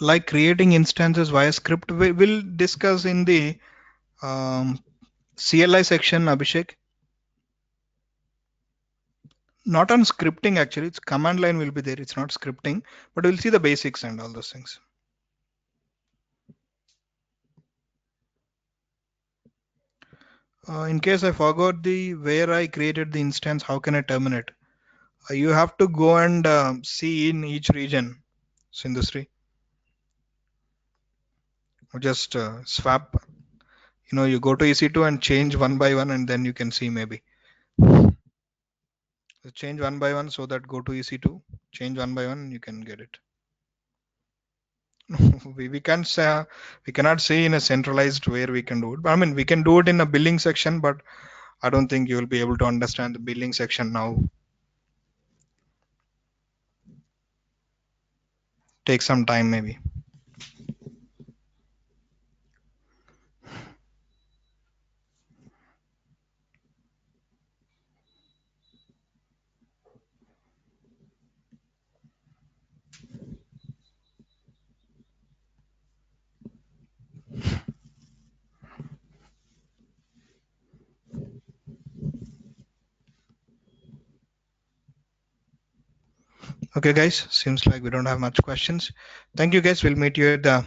Like creating instances via script, we will discuss in the um, CLI section, Abhishek. Not on scripting actually, it's command line will be there. It's not scripting, but we'll see the basics and all those things. In case I forgot the where I created the instance, how can I terminate? You have to go and see in each region, Sindhusri. Just swap. You go to EC2 and change one by one, and then you can see maybe. Change one by one so that go to EC2, change one by one, you can get it. we can't say we cannot say in a centralized where we can do it. I mean, we can do it in a billing section, but I don't think you will be able to understand the billing section now. Take some time maybe. Okay, guys. Seems like we don't have much questions. Thank you, guys. We'll meet you at the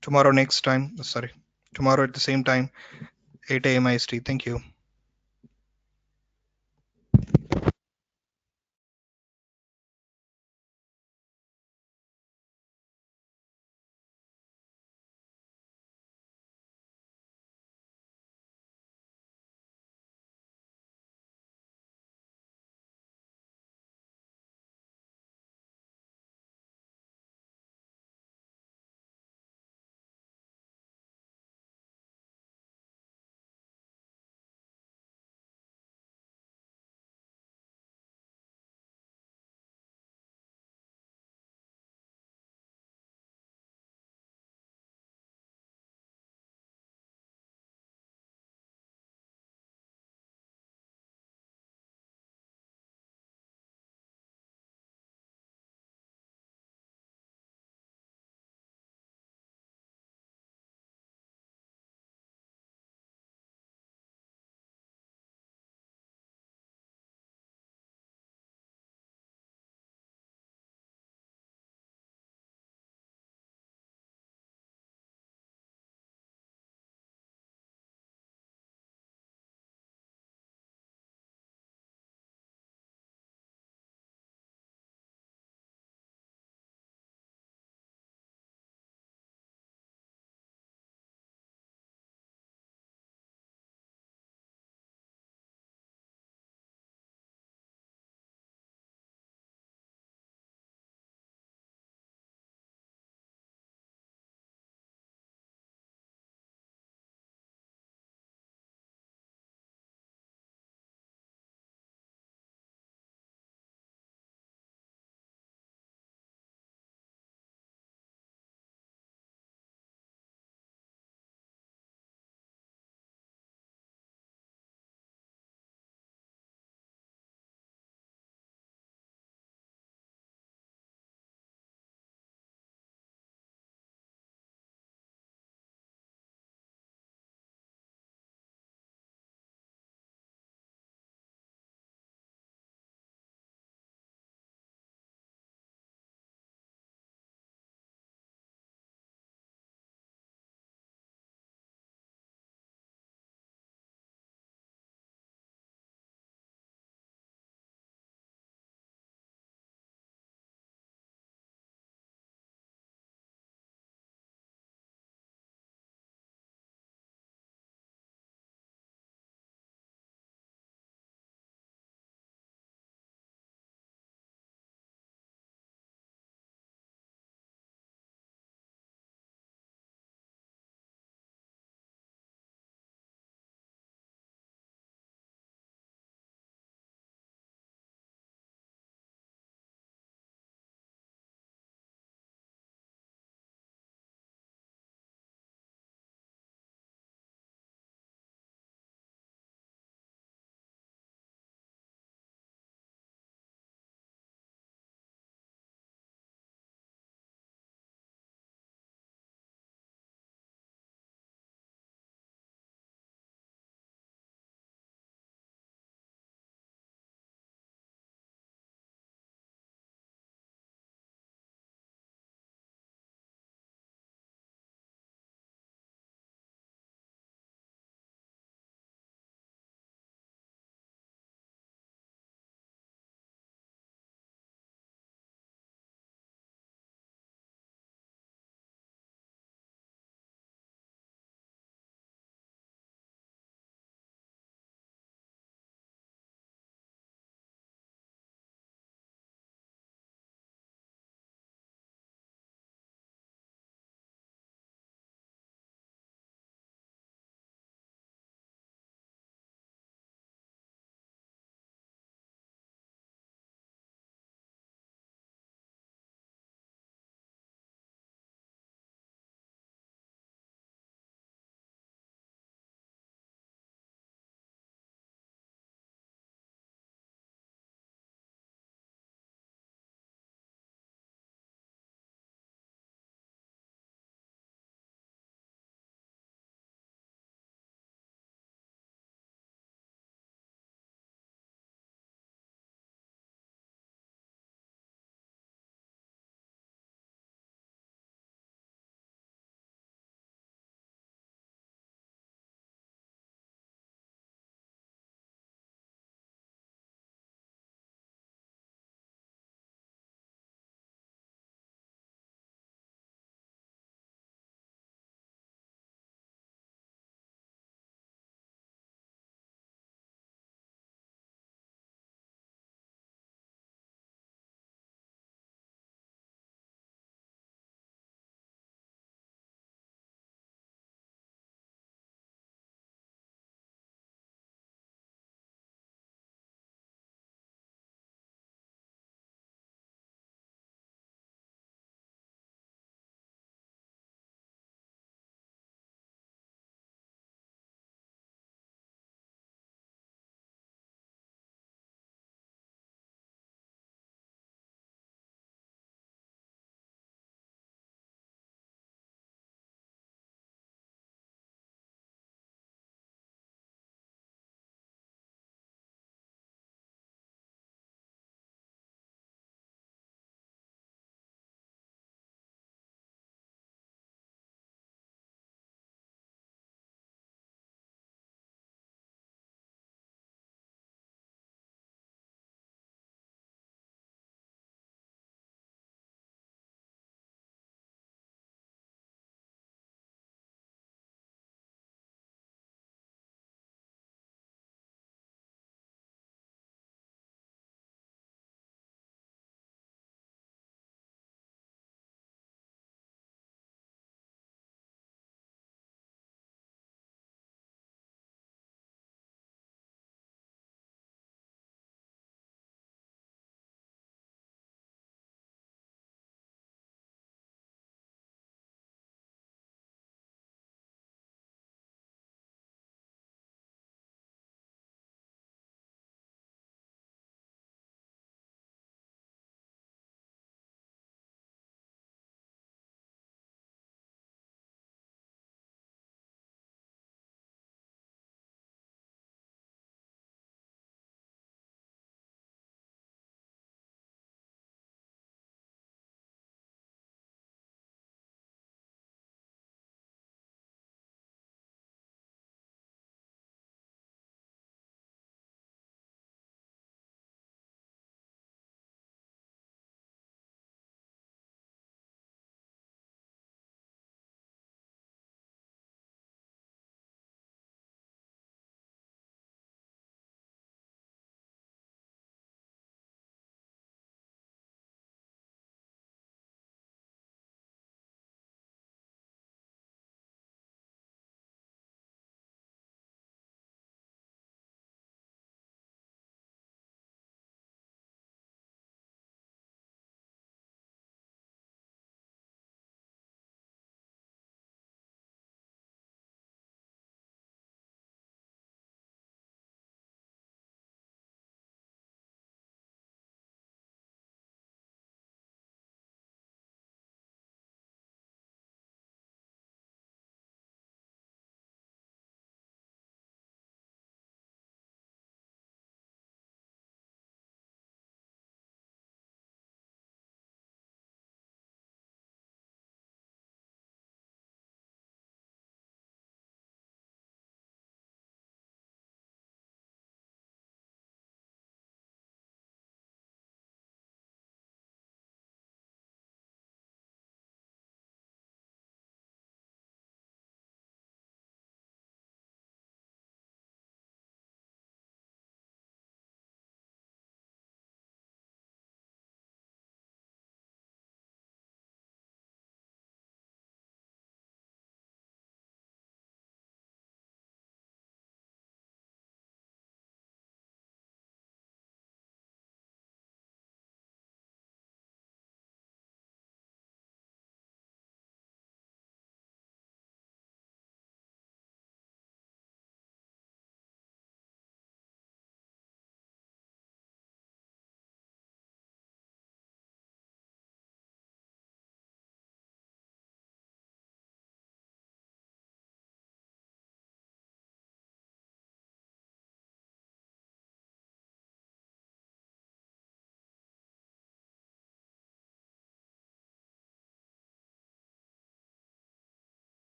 tomorrow next time. Sorry, tomorrow at the same time, 8 a.m. IST. Thank you.